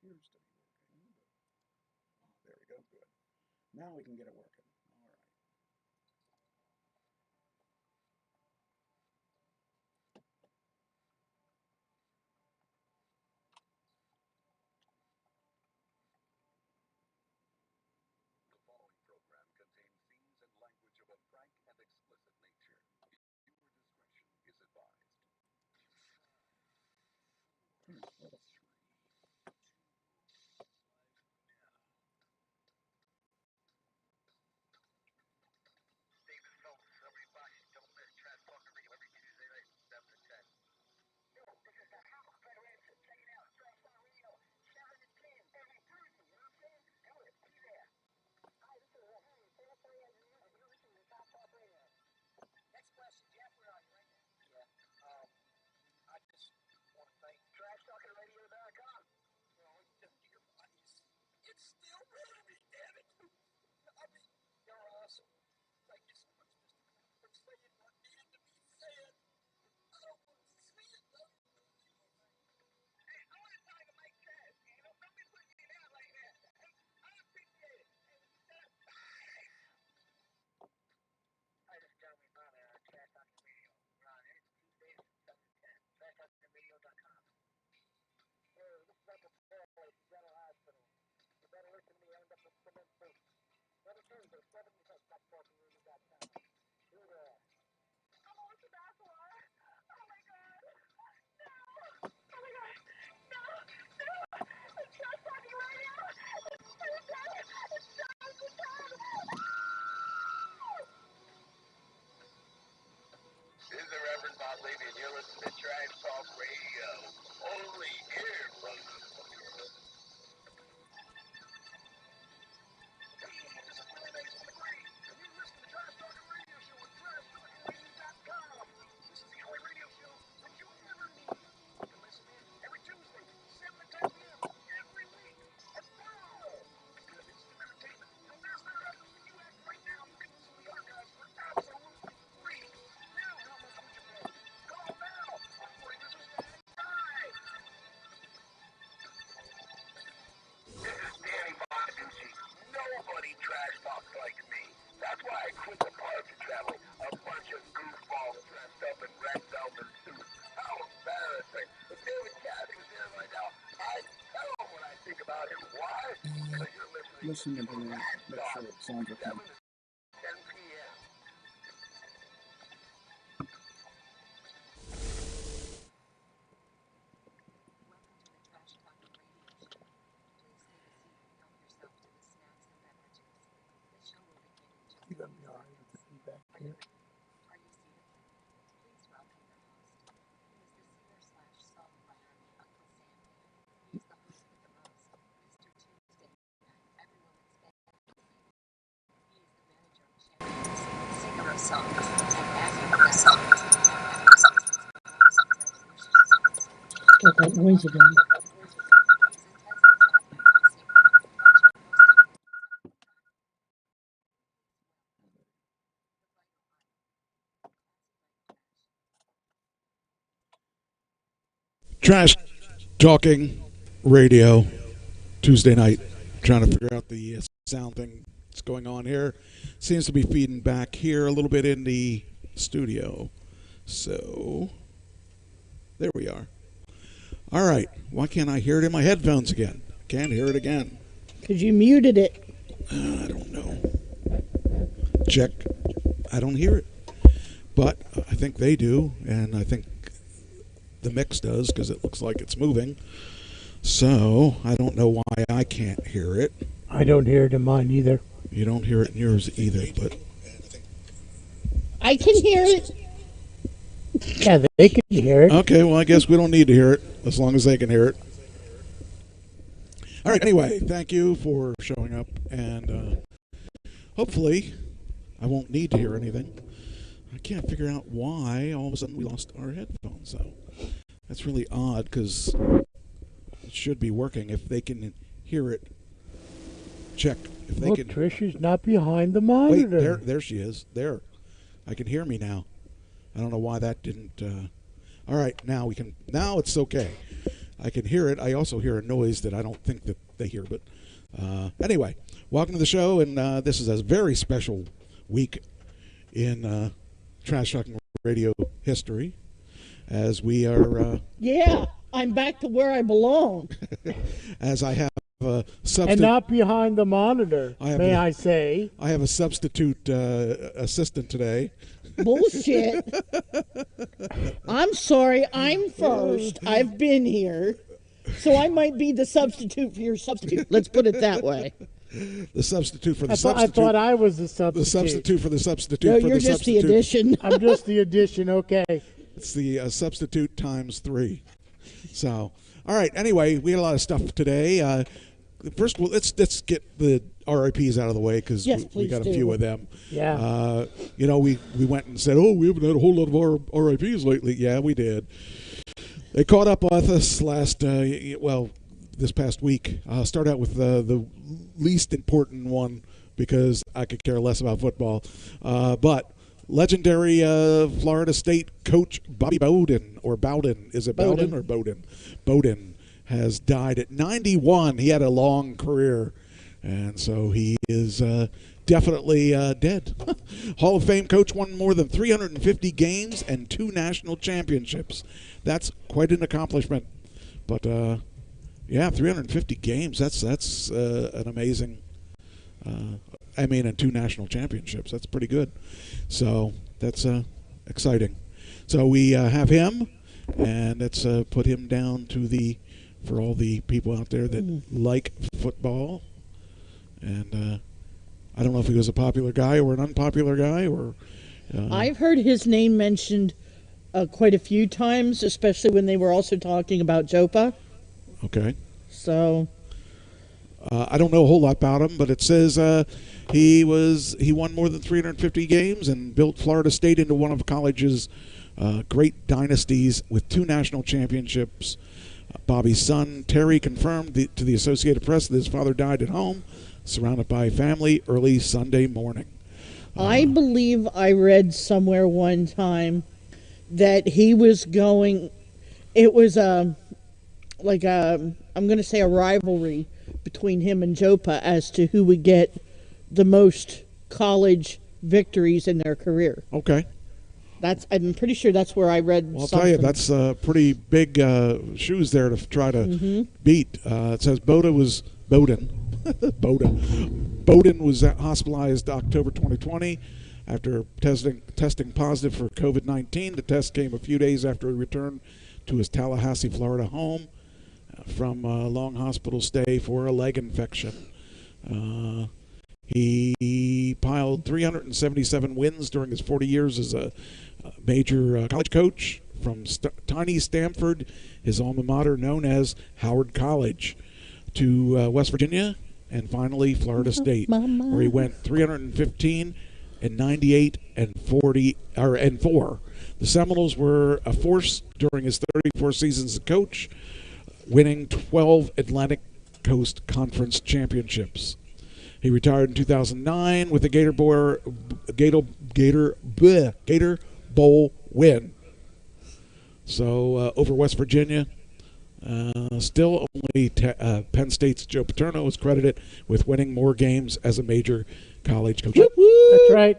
appears to be working. But, there we go. Good. Now we can get it working. All right. The following program contains scenes and language of a frank and explicit nature. Viewer discretion is advised. Level 3. David Phelps, everybody, don't miss Trash Talking Radio every Tuesday night, 7 to 10. Yo, this is the House Federation. Check it out, Trash Talk Radio, 7 to 10 every Tuesday. You know what I'm saying? Do it. Be there. Hi, this is Henry, Secretary Engineer, and you're listening to Trash Talk Radio. Next question, Jeff, where are you right now? Yeah. I just want to thank TrashTalkingRadio.com. You know, your audience. It's still really me, damn it. I mean, you're awesome. Thank you so much, Mr. Kraft, for saying what needed to be said. I don't want to see it though. Hey, I want to talk to Mike Trash. You know, don't be putting me out like that. I appreciate it. Hi, this is Jeremy Bonner on Trash Talking Radio. We're on every Tuesdays, 7 to 10. TrashTalkingRadio.com. This is Uncle Paul at General Hospital. You better listen to me, I end up with cement boots. Every Tuesday, 7 to 10, TrashTalkingRadio.com. Do that. I'm a Lucy Bassler. Oh my God. No. Oh my God. No. No. It's Trash Talking Radio. It's Tuesday. It's 7 to 10. This is the Reverend Bob Levy, and you're listening to Trash Talk Radio. Only here, brother. Hey, this is Billy Mays from the Green, and you're listening to Trash Talking Radio Show on TrashTalkingRadio.com. This is the only radio show that you will ever need. You can listen in every Tuesday, 7 to 10 p.m. every week. And wow! Because it's instant entertainment. No matter where you at right now, you can listen to the archives for absolutely free. Now, how much would you pay? Call now before you just die. This is Danny Bonaducci. Nobody trash talks like me. That's why I quit the party travel. A bunch of goofballs dressed up in red velvet suits. How embarrassing. If David Cassidy was there right now, I'd tell him what I think about him. Why? Because you're listening Listen to me. Make sure it sounds okay. 7 to 10 p.m. You're going to be all right with the feedback here. What that noise again? Trash Talking Radio Tuesday night. Trying to figure out the sound thing that's going on here. Seems to be feeding back here a little bit in the studio. So, there we are. All right. Why can't I hear it in my headphones again? Can't hear it again. Because you muted it. I don't know. Check. I don't hear it. But I think they do, and I think the mix does because it looks like it's moving. So I don't know why I can't hear it. I don't hear it in mine either. You don't hear it in yours either, but I can hear it. Yeah, they can hear it. okay, well, I guess we don't need to hear it as long as they can hear it. All right, anyway, thank you for showing up, and hopefully I won't need to hear anything. I can't figure out why all of a sudden we lost our headphones, though. That's really odd because it should be working if they can hear it. Check if they can. Trish is not behind the Wait, monitor. there she is. There, I can hear me now. I don't know why that didn't. All right, now we can. Now it's okay. I can hear it. I also hear a noise that I don't think that they hear. But anyway, welcome to the show, and this is a very special week in Trash Talking Radio history, as we are. Yeah, I'm back to where I belong. As I have a substitute. And not behind the monitor, I I say. I have a substitute assistant today. Bullshit. I'm sorry, I'm first. I've been here. So I might be the substitute for your substitute. Let's put it that way. The substitute for the I substitute. thought I was the substitute. The substitute for the substitute No, for you're the just substitute. the addition. I'm just the addition, okay. It's the substitute times 3. So, all right. Anyway, we had a lot of stuff today. First, well, let's get the RIPs out of the way because Yes, we please got a do. few of them. Yeah. We went and said, oh, we haven't had a whole lot of RIPs lately. Yeah, we did. They caught up with us this past week. I'll start out with the least important one because I could care less about football. But legendary Florida State coach Bobby Bowden, or Bowden. Is it Bowden or Bowden? Bowden has died at 91. He had a long career, and so he is definitely dead. Hall of Fame coach, won more than 350 games and 2 national championships. That's quite an accomplishment. But, 350 games, that's an amazing, and 2 national championships. That's pretty good. So that's exciting. So we have him, and let's put him down for all the people out there that like football. And I don't know if he was a popular guy or an unpopular guy, or I've heard his name mentioned quite a few times, especially when they were also talking about Jopa. okay. So I don't know a whole lot about him, but it says he won more than 350 games and built Florida State into one of college's great dynasties with 2 national championships. Bobby's son Terry confirmed to the Associated Press that his father died at home, surrounded by family, early Sunday morning. I believe I read somewhere one time that he was going. It was I'm going to say a rivalry between him and Jopa as to who would get the most college victories in their career. Okay. I'm pretty sure that's where I read. Well, I'll something. tell you, that's pretty big shoes there to try to beat. It says Bowden. Bowden was hospitalized October 2020 after testing positive for COVID-19. The test came a few days after he returned to his Tallahassee, Florida home from a long hospital stay for a leg infection. He piled 377 wins during his 40 years as a major college coach, from tiny Stanford, his alma mater known as Howard College, to West Virginia, and finally Florida State, where he went 315 and 98 and 4. The Seminoles were a force during his 34 seasons as coach, winning 12 Atlantic Coast Conference championships. He retired in 2009 with a Gator Bowl win. So over West Virginia, still only Penn State's Joe Paterno is credited with winning more games as a major college coach. That's right.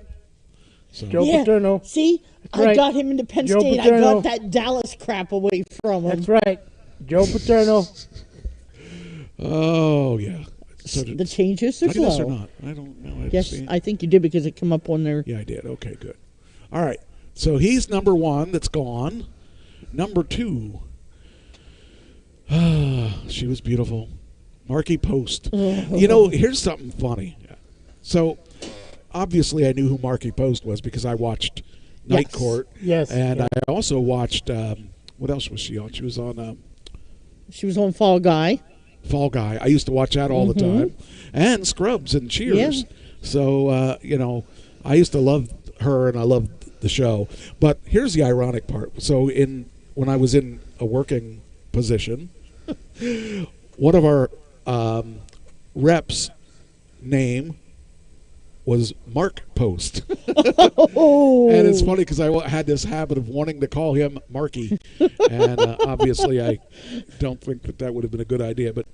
So, Joe Paterno. See, That's right. I got him into Penn Joe State. Paterno. I got that Dallas crap away from him. That's right. Joe Paterno. oh yeah. So The changes did are I do this or slow. not? I don't know. Yes, I think you did because it came up on there. Yeah, I did. Okay, good. All right. So he's number 1 that's gone. Number 2. She was beautiful. Marky Post. You know, here's something funny. So obviously I knew who Marky Post was because I watched Night Yes. Court. Yes. And yes. I also watched, what else was she on? She was on She was on Fall Guy. Fall Guy. I used to watch that all the time. And Scrubs and Cheers. Yeah. So, I used to love her and I loved the show. But here's the ironic part. So when I was in a working position, one of our reps' name was Mark Post. Oh, And it's funny because I had this habit of wanting to call him Marky, and obviously I don't think that would have been a good idea. But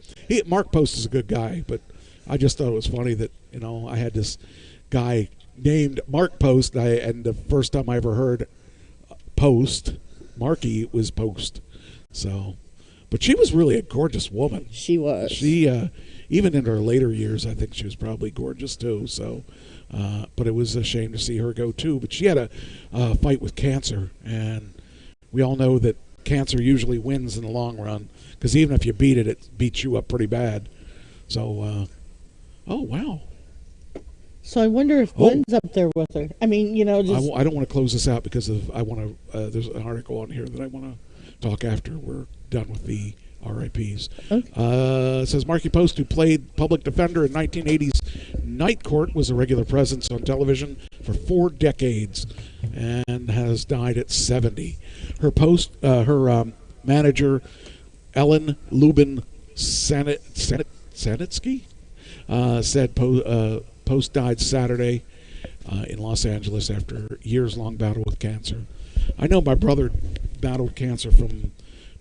Mark Post is a good guy, but I just thought it was funny that I had this guy named Mark Post, and the first time I ever heard Post, Marky was Post. So, but she was really a gorgeous woman. she was. She even in her later years, I think she was probably gorgeous too. So. But it was a shame to see her go too. But she had a fight with cancer, and we all know that cancer usually wins in the long run because even if you beat it, it beats you up pretty bad. So, oh wow! So I wonder if Glenn's up there with her. I mean, just I don't want to close this out because I want to. There's an article on here that I want to talk after we're done with the RIPs. Okay. It says Marky Post, who played public defender in 1980's Night Court, was a regular presence on television for 4 decades and has died at 70. Her manager, Ellen Lubin Sanitsky, said Post died Saturday in Los Angeles after years-long battle with cancer. I know my brother battled cancer from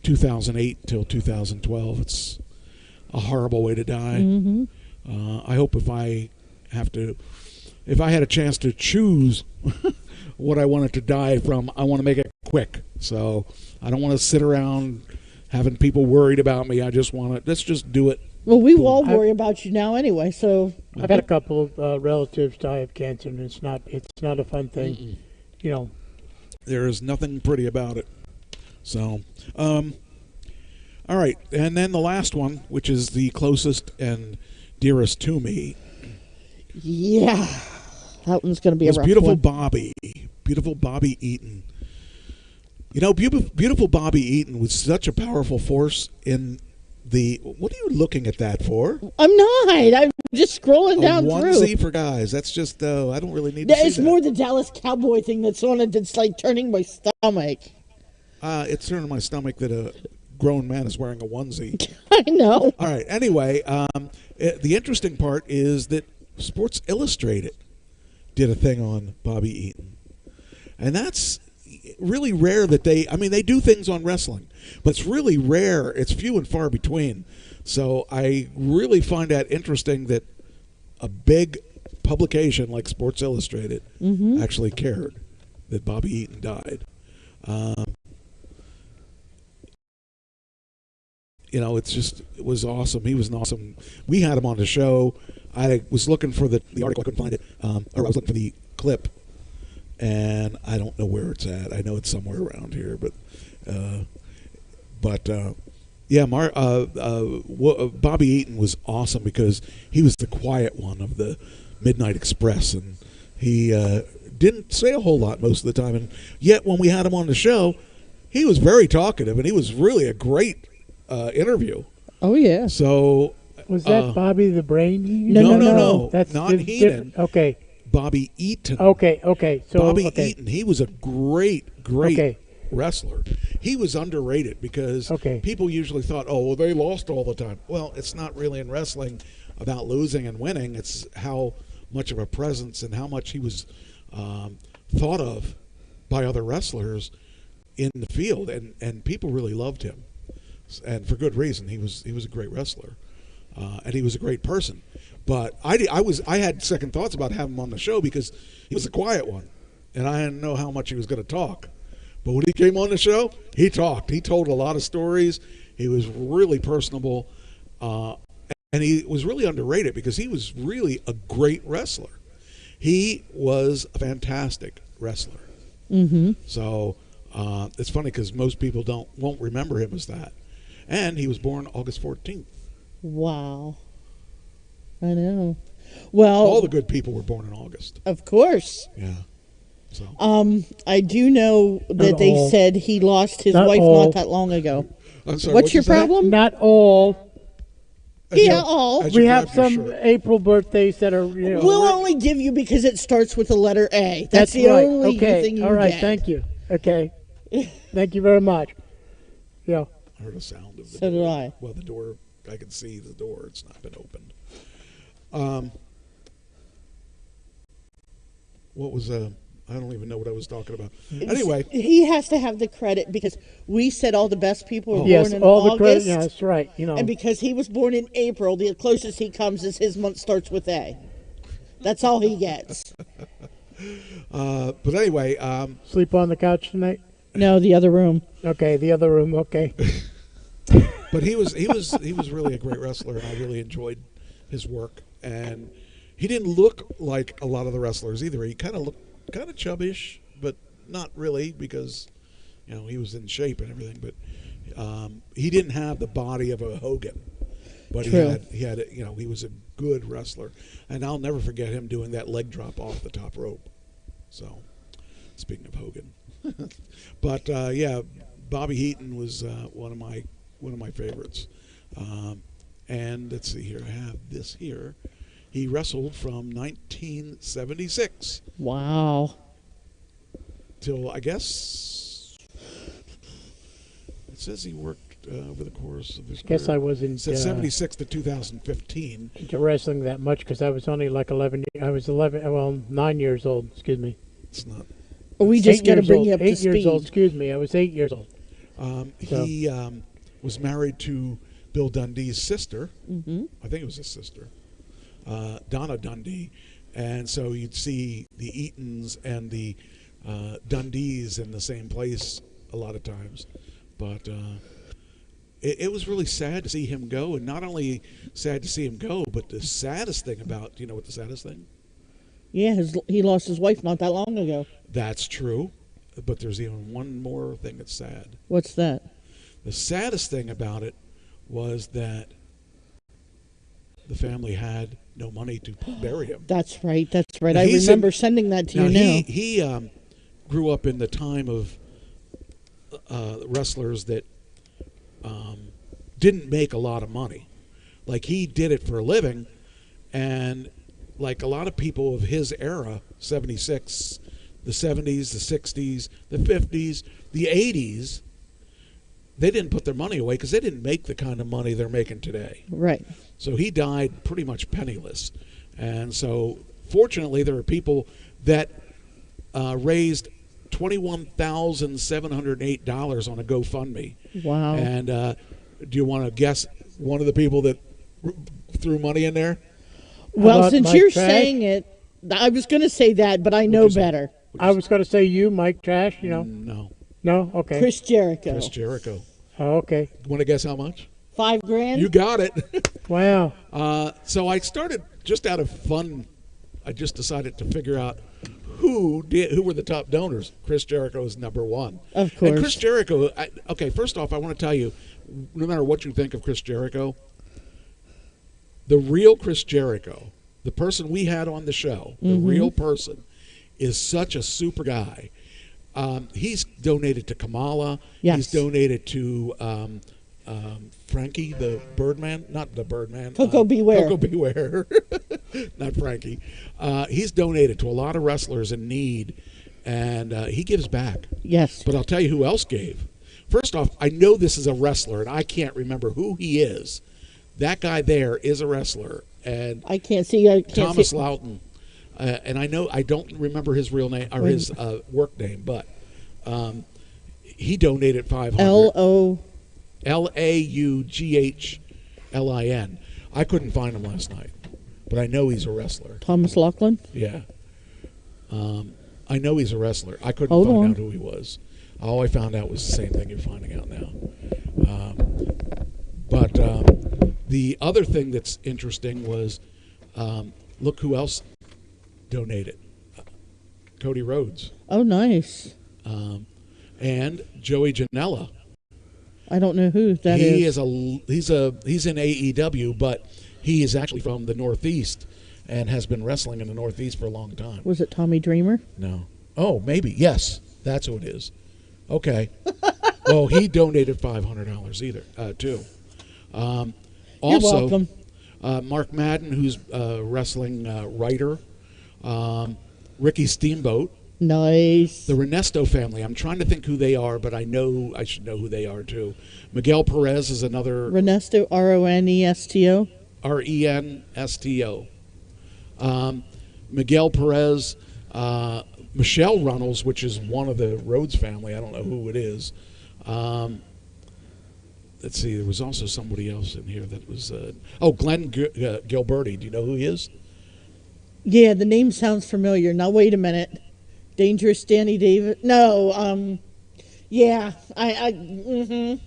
2008 till 2012. It's a horrible way to die. Mm-hmm. I hope if I had a chance to choose what I wanted to die from, I want to make it quick. So I don't want to sit around having people worried about me. I just want to, let's just do it. Well, we all worry about you now anyway. So I've had a couple of relatives die of cancer, and it's not a fun thing. There is nothing pretty about it. So, all right. And then the last one, which is the closest and dearest to me, yeah, that one's going to be was a rough beautiful one. Beautiful Bobby Eaton. Beautiful Bobby Eaton was such a powerful force in the. What are you looking at that for? I'm not. I'm just scrolling down A onesie through. for guys. That's just. I don't really need to see It's that. more the Dallas Cowboy thing that's on it. That's like turning my stomach. It's turning my stomach that a grown man is wearing a onesie. I know. All right. Anyway, the interesting part is that Sports Illustrated did a thing on Bobby Eaton, and that's really rare that they do things on wrestling, but it's really rare. It's few and far between. So I really find that interesting that a big publication like Sports Illustrated actually cared that Bobby Eaton died. It was awesome. He was an awesome. We had him on the show. I was looking for the article. I couldn't find it, or I was looking for the clip, and I don't know where it's at. I know it's somewhere around here, yeah, Bobby Eaton was awesome because he was the quiet one of the Midnight Express, and he didn't say a whole lot most of the time. And yet, when we had him on the show, he was very talkative, and he was really a great interview. Oh yeah. So Was that Bobby the Brain? No. That's Not different. Heenan. Okay. Bobby Eaton. Okay. So Bobby okay. Eaton. He was a great Okay. wrestler. He was underrated because people usually thought, oh, well, they lost all the time. Well, it's not really in wrestling about losing and winning. It's how much of a presence and how much he was thought of by other wrestlers in the field, and people really loved him, and for good reason. He was a great wrestler, and he was a great person. But I had second thoughts about having him on the show because he was a quiet one, and I didn't know how much he was going to talk. But when he came on the show, he talked. He told a lot of stories. He was really personable, and he was really underrated because he was really a great wrestler. He was a fantastic wrestler. Mm-hmm. So it's funny because most people won't remember him as that. And he was born August 14th. Wow. I know. Well, All the good people were born in August. of course. Yeah. So I do know that they all. said he lost his Not wife all. not that long ago. I'm sorry, What's what'd your you say? problem? Not all. As you- Yeah, all. as you We have grab your some shirt. April birthdays that are. We'll only give you because it starts with the letter A. That's the right. only Okay. thing you All right. get. Thank you. Okay. Thank you very much. Yeah. I heard a sound of the So did door. I. Well, the door, I can see the door. It's not been opened. what was I don't even know what I was talking about. Anyway, He has to have the credit because we said all the best people were Yes, born in all the August. credit. Yeah, that's right. You know, And because he was born in April, the closest he comes is his month starts with A. That's all he gets. but anyway, sleep on the couch tonight. No, the other room. Okay, the other room. Okay. but he was really a great wrestler, and I really enjoyed his work. And he didn't look like a lot of the wrestlers either. He kind of looked kind of chubbish, but not really because he was in shape and everything. But he didn't have the body of a Hogan. But True. he had he was a good wrestler, and I'll never forget him doing that leg drop off the top rope. So, speaking of Hogan, but Bobby Eaton was one of my favorites. And let's see here, I have this here. He wrestled from 1976 Wow. till I guess it says he worked over the course of his career. Guess I wasn't Said 76 to 2015. into wrestling that much because I was only like 11. I was 9 years old. Excuse me. It's not. We just got to bring you up to 8 years old. speed. Excuse me. I was 8 years old. So- He was married to Bill Dundee's sister. Mm-hmm. I think it was his sister, Donna Dundee. And so you'd see the Eatons and the Dundees in the same place a lot of times. But it was really sad to see him go. And not only sad to see him go, but the saddest thing about, what the saddest thing? Yeah, he lost his wife not that long ago. That's true. But there's even one more thing that's sad. What's that? The saddest thing about it was that the family had no money to bury him. That's right. That's right. Now, I he's remember in- sending that to Now, you now. he grew up in the time of wrestlers that didn't make a lot of money. Like, he did it for a living, and like a lot of people of his era, 76, the 70s, the 60s, the 50s, the 80s, they didn't put their money away because they didn't make the kind of money they're making today. Right. So he died pretty much penniless. And so, fortunately, there are people that raised $21,708 on a GoFundMe. Wow. And do you want to guess one of the people that threw money in there? Well, about since Mike you're Trash? saying it, I was going to say that, but I know you say? better. I was going to say you, Mike Trash. No. No. Okay. Chris Jericho. Chris Jericho. Oh, okay. Want to guess how much? $5,000. You got it. Wow. So I started just out of fun. I just decided to figure out who were the top donors. Chris Jericho is number one. Of And course. Chris Jericho. Okay, first off, I want to tell you, no matter what you think of Chris Jericho, the real Chris Jericho, the person we had on the show, the real person, is such a super guy. He's donated to Kamala. Yes. He's donated to Frankie, the Birdman. Not the Birdman. Coco Beware. Coco Beware. Not Frankie. He's donated to a lot of wrestlers in need, and he gives back. Yes. But I'll tell you who else gave. First off, I know this is a wrestler, and I can't remember who he is. That guy there is a wrestler, and I can't see. I can't Thomas see. Loughton. And I don't remember his real name or his work name, but he donated $500. L-O. LAUGHLIN. I couldn't find him last night, but I know he's a wrestler. Thomas Laughlin. Yeah. I know he's a wrestler. I couldn't Hold find on. out who he was. All I found out was the same thing you're finding out now. But the other thing that's interesting was look who else donated. Cody Rhodes. Oh, nice. And Joey Janela. I don't know who that He is. he's in AEW, but he is actually from the Northeast and has been wrestling in the Northeast for a long time. Was it Tommy Dreamer? No. Oh, maybe. Yes, that's who it is. Okay. Well, he donated $500 either too. You're Also, welcome. Mark Madden, who's a wrestling writer. Ricky Steamboat. Nice. The Renesto family. I'm trying to think who they are, but I know I should know who they are too. Miguel Perez is another Renesto, Ronesto. Renesto. Miguel Perez Michelle Runnels, which is one of the Rhodes family. I don't know who it is. Let's see. There was also somebody else in here that was. Glenn Gilberti. Do you know who he is? Yeah, the name sounds familiar. Now wait a minute. Dangerous Danny David. No. Yeah. I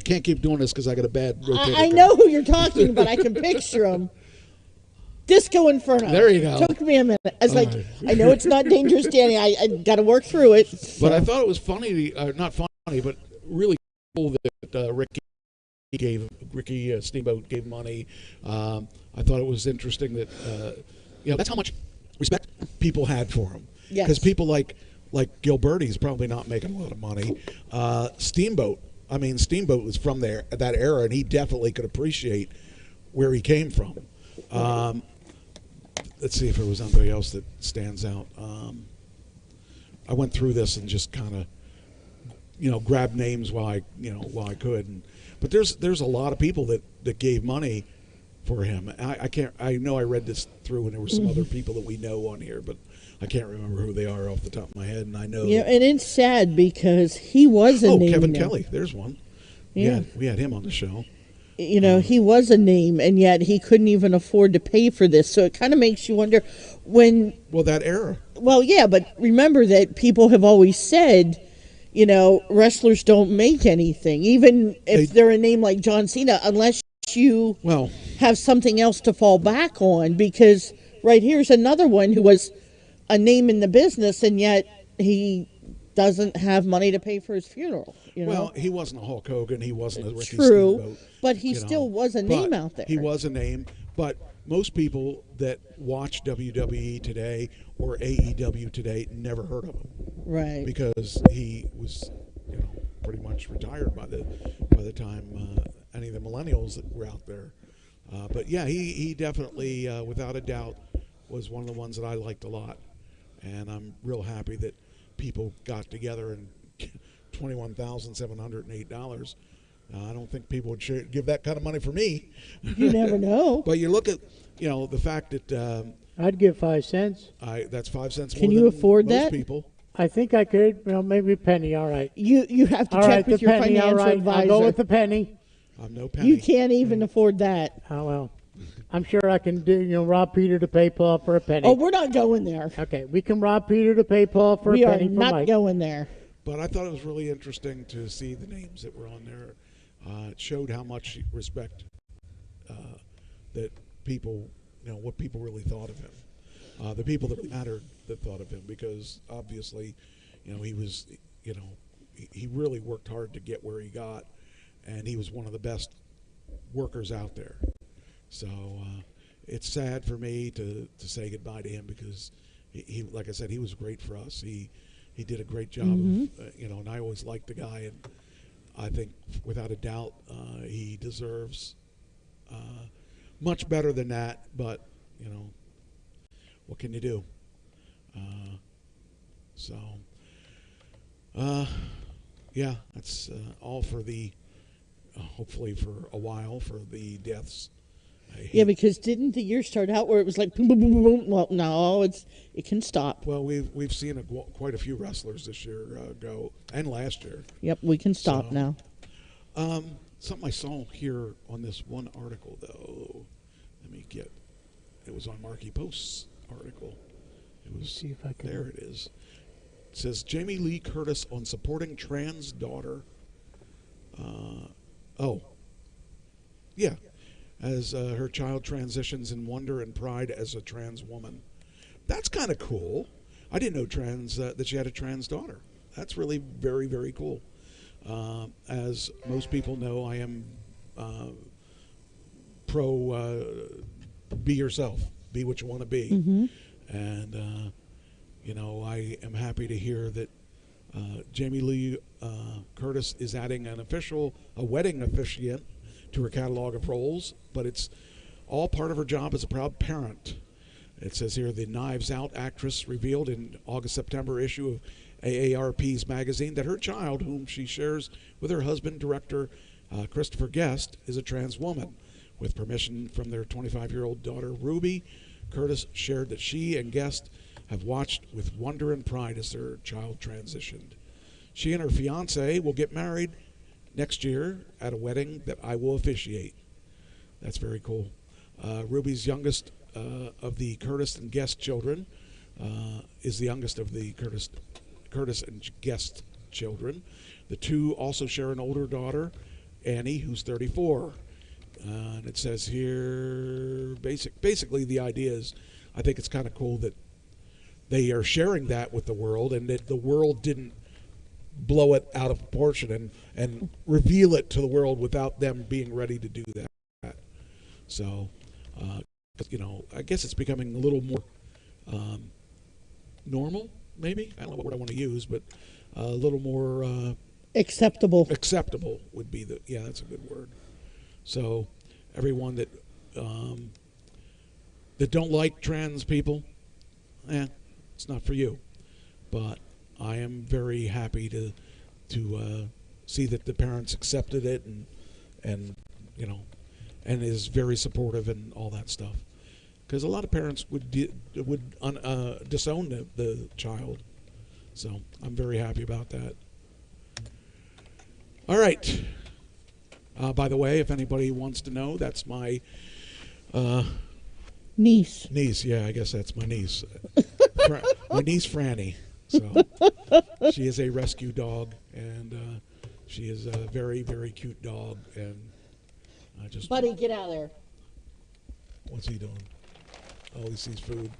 can't keep doing this because I got a bad rotator. I know who you're talking about. I can picture him. Disco Inferno. There you go. Took me a minute. I was I know it's not Dangerous Danny. I got to work through it. So. But I thought it was funny, not funny, but really cool that Ricky Steamboat gave money. I thought it was interesting that that's how much respect people had for him. Yes. Because people like Gilberti's probably not making a lot of money. Steamboat was from that era, and he definitely could appreciate where he came from. Let's see if there was anybody else that stands out. I went through this and just kind of, grabbed names while I could. But there's a lot of people that gave money for him. I know I read this through, and there were some other people that we know on here, but I can't remember who they are off the top of my head. And I know. Yeah, and it's sad because he was a name. Kevin now. Kelly. There's one. Yeah. We had him on the show. He was a name, and yet he couldn't even afford to pay for this. So it kind of makes you wonder when. Well, that era. Well, yeah, but remember that people have always said, wrestlers don't make anything, even if they're a name like John Cena, unless you have something else to fall back on. Because right here's another one who was a name in the business, and yet he doesn't have money to pay for his funeral. Well, he wasn't a Hulk Hogan. He wasn't a Ricky True, Steamboat. but he still was a name out there. He was a name, but most people that watch WWE today or AEW today never heard of him. Right. Because he was, pretty much retired by the time any of the millennials that were out there. But yeah, he definitely, without a doubt, was one of the ones that I liked a lot. And I'm real happy that people got together and $21,708. I don't think people would give that kind of money for me. You never know. But you look at, the fact that I'd give 5 cents. that's 5 cents. Can more you than afford most that? People. I think I could. Maybe a penny. All right. You have to All check right, with the your penny. financial All right. advisor. I'll go with the penny. I'm no penny. You can't even afford that. Oh well. I'm sure I can do. Rob Peter to pay Paul for a penny. Oh, we're not going there. Okay, we can rob Peter to pay Paul for We a are penny for not Mike. going there. But I thought it was really interesting to see the names that were on there. It showed how much respect that people, what people really thought of him. The people that mattered that thought of him, because obviously, he was, he really worked hard to get where he got, and he was one of the best workers out there. So it's sad for me to say goodbye to him, because he, like I said, he was great for us. He did a great job, of, and I always liked the guy, and I think without a doubt he deserves much better than that. But what can you do? Yeah, that's all for the hopefully for a while for the deaths. Yeah, because didn't the year start out where it was like boom, boom, boom, boom, boom? Well, no, it can stop. Well, we've seen quite a few wrestlers this year go, and last year. Yep, we can stop now. Something I saw here on this one article, though. Let me get. It was on Marky Post's article. It was. See if I can. There it is. It says Jamie Lee Curtis on supporting trans daughter. Yeah. As her child transitions in wonder and pride as a trans woman. That's kind of cool. I didn't know that she had a trans daughter. That's really very, very cool. As most people know, I am pro be yourself, be what you want to be. Mm-hmm. And, I am happy to hear that Jamie Lee Curtis is adding a wedding officiant to her catalog of roles, but it's all part of her job as a proud parent. It says here, the Knives Out actress revealed in August-September issue of AARP's magazine that her child, whom she shares with her husband, director Christopher Guest, is a trans woman. With permission from their 25-year-old daughter, Ruby, Curtis shared that she and Guest have watched with wonder and pride as their child transitioned. She and her fiance will get married next year at a wedding that I will officiate. That's very cool. Ruby's youngest of the Curtis and Guest children is the youngest of the Curtis and Guest children. The two also share an older daughter, Annie, who's 34. And it says here, basically the idea is, I think it's kind of cool that they are sharing that with the world, and that the world didn't blow it out of proportion and reveal it to the world without them being ready to do that. So, I guess it's becoming a little more normal, maybe. I don't know what word I want to use, but a little more Acceptable. acceptable would be that's a good word. So, everyone that don't like trans people, it's not for you. But I am very happy to see that the parents accepted it and is very supportive and all that stuff. Because a lot of parents would disown the child. So I'm very happy about that. All right. By the way, if anybody wants to know, that's my Niece. niece. Yeah, I guess that's my niece. My niece Franny. So she is a rescue dog, and she is a very, very cute dog. And I just Buddy, get out of there. what's he doing? Oh, he sees food.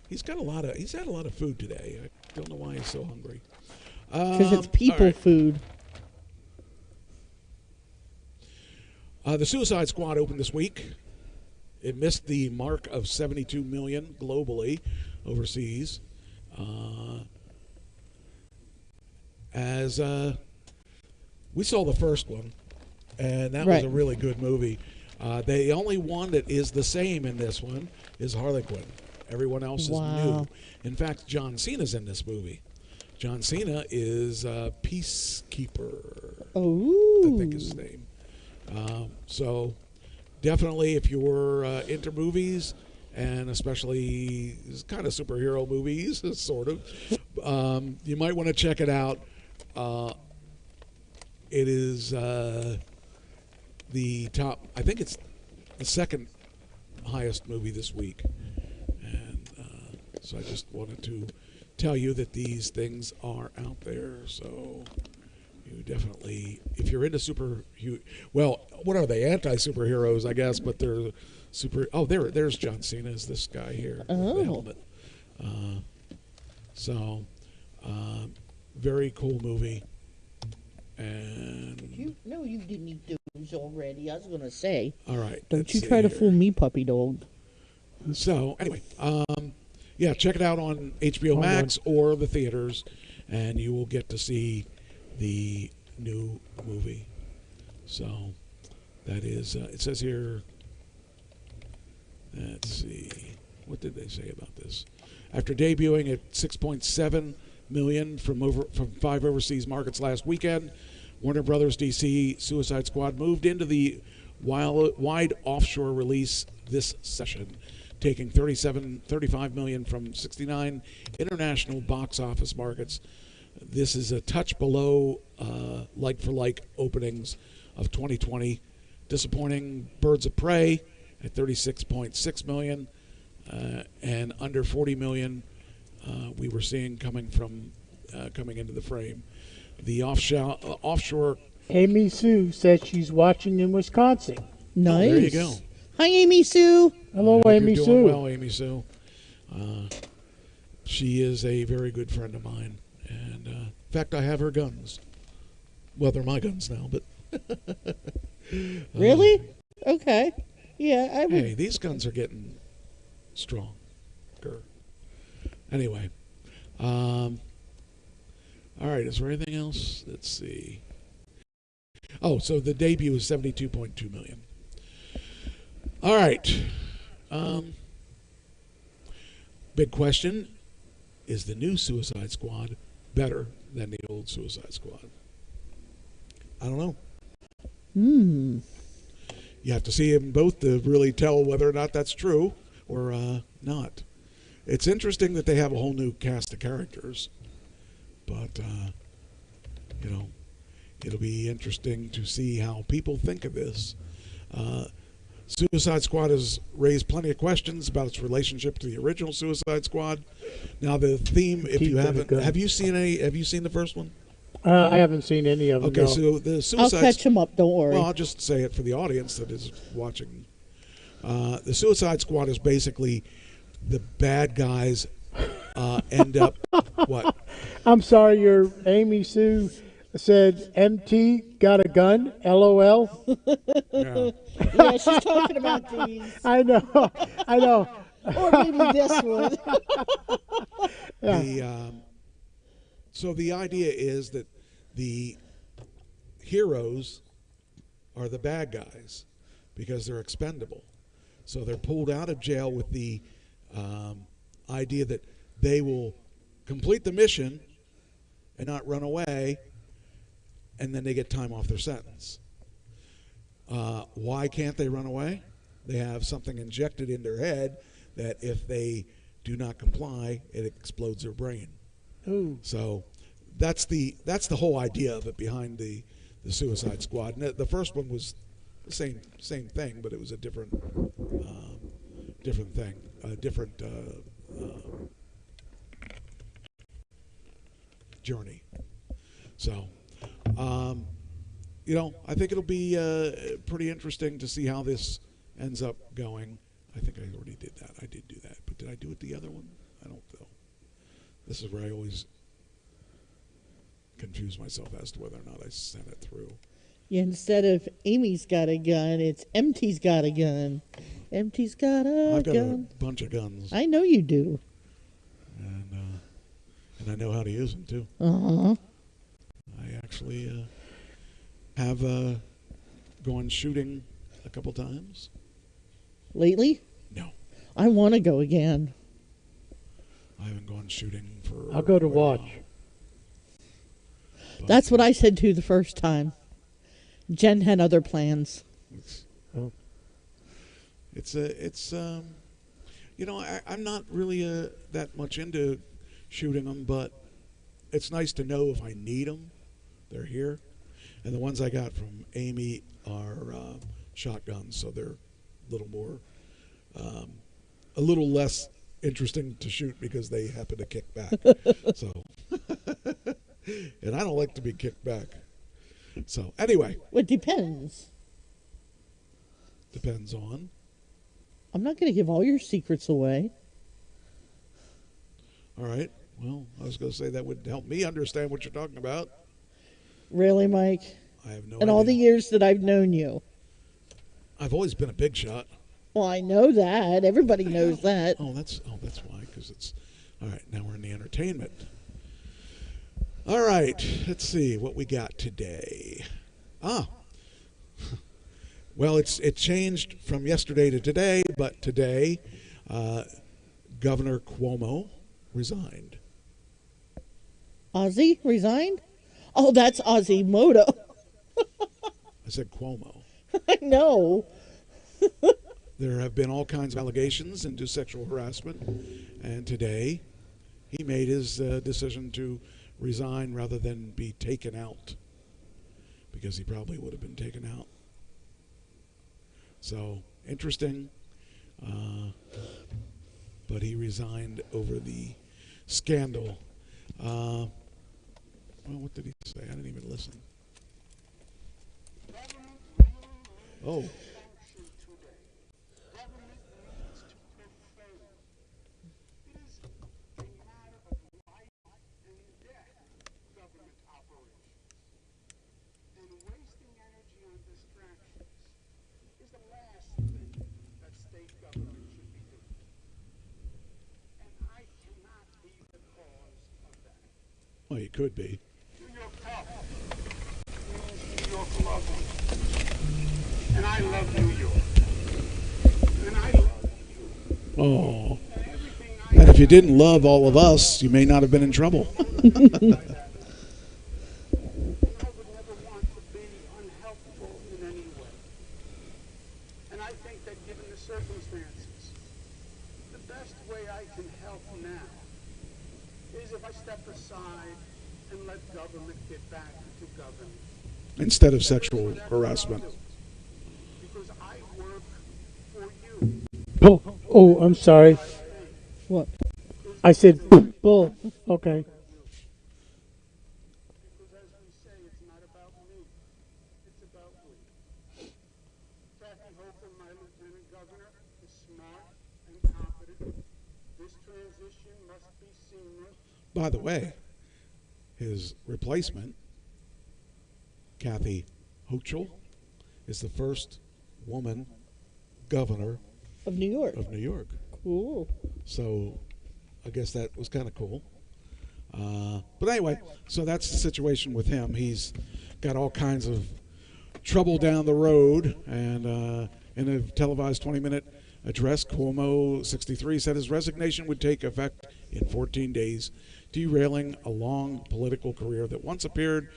He's had a lot of food today. I don't know why he's so hungry. Because it's people all right. food. The Suicide Squad opened this week. It missed the mark of 72 million globally overseas. As we saw the first one, and that was Right. a really good movie. The only one that is the same in this one is Harley Quinn. Everyone else is Wow. new. In fact, John Cena's in this movie. John Cena is Peacekeeper, Oh. I think is his name. So definitely, if you're into movies, and especially kind of superhero movies, sort of, you might want to check it out. It is the top, I think it's the second highest movie this week. And so I just wanted to tell you that these things are out there. So you definitely, if you're into what are they? Anti-superheroes, I guess, but they're super. Oh, there's John Cena. Is this guy here? With the helmet. Very cool movie. And You didn't eat those already. I was going to say. all right, Don't let's you see try to here. fool me, puppy dog. So anyway, check it out on HBO Max or the theaters, and you will get to see the new movie. So that is, it says here. Let's see, what did they say about this? After debuting at 6.7 million from 5 overseas markets last weekend, Warner Brothers DC Suicide Squad moved into the wide offshore release this session, taking 35 million from 69 international box office markets. This is a touch below like-for-like openings of 2020. Disappointing Birds of Prey at 36.6 million, and under 40 million we were seeing coming into the frame. The offshore. Amy Sue said she's watching in Wisconsin. Nice. There you go. Hi, Amy Sue. Hello, I hope Amy you're doing Sue. well, Amy Sue. She is a very good friend of mine, and in fact, I have her guns. Well, they're my guns now, but Really? Okay. Yeah, I would. hey, these guns are getting stronger. Anyway, all right. Is there anything else? Let's see. Oh, so the debut is 72.2 million. All right. Big question: is the new Suicide Squad better than the old Suicide Squad? I don't know. You have to see them both to really tell whether or not that's true or not. it's interesting that they have a whole new cast of characters, but you know, it'll be interesting to see how people think of this. Uh, Suicide Squad has raised plenty of questions about its relationship to the original Suicide Squad. Now, the theme, if you haven't, have you seen any? Have you seen the first one? I haven't seen any of them. Okay, no. so the I'll Suicide. catch him up. Don't worry. Well, I'll just say it for the audience that is watching. The Suicide Squad is basically the bad guys end up what? I'm sorry, your Amy Sue said MT got a gun. LOL. Yeah. Yeah, she's talking about these, I know. I know. or maybe this one. The, so the idea is that the heroes are the bad guys because they're expendable. So they're pulled out of jail with the idea that they will complete the mission and not run away, and then they get time off their sentence. Why can't they run away? They have something injected in their head that if they do not comply, it explodes their brain. Ooh. So that's the whole idea of it behind the Suicide Squad. And the first one was the same thing, but it was a different thing, a different journey. So, you know, I think it'll be pretty interesting to see how this ends up going. I think I already did that. I did do that, but did I do it the other one? I don't know. This is where I always confuse myself as to whether or not I sent it through. Yeah, instead of Amy's got a gun, it's MT's got a gun. MT's got a I've got gun. a bunch of guns, I know you do. and I know how to use them too. Uh-huh. I actually have gone shooting a couple times. Lately? No, I want to go again. I haven't gone shooting for. I'll go to quite a while. watch. But That's what I said to the first time. Jen had other plans. It's, Oh. it's you know, I'm not really that much into shooting them, but it's nice to know if I need them, they're here. And the ones I got from Amy are shotguns, so they're a little more, a little less interesting to shoot because they happen to kick back. So, and I don't like to be kicked back. So anyway, It depends. depends on. I'm not going to give all your secrets away. All right. Well, I was going to say that would help me understand what you're talking about. Really, Mike? I have no In idea. all the years that I've known you. I've always been a big shot. Well, I know that. Everybody knows that. Oh, that's why. Because it's all right. Now we're in the entertainment. All right. Let's see what we got today. Well, it changed from yesterday to today, but today, Governor Cuomo resigned. Ozzy resigned? Oh, that's Ozzy I said Cuomo. I know. There have been all kinds of allegations into sexual harassment, and today he made his decision to resign rather than be taken out, because he probably would have been taken out. So, interesting. But he resigned over the scandal. Well, what did he say? I didn't even listen. Oh. Well, you could be. New York tough means New York loving. And I love New York. And I love you. Oh. And everything I And if you didn't love all of us, you may not have been in trouble. I would never want to be unhelpful in any way. And I think that given the circumstances, the best way I can help aside and let government get back to governing. Instead of sexual harassment. Because I work for you. Oh, I'm sorry. What? I said bull. Okay. Because as we say, it's not about me. It's about we. Kathy Hochul, my lieutenant governor, is smart and competent. This transition must be seamless. By the way, his replacement, Kathy Hochul, is the first woman governor Of New York. of New York. Cool. So I guess that was kind of cool. But anyway, so that's the situation with him. He's got all kinds of trouble down the road. And in a televised 20-minute address, Cuomo, 63, said his resignation would take effect in 14 days, derailing a long political career that once appeared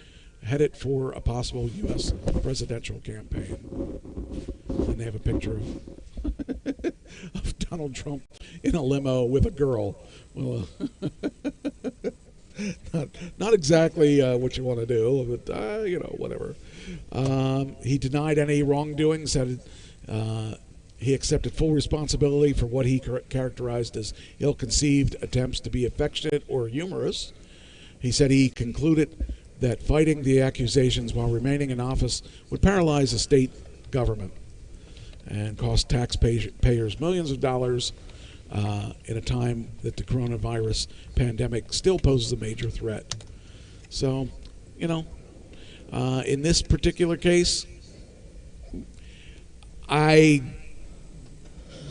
headed for a possible U.S. presidential campaign. And they have a picture of Donald Trump in a limo with a girl. Well, not exactly what you want to do, but whatever. He denied any wrongdoing, said he accepted full responsibility for what he characterized as ill-conceived attempts to be affectionate or humorous. He said he concluded that fighting the accusations while remaining in office would paralyze the state government and cost taxpayers millions of dollars in a time that the coronavirus pandemic still poses a major threat. So, in this particular case, I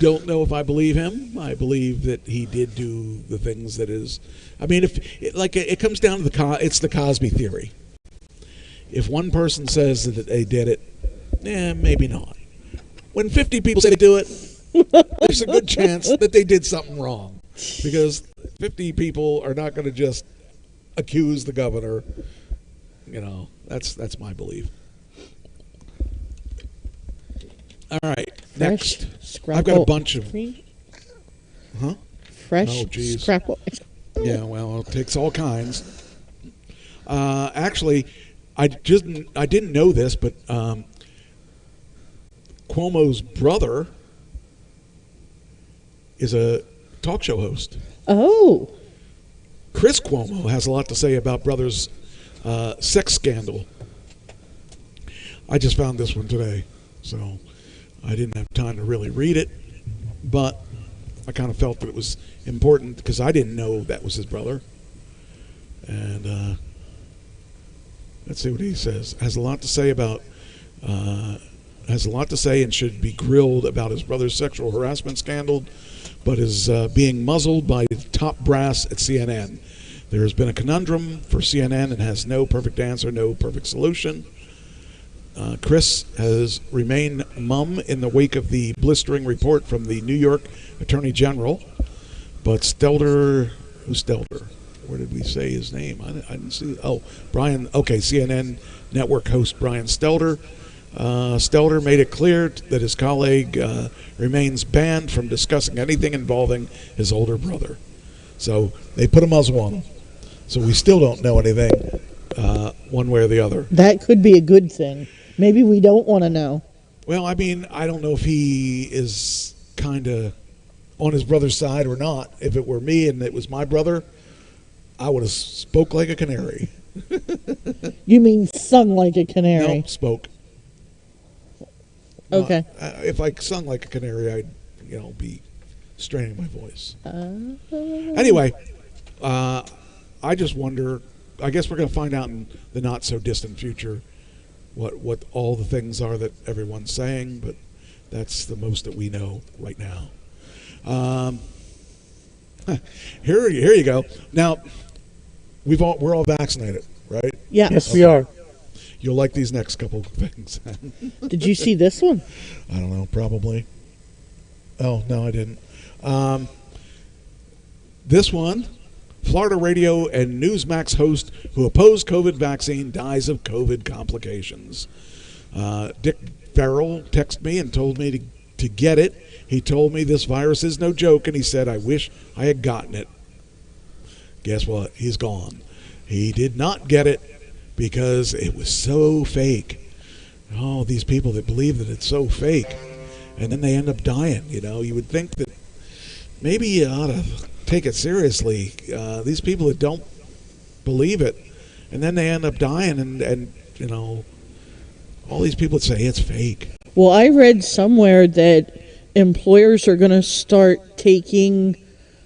don't know if I believe him. I believe that he did do the things that is. I mean, if it comes down to it's the Cosby theory. If one person says that they did it, maybe not. When 50 people say they do it, there's a good chance that they did something wrong, because 50 people are not going to just accuse the governor. That's my belief. All right, next. I've got a bunch of. Huh? Fresh Oh, geez. scrapple. Yeah, well, it takes all kinds. Actually, I didn't know this, but Cuomo's brother is a talk show host. Oh. Chris Cuomo has a lot to say about brother's sex scandal. I just found this one today, so I didn't have time to really read it, but I kind of felt that it was important because I didn't know that was his brother. And let's see what he says. Has a lot to say and should be grilled about his brother's sexual harassment scandal, but is being muzzled by top brass at CNN. There has been a conundrum for CNN and has no perfect answer, no perfect solution. Chris has remained mum in the wake of the blistering report from the New York Attorney General, but Stelter, who's Stelter? Where did we say his name? I didn't see. Oh, Brian. Okay, CNN network host Brian Stelter. Stelter made it clear that his colleague remains banned from discussing anything involving his older brother. So they put a muzzle on him. So we still don't know anything one way or the other. That could be a good thing. Maybe we don't want to know. Well, I mean, I don't know if he is kind of on his brother's side or not. If it were me and it was my brother, I would have spoke like a canary. You mean sung like a canary? No, spoke. Okay. If I sung like a canary, I'd, be straining my voice. Anyway, I just wonder. I guess we're going to find out in the not so distant future what all the things are that everyone's saying, but that's the most that we know right now. Here you go. Now, we're all vaccinated, right? Yeah. Yes, we are. You'll like these next couple of things. Did you see this one? I don't know, probably. Oh, no, I didn't. This one, Florida radio and Newsmax host who opposed COVID vaccine dies of COVID complications. Dick Farrell texted me and told me to get it. He told me this virus is no joke, and he said, I wish I had gotten it. Guess what? He's gone. He did not get it because it was so fake. Oh, these people that believe that it's so fake, and then they end up dying. You would think that maybe you ought to take it seriously. These people that don't believe it, and then they end up dying, and all these people that say it's fake. Well, I read somewhere that employers are going to start taking.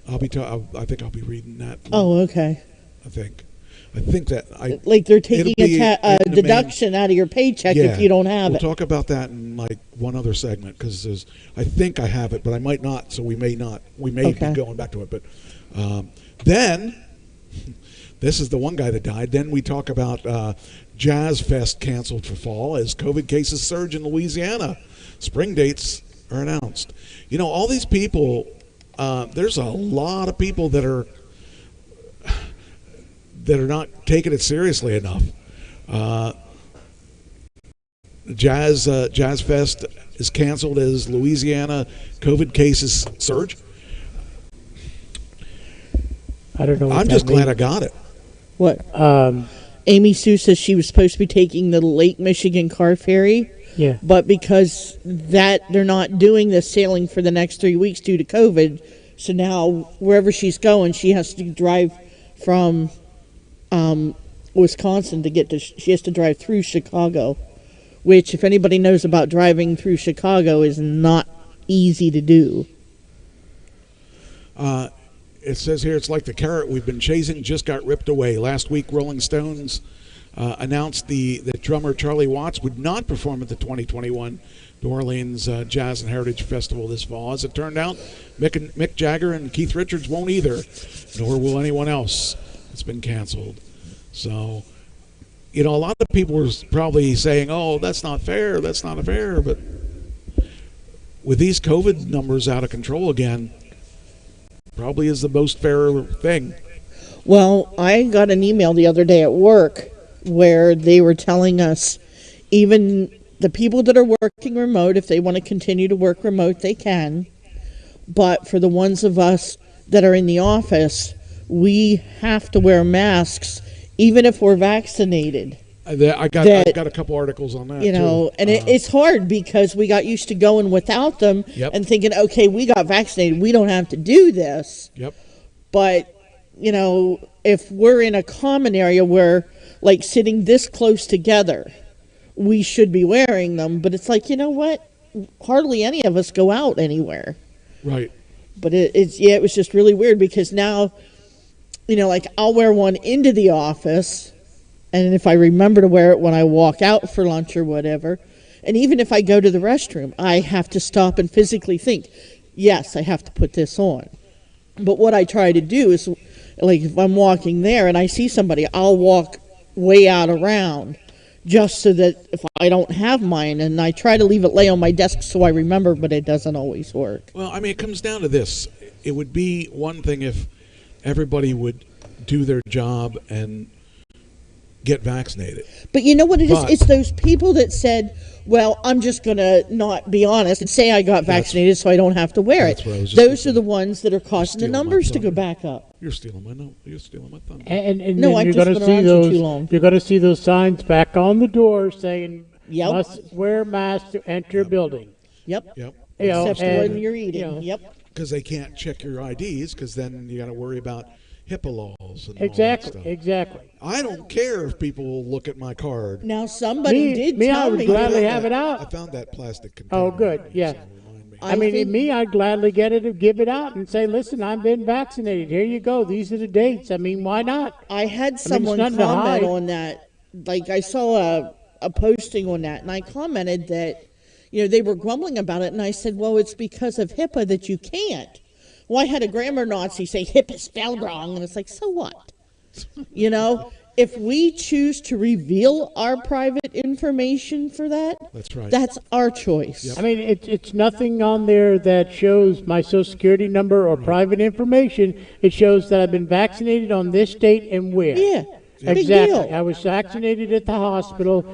I think I'll be reading that. Oh, okay. I think that Like they're taking it'll be a in the main- deduction out of your paycheck Yeah, if you don't have we'll it. talk about that in like one other segment because I think I have it, but I might not. So we may not. We may Okay. be going back to it. But then this is the one guy that died. Then we talk about Jazz Fest canceled for fall as COVID cases surge in Louisiana. Spring dates are announced. All these people. There's a lot of people that are not taking it seriously enough. Jazz Fest is canceled as Louisiana COVID cases surge. I don't know. What I'm that just glad I means. got it. What? Um, Amy Sue says she was supposed to be taking the Lake Michigan car ferry, yeah. but because that they're not doing the sailing for the next 3 weeks due to COVID, so now wherever she's going, she has to drive from Wisconsin to get to. She has to drive through Chicago, which, if anybody knows about driving through Chicago, is not easy to do. It says here it's like the carrot we've been chasing just got ripped away. Last week, Rolling Stones announced that drummer Charlie Watts would not perform at the 2021 New Orleans Jazz and Heritage Festival this fall. As it turned out, Mick Jagger and Keith Richards won't either, nor will anyone else. It's been canceled. So, a lot of people were probably saying, oh, that's not fair, but with these COVID numbers out of control again, probably is the most fair thing. Well, I got an email the other day at work where they were telling us even the people that are working remote, if they want to continue to work remote, they can. But for the ones of us that are in the office, we have to wear masks even if we're vaccinated. I got a couple articles on that. And too. it's hard because we got used to going without them Yep. and thinking, okay, we got vaccinated, we don't have to do this. Yep. But, if we're in a common area where, like, sitting this close together, we should be wearing them. But it's like, you know what? Hardly any of us go out anywhere. Right. But it was just really weird because now, like, I'll wear one into the office, and if I remember to wear it when I walk out for lunch or whatever, and even if I go to the restroom, I have to stop and physically think, yes, I have to put this on. But what I try to do is, like, if I'm walking there and I see somebody, I'll walk way out around just so that if I don't have mine, and I try to leave it lay on my desk so I remember, but it doesn't always work. Well, it comes down to this. It would be one thing if everybody would do their job and get vaccinated. But you know what it is? But- It's those people that said, well, I'm just going to not be honest and say I got vaccinated so I don't have to wear it. That's what I was just Those gonna are the ones that are causing the stealing my numbers to go thunder. back up. You're stealing my thunder. And No, then I've you're just going to been see around you too long. those. You're going to see those signs back on the door saying Yep. "Must wear mask to enter building." Yep. Yep. You know, Except and, when you're eating. you know, Yep. Because they can't check your IDs, because then you got to worry about HIPAA laws and all that Exactly. stuff. Exactly. I don't care if people look at my card. Now, somebody did I tell would me. gladly that- have it I out. found that plastic container. Oh, good. Yeah. So remind me. I I mean, think- me, I'd gladly get it and give it out and say, "Listen, I've been vaccinated. Here you go. These are the dates." I mean, why not? I had someone nothing to comment hide. on that. Like, I saw a posting on that, and I commented that, they were grumbling about it, and I said, well, it's because of HIPAA that you can't. Well, I had a grammar Nazi say HIPAA spelled wrong, and it's like, so what? If we choose to reveal our private information for that, That's right. that's our choice. I mean, it's nothing on there that shows my social security number or private information. It shows that I've been vaccinated on this date and where. Yeah, big Exactly. deal. I was vaccinated at the hospital,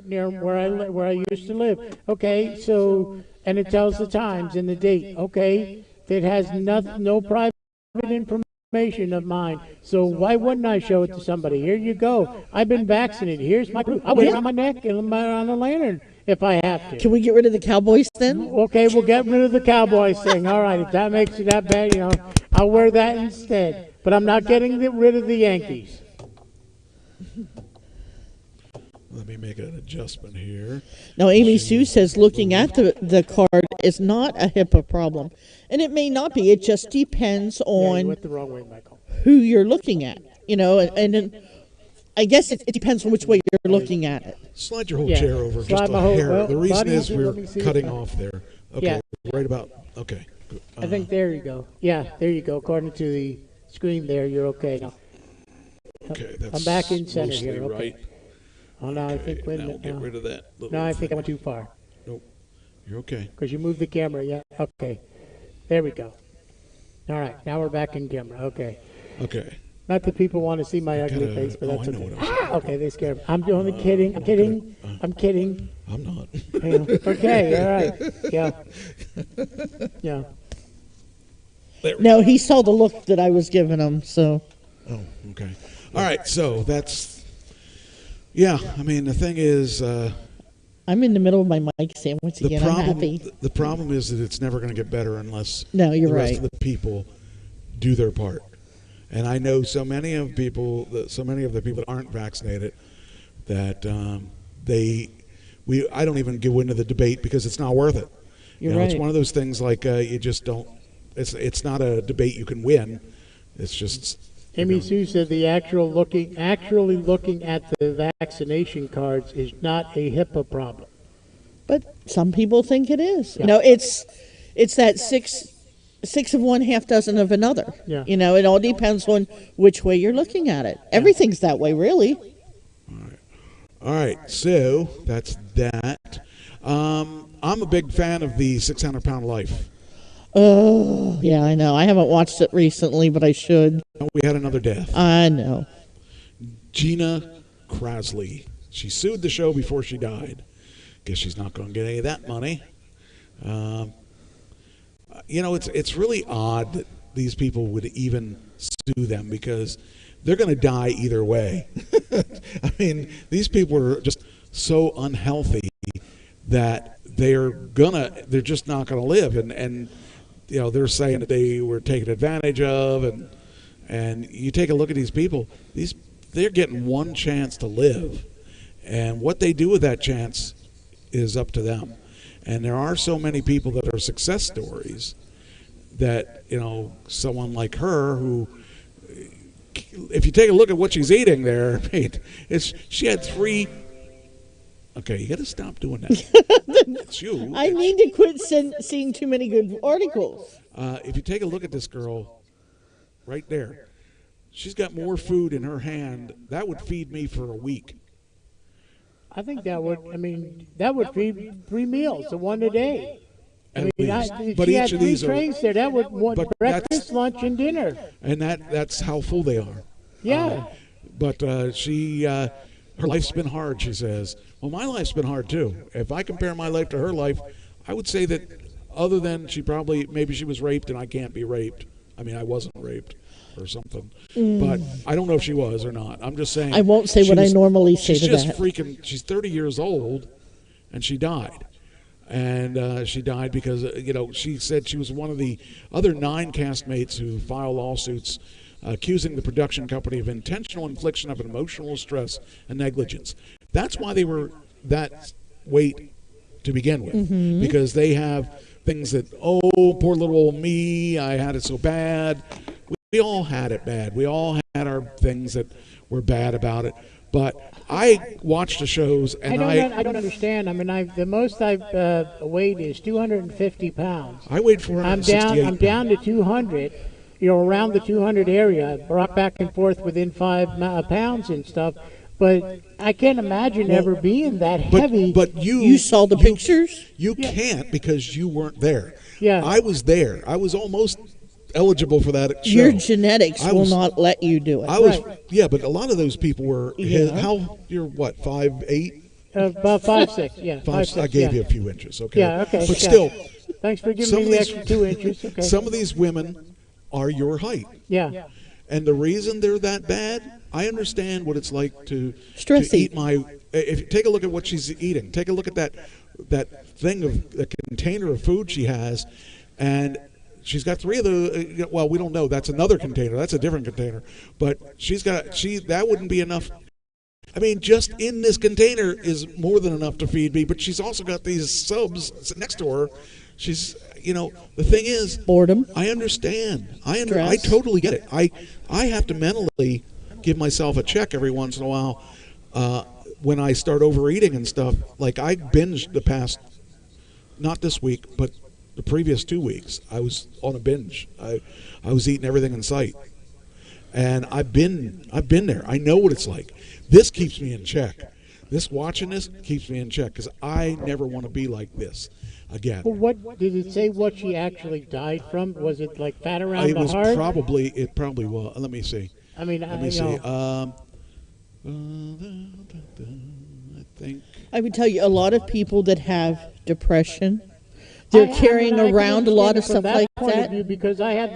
near where I used to live. Okay, so, and it tells the times and the date. Okay, it has no private information information of mine. So why wouldn't I show it to somebody? Here you go. I've been vaccinated. Here's my proof. I'll wear it on my neck and on a lantern if I have to. Can we get rid of the Cowboys then? Okay, we'll get rid of the Cowboys thing. All right, if that makes it that bad, I'll wear that instead. But I'm not getting rid of the Yankees. Let me make an adjustment here. Now, Amy Sue says looking at the card is not a HIPAA problem. And it may not be. It just depends Yeah, you on went the wrong way, Michael. who you're looking at. And then I guess it depends on which way you're looking at it. Slide your whole Yeah. chair over Slide just my a whole- hair. well, The reason buddy, is let we're me see cutting if I- off there. Okay, Yeah. right about, okay. Good. I think there you go. Yeah, there you go. According to the screen there, you're okay now. Okay, that's I'm back in center mostly here. Okay. right. Oh, no, I think Okay, wait a now we'll minute get now. rid of that little No, I think I thing. went too far Nope, you're okay. because you moved the camera. Yeah. Okay. There we go. All right. Now we're back in camera. Okay. Okay. Not that people want to see my ugly gotta- face, but oh, that's I know okay. what I'm Okay, they scared me. I'm only kidding. I'm kidding. I'm kidding. I'm not. Yeah. Okay. All right. Yeah. Yeah. No, he saw the look that I was giving him, so. Oh, okay. All right, so that's, yeah, I mean, the thing is, I'm in the middle of my mic sandwich the again. I'm problem, happy. the problem is that it's never going to get better unless No, you're the rest right. of the people do their part. And I know so many of the people that aren't vaccinated that I don't even go into the debate because it's not worth it. You're It's right. one of those things like you just don't. It's not a debate you can win. It's just. Amy Sue said the actually looking at the vaccination cards is not a HIPAA problem. But some people think it is. Yeah. It's that six of one, half dozen of another. Yeah. It all depends on which way you're looking at it. Everything's that way, really. All right, so that's that. I'm a big fan of the 600-pound life. Oh, yeah, I know. I haven't watched it recently, but I should. We had another death. I know. Gina Krasley. She sued the show before she died. Guess she's not going to get any of that money. It's really odd that these people would even sue them because they're going to die either way. I mean, these people are just so unhealthy that they're just not going to live, and they're saying that they were taken advantage of, and you take a look at these people, they're getting one chance to live, and what they do with that chance is up to them. And there are so many people that are success stories that, someone like her who, if you take a look at what she's eating there, she had 3. Okay, you got to stop doing that. It's you. I need to quit seeing too many good articles. If you take a look at this girl right there, she's got more food in her hand. That would feed me for a week. I think that would feed 3 meals, one a day. At least. If But she each had of 3 these are, trays there, that would want but breakfast, that's- lunch, and dinner. and that's how full they are. Yeah. But her life's been hard, she says. Well, my life's been hard too. If I compare my life to her life, I would say that other than maybe she was raped and I can't be raped. I mean, I wasn't raped or something. But I don't know if she was or not. I'm just saying. I won't say what I normally say she's to just that. she's 30 years old and she died. And she died because, she said she was one of the other 9 castmates who filed lawsuits accusing the production company of intentional infliction of emotional stress and negligence. That's why they were that weight to begin with, because they have things that, poor little old me, I had it so bad. We all had it bad. We all had our things that were bad about it. But I watched the shows, and I don't understand. I mean, the most I've weighed is 250 pounds. I weighed I'm 468 I'm down to 200. Around the 200 area. I brought back and forth within 5 pounds and stuff. But I can't imagine ever being that heavy. But You saw the pictures? You can't because you weren't there. Yeah. I was there. I was almost eligible for that show. Your genetics I will was- not let you do it. I was, Right. yeah, but a lot of those people were. Yeah. You're what? 5'8"? About 5'6". Yeah, 5'6". I gave yeah. you a few inches. Okay. Yeah, okay, But yeah. still, Thanks for giving some me of the these- extra 2 inches. Okay. some of these women are your height. Yeah. And the reason they're that bad, I understand what it's like to Stress eat eat. my. If you take a look at what she's eating, take a look at that thing of the container of food she has, and she's got 3 of the. Well, we don't know. That's another container. That's a different container. But that wouldn't be enough. I mean, just in this container is more than enough to feed me. But she's also got these subs next to her. She's, the thing is, Boredom. I understand. I Stress. totally get it. I have to mentally give myself a check every once in a while when I start overeating and stuff. Like I binged the past, not this week, but the previous 2 weeks. I was on a binge. I was eating everything in sight, and I've been there. I know what it's like. This keeps me in check. Watching this keeps me in check because I never want to be like this again. Well, what did it say? What she actually died from? Was it like fat around It the was heart? it probably was. Let me see. I mean, Let me see. I think. I would tell you, a lot of people that have depression, they're carrying I can around a lot of understand it from stuff that like point that. of view because I have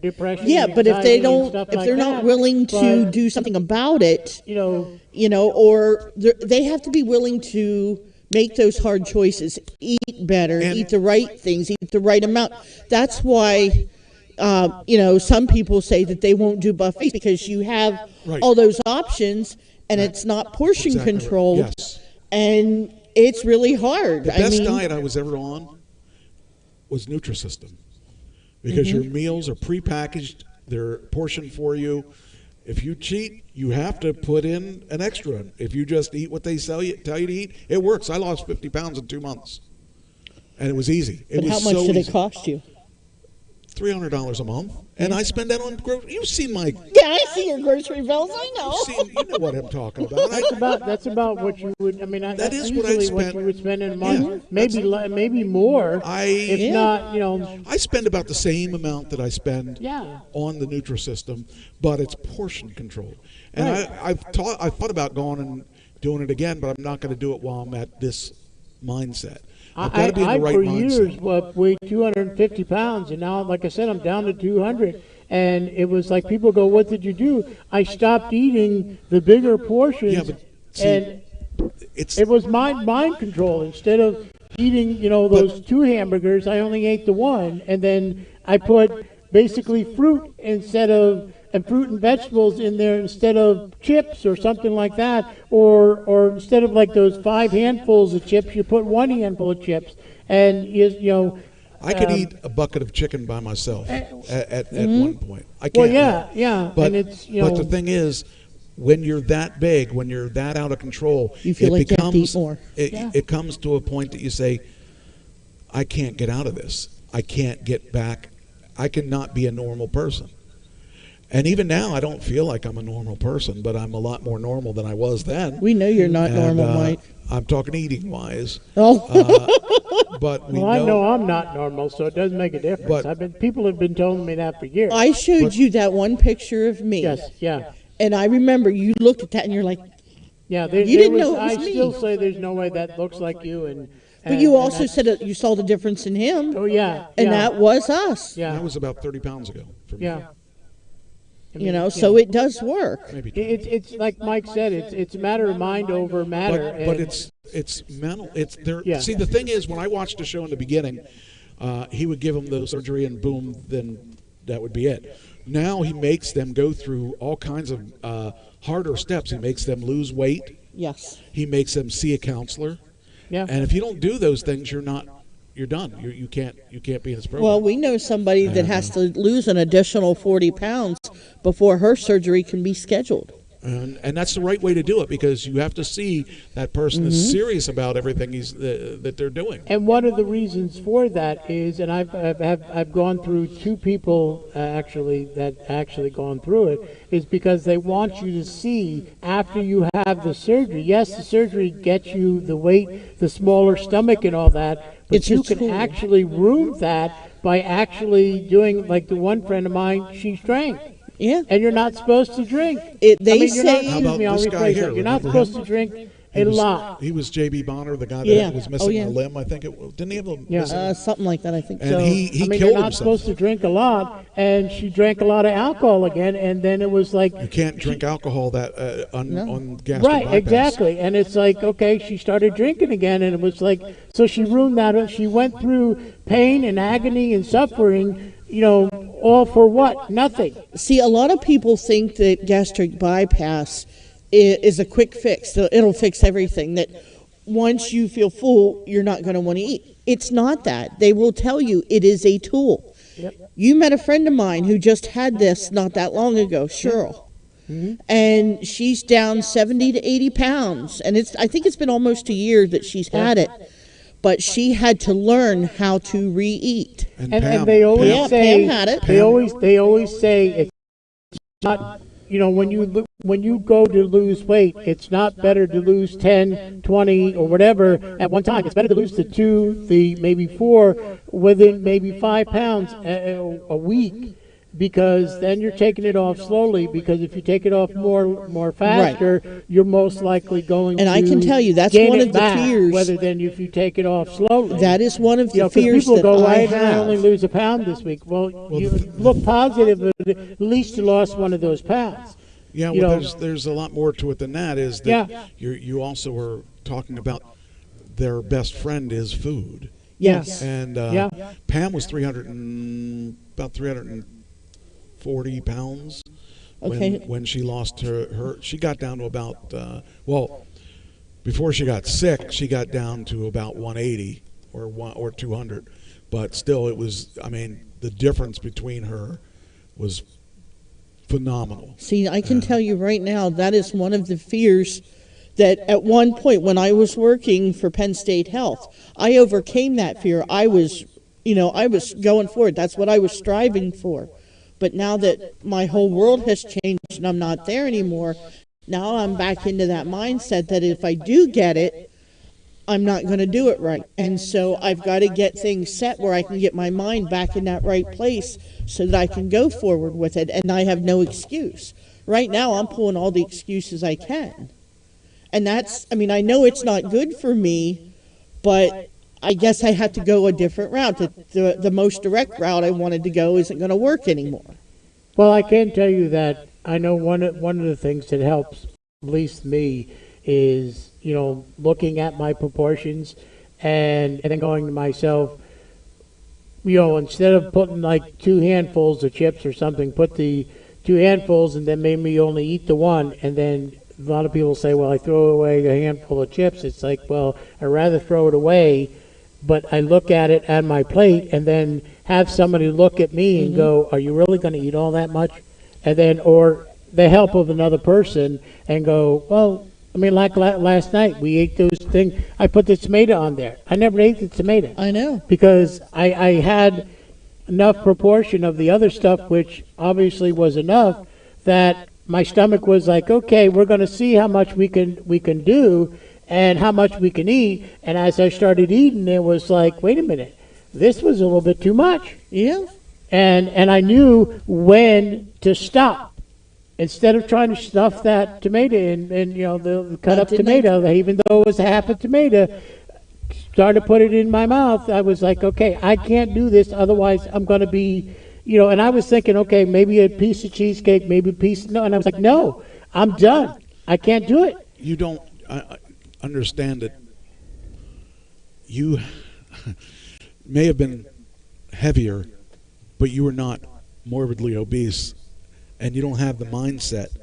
depression. Yeah, and but if they anxiety and don't, stuff if like they're not that, willing to but, do something about it, you know, or they have to be willing to make those hard choices, eat better, And- eat the right things, eat the right amount. That's why, some people say that they won't do buffets because you have Right. all those options and it's not portion Exactly right. controlled. Yes. And it's really hard. The best diet I was ever on was Nutrisystem because your meals are prepackaged, they're portioned for you. If you cheat, you have to put in an extra. If you just eat what they tell you to eat, it works. I lost 50 pounds in 2 months, and it was easy. It But was how much so did easy. it cost you? $300 a month, and I spend that on groceries. You've seen my. Yeah, I see your grocery bills. I know. You know what I'm talking about. that's about what you would. I mean, that's is what I usually spent. what you would spend in a month. Yeah, maybe maybe more. if Yeah. not, I spend about the same amount that I spend Yeah. on the Nutrisystem, but it's portion controlled. And Right. I've thought about going and doing it again, but I'm not going to do it while I'm at this mindset. I've got to be in the right for mindset. years weighed 250 pounds, and now, like I said, I'm down to 200. And it was like people go, "What did you do?" I stopped eating the bigger portions, Yeah, but see, and it's it was mind control. Instead of eating, those 2 hamburgers, I only ate the 1, and then I put basically fruit and fruit and vegetables in there instead of chips or something like that, or instead of like those 5 handfuls of chips, you put 1 handful of chips, and I could eat a bucket of chicken by myself at one point. I Well, can't. yeah, But, and it's but the thing is, when you're that big, when you're that out of control, You feel it like you have to eat becomes more. it comes to a point that you say, I can't get out of this. I can't get back. I cannot be a normal person. And even now, I don't feel like I'm a normal person, but I'm a lot more normal than I was then. We know you're not And, normal, Mike. I'm talking eating wise, Oh, but we well, I know I'm not normal, so it doesn't make a difference. But- People have been telling me that for years. I showed you that one picture of me. Yes, yeah. And I remember you looked at that and you're like, Yeah, You didn't know it was I me. still say there's no way that looks like you, but you also said that you saw the difference in him, oh yeah, and yeah, that was us. that yeah, was about 30 pounds ago. For me. yeah. I You mean, know, so it does work. Maybe. it's like Mike said, it's a matter of mind over matter. But and- it's mental. It's there. Yeah. See, the thing is, when I watched the show in the beginning, he would give them the surgery and boom, then that would be it. Now he makes them go through all kinds of harder steps. He makes them lose weight. Yes. He makes them see a counselor. yeah. And if you don't do those things, you're done. You can't be in this program. Well, we know somebody that has to lose an additional 40 pounds before her surgery can be scheduled. And that's the right way to do it because you have to see that person is serious about everything that they're doing. And one of the reasons for that is, and I've gone through 2 people actually gone through it, is because they want you to see after you have the surgery. Yes, the surgery gets you the weight, the smaller stomach, and all that, but It's a you can tool. actually room that by actually doing like the one friend of mine. She drank. Yeah. And you're not supposed to drink. They you're not, say- How excuse about me, I'll this guy rephrase here? that. You're not Remember supposed to drink a lot. He was J.B. Bonner, the guy that Yeah. was Oh, missing yeah. a limb. I think didn't he have a Yeah. missing? Something like that, I think. And So he I mean, killed you're not himself. supposed to drink a lot, and she drank a lot of alcohol again, and then it was like, You can't drink alcohol that No. on gastric right, bypass. exactly, and it's like, okay, she started drinking again, and it was like, so she ruined that. She went through pain and agony and suffering, all for what? Nothing. see, a lot of people think that gastric bypass is a quick fix. So it'll fix everything. That once you feel full, you're not going to want to eat. It's not that. They will tell you it is a tool. Yep. You met a friend of mine who just had this not that long ago, Cheryl. And she's down 70 to 80 pounds. And I think it's been almost a year that she's had it. But she had to learn how to re-eat. And Pam, they always Yeah, say, Pam had it. they always say it's not, when you go to lose weight, it's not better to lose 10, 20, or whatever at one time. It's better to lose the 2, maybe 4 within maybe 5 pounds a week, because then you're taking it off slowly, because if you take it off more faster, you're most likely going And to I can tell you, that's gain one it of the back, fears. rather than if you take it off slowly. That is one of the 'cause fears people that go, I why did I only have. lose a pound this week? Well, you look positive, but at least you lost one of those pounds. Yeah, you well, know- there's a lot more to it than that. Is that Yeah. you also were talking about their best friend is food, Yes. and Yeah. Pam was about 340 pounds Okay. when she lost her. She got down to about before she got sick, she got down to about 180 or 200, but still, it was. I mean, the difference between her was phenomenal. See, I can tell you right now, that is one of the fears that at one point when I was working for Penn State Health, I overcame that fear. I was going for it. That's what I was striving for. But now that my whole world has changed and I'm not there anymore, now I'm back into that mindset that if I do get it, I'm not going to do it right. And so I've got to get things set where I can get my mind back in that right place so that I can go forward with it and I have no excuse. Right now, I'm pulling all the excuses I can. And I know it's not good for me, but I guess I have to go a different route. The most direct route I wanted to go isn't going to work anymore. Well, I can tell you that I know one of the things that helps, at least me, is looking at my proportions and then going to myself, instead of putting like 2 handfuls of chips or something, put the 2 handfuls and then maybe only eat the 1, and then a lot of people say, well, I throw away a handful of chips. It's like, well, I'd rather throw it away, but I look at it on my plate and then have somebody look at me and go, are you really going to eat all that much? And then, or the help of another person and go, well, I mean, like last night, we ate those things. I put the tomato on there. I never ate the tomato I know. because I had enough proportion of the other stuff, which obviously was enough, that my stomach was like, okay, we're going to see how much we can do and how much we can eat. And as I started eating, it was like, wait a minute, this was a little bit too much. Yeah. And I knew when to stop. Instead of trying to stuff that tomato in, and the cut up didn't tomato, even though it was half a tomato, started to put it in my mouth, I was like, okay, I can't do this, otherwise I'm going to be, and I was thinking, okay, maybe a piece of cheesecake, maybe a piece, no, and I was like, no, I'm done. I can't do it. You don't I understand that you may have been heavier, but you were not morbidly obese, and you don't have the mindset.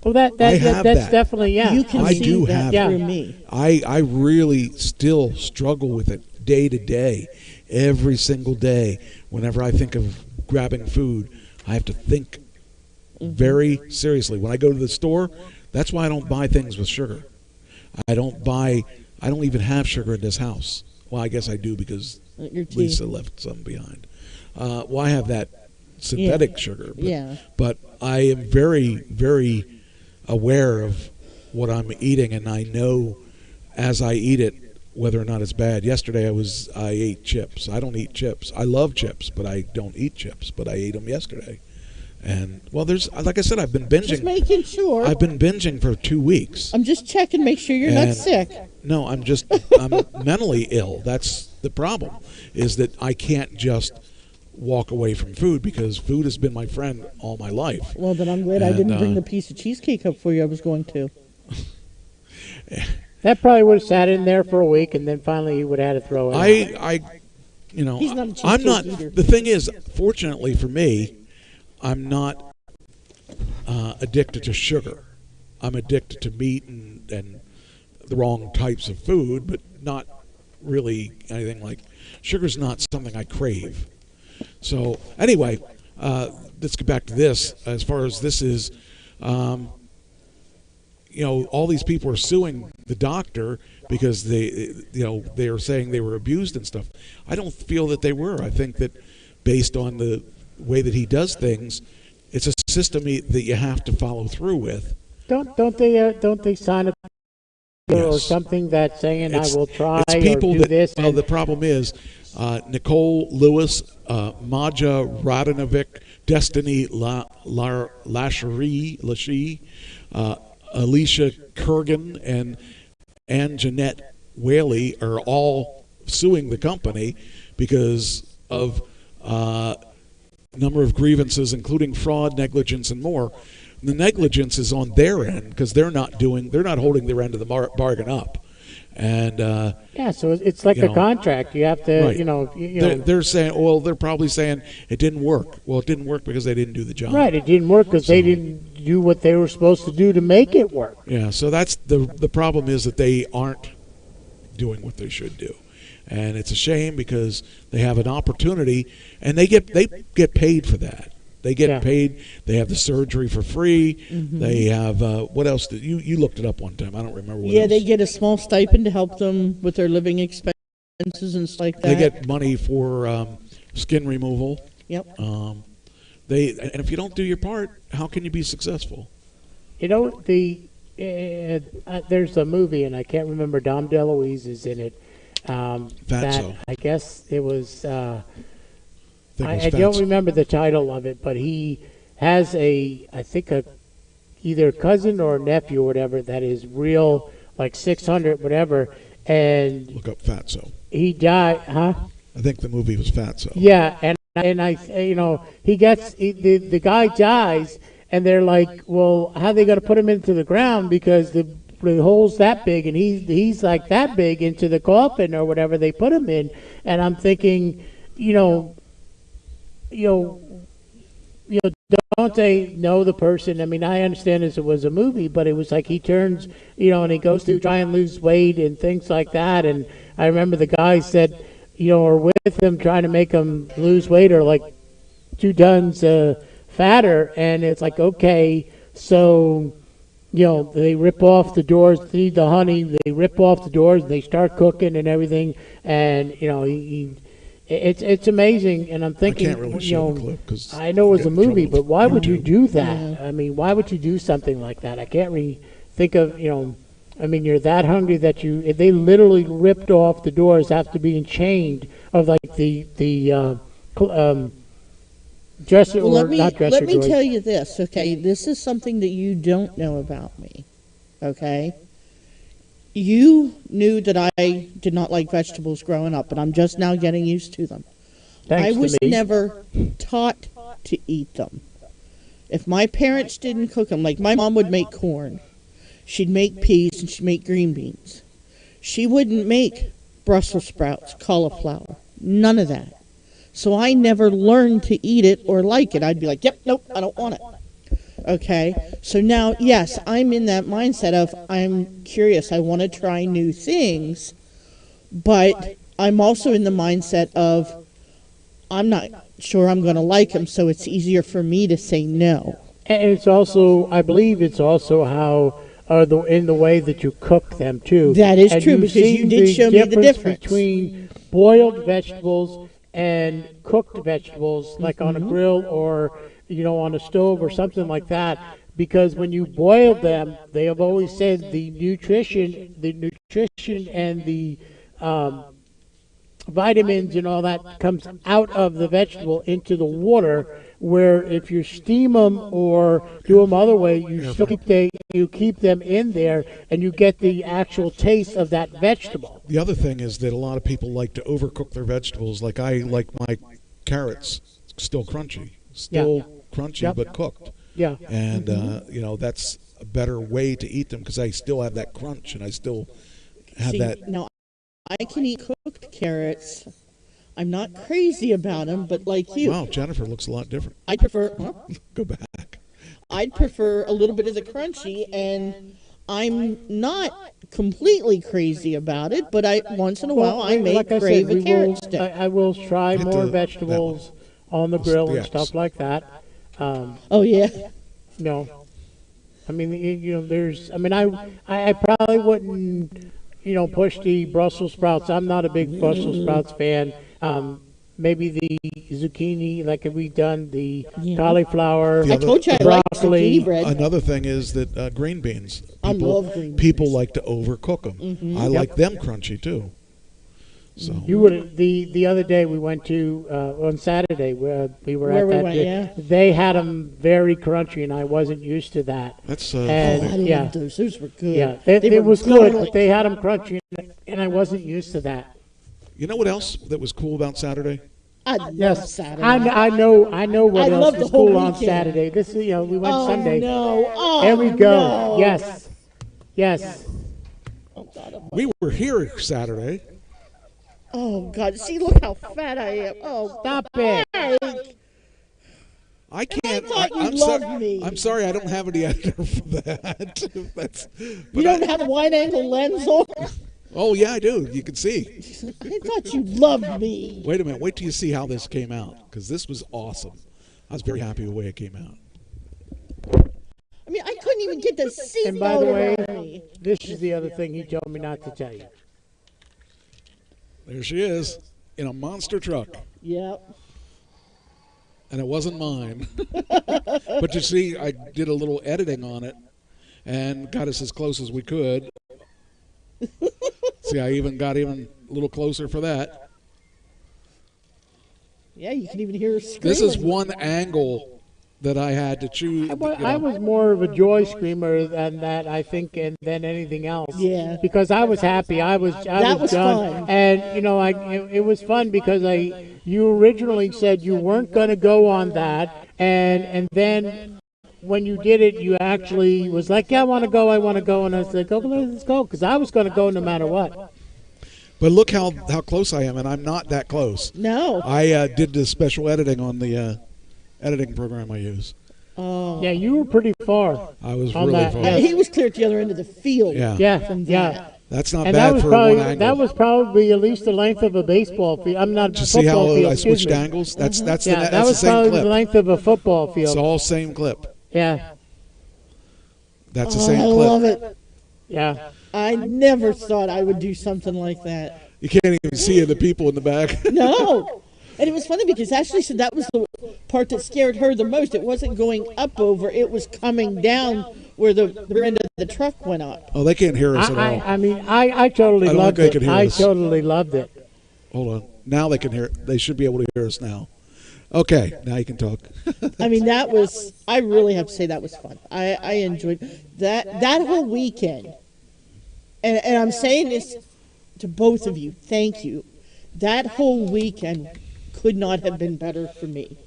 Well, I that's have that. definitely, yeah. You can I see do that have it. through Yeah. me. I really still struggle with it day to day, every single day. Whenever I think of grabbing food, I have to think very seriously. When I go to the store, that's why I don't buy things with sugar. I don't even have sugar in this house. Well, I guess I do because Your tea. Lisa left some behind. Well, I have that synthetic sugar. But, Yeah. but I am very, very aware of what I'm eating, and I know as I eat it whether or not it's bad. Yesterday I ate chips. I don't eat chips. I love chips, but I don't eat chips. But I ate them yesterday, And well, there's like I said, I've been Just binging. making sure. I've been binging for 2 weeks. I'm just checking, make sure you're And- not sick. No, I'm mentally ill. That's the problem, is that I can't just walk away from food because food has been my friend all my life. Well, then I'm glad I And, didn't bring uh, the piece of cheesecake up for you. I was going to. That probably would have sat in there for a week, and then finally he would have had to throw it out. He's not a I'm cheesecake not. eater. The thing is, fortunately for me, I'm not addicted to sugar. I'm addicted to meat and the wrong types of food, but not really anything like sugar's not something I crave. So anyway, let's get back to this. As far as this is, all these people are suing the doctor because they are saying they were abused and stuff. I don't feel that they were. I think that based on the way that he does things, it's a system that you have to follow through with. Don't they sign a or Yes. something that's saying I will try It's or people do that. this? Well, and- the problem is Nicole Lewis, Maja Radanovic, Destiny Lashie, Alicia Kurgan, and Jeanette Whaley are all suing the company because of number of grievances, including fraud, negligence, and more. The negligence is on their end because they're not holding their end of the bargain up, and yeah, so it's like you a know, contract. You have to, right. They're saying, well, they're probably saying it didn't work. Well, it didn't work because they didn't do the job. right. It didn't work because they didn't do what they were supposed to do to make it work. Yeah. So that's the problem, is that they aren't doing what they should do, and it's a shame because they have an opportunity and they get paid for that. They get Yeah. paid. They have the surgery for free. Mm-hmm. They have what else? Did you looked it up one time? I don't remember. What Yeah, else. they get a small stipend to help them with their living expenses and stuff like that. They get money for skin removal. Yep. And if you don't do your part, how can you be successful? There's a movie, and I can't remember. Dom DeLuise is in it. That Fatso. I guess it was. Think it was I don't Fatso. remember the title of it, but he has I think either cousin or nephew or whatever that is real, like 600 whatever, and Look up Fatso. he died, huh? I think the movie was Fatso. Yeah, and the guy dies, and they're like, well, how are they going to put him into the ground because the hole's that big, and he's like that big into the coffin or whatever they put him in, and I'm thinking, don't they know the person? I mean, I understand this, it was a movie, but it was like he turns, and he goes to try and lose weight and things like that. And I remember the guys that, are with him trying to make him lose weight are like 2 tons fatter. And it's like, okay, so, they rip off the doors, feed the honey, they rip off the doors, and they start cooking and everything. And, it's amazing, and I'm I thinking, can't really show the clip because I know it was a movie, but why would you do that? I mean, why would you do something like that? I can't really think of, I mean, you're that hungry that if they literally ripped off the doors after being chained of like the dresser, Well, or not dresser let me doors. tell you this, okay? This is something that you don't know about me, okay? You knew that I did not like vegetables growing up, but I'm just now getting used to them. Thanks I to was me. never taught to eat them. If my parents didn't cook them, like my mom would make corn, she'd make peas, and she'd make green beans. She wouldn't make Brussels sprouts, cauliflower, none of that. So I never learned to eat it or like it. I'd be like, yep, nope, I don't want it. Okay, so now, yes, I'm in that mindset of I'm curious. I want to try new things, but I'm also in the mindset of I'm not sure I'm going to like them, so it's easier for me to say no. And it's also, I believe it's also how, in the way that you cook them too. That is And true, you've because you seen did show me the difference. between boiled vegetables and cooked vegetables, like on a Mm-hmm. grill or, on a stove or something like that. Because when you boil them, they have always said the nutrition and the vitamins and all that comes out of the vegetable into the water. Where if you steam them or do them other way, you keep them in there and you get the actual taste of that vegetable. The other thing is that a lot of people like to overcook their vegetables. Like I like my carrots still crunchy, crunchy Yep. but cooked. Yeah. And that's a better way to eat them because I still have that crunch and I still have See, that. now, I can eat cooked carrots. I'm not crazy about them, but like you, Wow, Jennifer looks a lot different. I prefer. Huh? Go back. I'd prefer a little bit of the crunchy, and I'm not completely crazy about it. But once in a while I may like I crave said, a carrot stick. I will try Hit more that vegetables on the grill and Yes. stuff like that. Oh yeah, I mean, there's. I mean, I probably wouldn't, push the Brussels sprouts. I'm not a big Brussels sprouts fan. Maybe the zucchini, like we've done, the cauliflower, The I other- told you I like broccoli. zucchini bread. Another thing is that green beans. I love green People beans. like to overcook them. I like them crunchy too. So You would the other day we went to on Saturday where we were Where at we that. went, yeah. They had them very crunchy, and I wasn't used to that. that's And- I yeah. love those. Those were good. Yeah, They it were was good, garlic. but they had them crunchy, and I wasn't used to that. you know what else that was cool about Saturday? I love Yes, Saturday. I know what I else love is the whole cool on weekend. Saturday. This is, we went Oh Sunday. no! Oh There we go. no. Yes. Oh God! We were here Saturday. Oh God! See, look how fat I am. Oh, Stop it. Mike. I can't. thought you I'm loved me. I'm sorry. I don't have any editor for that. That's. You But don't have a wide-angle lens on. Oh yeah, I do. You can see. I thought you loved me. Wait a minute. Wait till you see how this came out because this was awesome. I was very happy with the way it came out. I mean, I couldn't even get the seat And by the way, around me. this is the other thing he told me not to tell you. There she is in a monster truck, Yep. and it wasn't mine. But you see, I did a little editing on it and got us as close as we could. See, I even got a little closer for that. Yeah, you can even hear her screaming. This is one angle that I had to choose. I was more of a joy screamer than that, I think, and than anything else. Yeah. Because I was happy. I was That was done. fun. And it was fun because you originally said you weren't going to go on that, and then when you did it, you actually was like, yeah, I want to go, and I was like, okay, let's go, because I was going to go no matter what. But look how close I am, and I'm not that close. No. I did the special editing on the editing program I use. Oh. Yeah, you were pretty far. I was On really that, far. yeah. He was clear at the other end of the field. Yeah. Yeah, From yeah. that. That's not And bad for one angle. that was probably at least the length of a baseball field. I'm not Did you see how football field. I excuse switched me. angles? That's Yeah, that's that the was same probably clip. the length of a football field. It's all same clip. Yeah, That's the Oh, same I clip. love it. yeah. I never thought I would do something like that. You can't even see the people in the back. No. And it was funny because Ashley said that was the part that scared her the most. It wasn't going up over, it was coming down where the end of the truck went up. Oh, they can't hear us at all. I mean, I totally I don't loved think they it. could hear I us. totally loved it. Hold on. Now they can hear. They should be able to hear us now. Okay, now you can talk. I mean, I really have to say that was fun. I enjoyed that whole weekend. And I'm saying this to both of you. Thank you. That whole weekend could not have been better for me.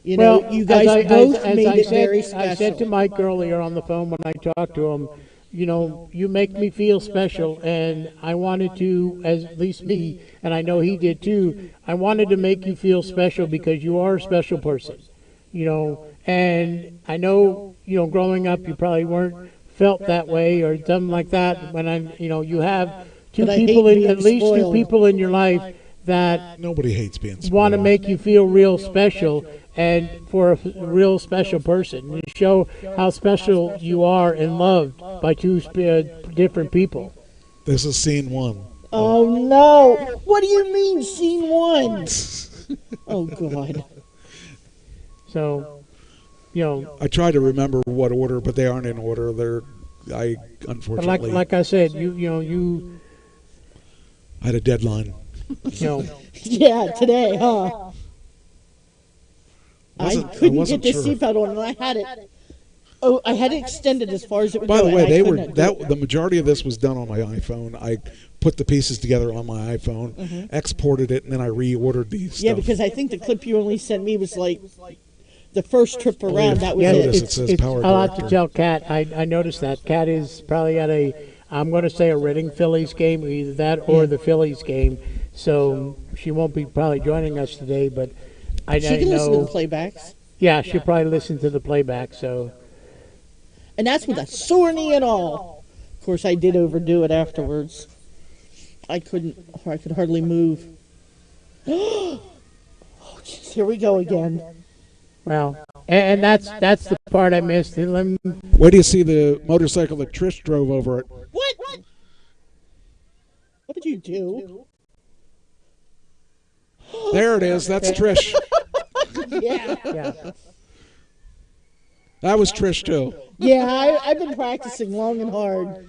You know, you guys both made it very special. I said to Mike earlier on the phone when I talked to him, you make me feel special, and I wanted to, at least me, and I know he did too, I wanted to make you feel special because you are a special person, and I know, But growing up you probably weren't felt that way or something like that. When you have two I hate people, being at least two spoiled. people in your life that Nobody hates being spoiled. want to make you feel real special and for a real special person. You show how special you are and loved by two different people. This is scene one. Oh no! What do you mean, scene one? Oh God! So, I try to remember what order, but they aren't in order. I but unfortunately like I said, you I had a deadline. You know, Yeah, today, huh? I Wasn't- I couldn't wasn't get the sure. seatbelt on, and I had it. Oh, I had it extended as far as it would By go. the way, and I they could were not do it. the majority of this was done on my iPhone. I put the pieces together on my iPhone, exported it, and then I reordered these. Yeah, because I think the clip you only sent me was like the first trip around. That was yeah, notice it. it says it's, Power I'll have to Director. tell Kat. I noticed that Kat is probably at I'm going to say a Reading Phillies game, either that or the Phillies game. So she won't be probably joining us today, but I She can know. listen to the playbacks, Yeah, she'll probably listen to the playback. So and that's with a sore knee and all. Of course, I did overdo it afterwards. I could hardly move. Oh, jeez, here we go again. well, and that's the part I missed. And let me- Wait till you see the motorcycle that Trish drove over it. What? What did you do? There it is. That's Trish. Yeah. yeah. That was Trish too. Yeah, I've been practicing long and hard.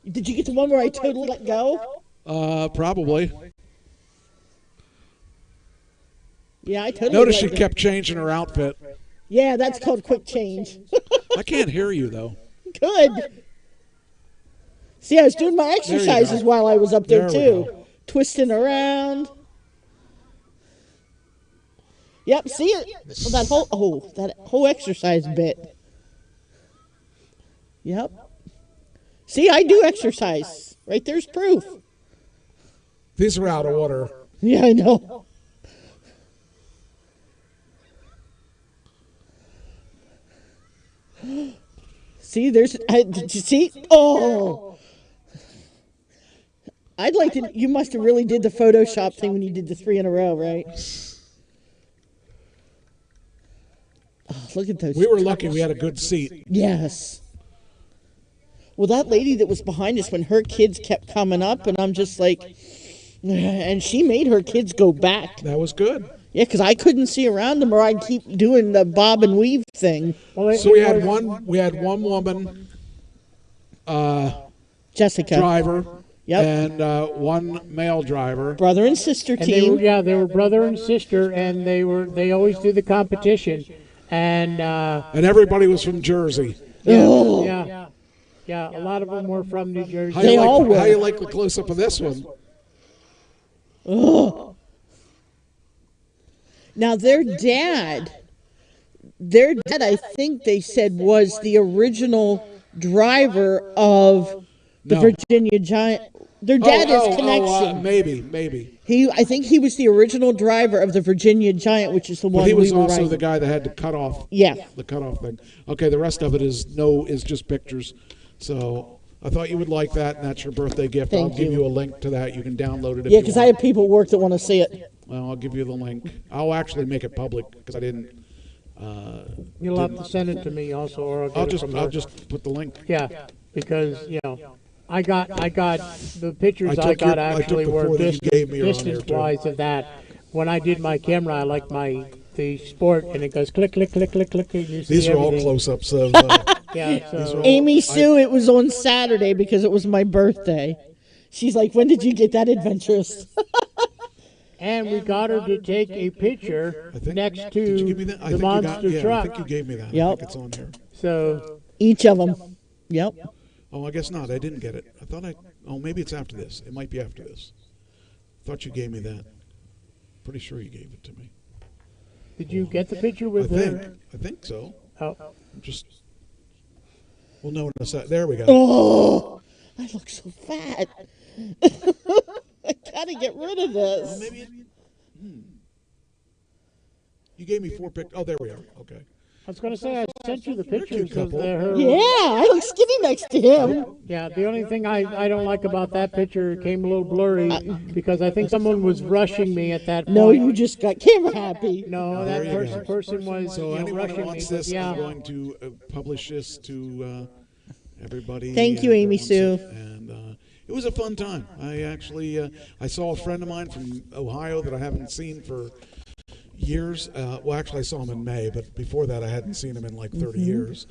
Did you get the one where I totally let go? Probably. Yeah, I totally Notice she let go. kept changing her outfit. Yeah, that's called quick change. I can't hear you though. Good. See, I was doing my you exercises go. while I was up there, There we too. go. Twisting around. Yep, see it? That whole exercise bit. Yep. See, I do exercise. Right there's proof. These are out of order. Yeah, I know. See, did you see? Oh! I'd like to, you must have really did the Photoshop thing when you did the 3 in a row, right? Oh, look at those. We were lucky we had a good seat. Yes. Well, that lady that was behind us when her kids kept coming up, and I'm just like, and she made her kids go back. That was good. Yeah, because I couldn't see around them, or I'd keep doing the bob and weave thing. Well, it- So we it had was- one woman Jessica, driver Yep. and one male driver. brother and sister And they were, team. they were brother and sister, and they always do the competition, and And everybody was from Jersey. yeah, a lot of them were from New Jersey. How They you like, all were. How you like the close up of this one? Now their dad, I think they said was the original driver of the No. Virginia Giant. Their dad is Connection. Maybe. I think he was the original driver of the Virginia Giant, which is the But one he was we were also riding. the guy that had to cut off. Yeah. The cutoff thing. Okay, the rest of it is just pictures. So I thought you would like that, and that's your birthday gift. Thank I'll give you. you a link to that. You can download it. If Yeah, you because want. I have people at work that want to see it. Well, I'll give you the link. I'll actually make it public because I didn't. You'll have to send it to me also, or I'll get it from her. I'll just put the link. Yeah, because I got the pictures I I took got your- I took actually the were four that you gave me are on there, distance too. wise of that. When I did my camera, I like the sport, and it goes click click click click click. And you see These are all everything. close-ups of. Yeah, so Amy Sue, it was on Saturday because it was my birthday. She's like, when did you get that adventurous? and we got her to take a picture I think, next did you to give me that? I the think monster you got, truck. I think you gave me that. I Yep. think it's on here. So Each of them. Yep. Oh, I guess not. I didn't get it. I thought I. Oh, maybe it's after this. It might be after this. Thought you gave me that. Pretty sure you gave it to me. did you get the picture I with think. her? I think so. Oh, Just. We'll know in a sec. There we go. Oh, I look so fat. I gotta get rid of this. Maybe. You gave me 4 pictures. Oh, there we are. Okay. I was going to say I sent you the You're a cute pictures of couple. her. Yeah, I look skinny next to him. Yeah, the only thing I don't like about that picture, it came a little blurry because I think someone was rushing me at that point. No, you just got camera happy. No, There that you go. person was So anyone rushing who me. wants but this, yeah, I'm going to publish this to everybody. Thank you, that Amy wants Sue. it. And it was a fun time. I actually I saw a friend of mine from Ohio that I haven't seen for years. Well, actually, I saw him in May, but before that, I hadn't seen him in like 30 years.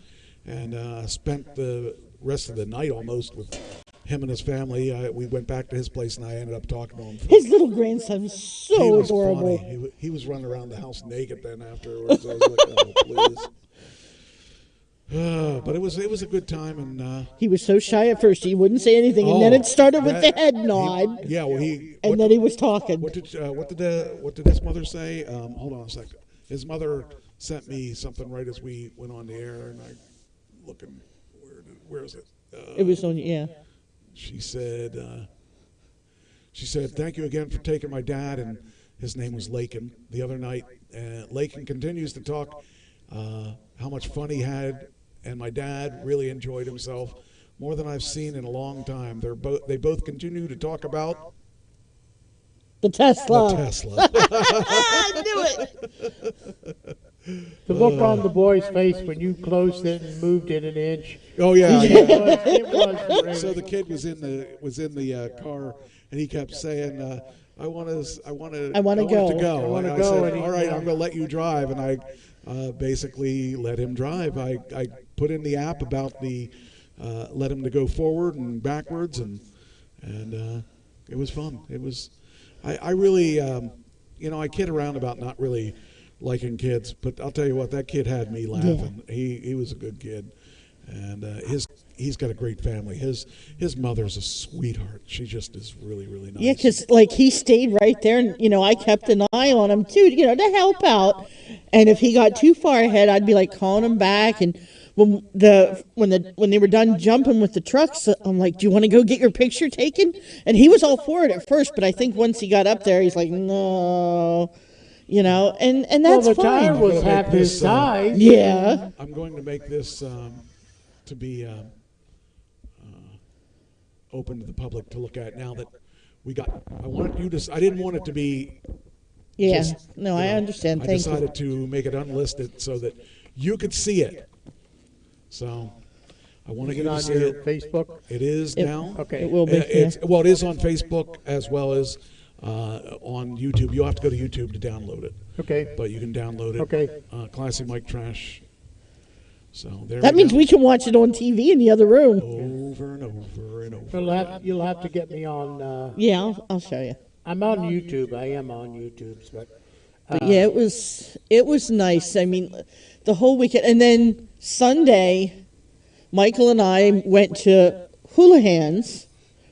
And spent the rest of the night almost with him and his family. We went back to his place, and I ended up talking to him. His little grandson was He so was adorable. funny. He was running around the house naked then afterwards. I was like, oh, please. But it was a good time, and He was so shy at first, he wouldn't say anything, and then it started with the that- head nod, yeah. Well, and then he was talking. What did his mother say? Hold on a second. His mother sent me something right as we went on the air, and I looking where is it? It was on, yeah. She said, thank you again for taking my dad, and his name was Lakin, the other night. Lakin continues to talk how much fun he had, and my dad really enjoyed himself more than I've seen in a long time. They both continue to talk about The Tesla. the Tesla. I knew it. The look on the boy's face when you closed it and moved it an inch. Oh yeah. It was great. So the kid was in the car, and he kept saying, "I want to go. go." I wanna And go, I and said, he- "All right, I'm going to let you drive," and I basically let him drive. I put in the app about the let him to go forward and backwards, and it was fun. It was. I really, I kid around about not really liking kids, but I'll tell you what, that kid had me laughing. He was a good kid, and he's got a great family. His mother's a sweetheart. She just is really, really nice. Yeah, because he stayed right there, and I kept an eye on him too, to help out. And if he got too far ahead, I'd be calling him back. And when they were done jumping with the trucks, I'm like, "Do you want to go get your picture taken?" And he was all for it at first, but I think once he got up there, he's like, "No," and that's Well, the fine. tire was Make half his this, size. Yeah. I'm going to make this to be open to the public to look at now that we got. I didn't want it to be. Yeah. Just, No, I understand. I Thank you. decided to make it unlisted so that you could see it. So I want Is you it to on see your it. Facebook? It is now. Okay. It will be. It is on Facebook as well as on YouTube. You'll have to go to YouTube to download it, Okay. but you can download it. Okay. Classy Mike Trash. So there. That means go. we can watch it on TV in the other room. Over and over and over. You'll have to get me on. Yeah, I'll show you. I'm on YouTube. I am on YouTube, but But yeah, it was nice. I mean, the whole weekend, and then Sunday, Michael and I went to Houlihan's,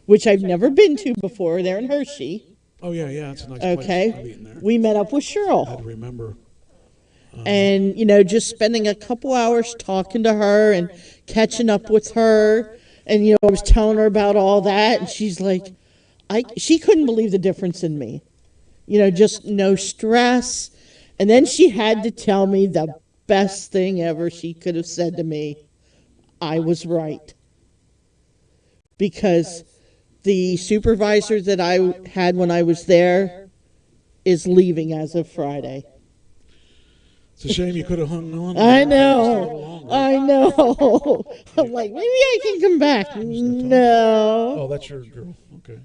which I've never been to before. They're in Hershey. Oh yeah, it's a nice place. I've Okay, eaten there. we met up with I Cheryl, had to remember. and just spending a couple hours talking to her and catching up with her, and I was telling her about all that, and she's like, she couldn't believe the difference in me. Just no stress. And then she had to tell me the best thing ever she could have said to me. I was right. Because the supervisor that I had when I was there is leaving as of Friday. It's a shame you could have hung on. I just a little know. longer. I know. I'm like, maybe I can come back. No. Oh, that's your girl. Okay.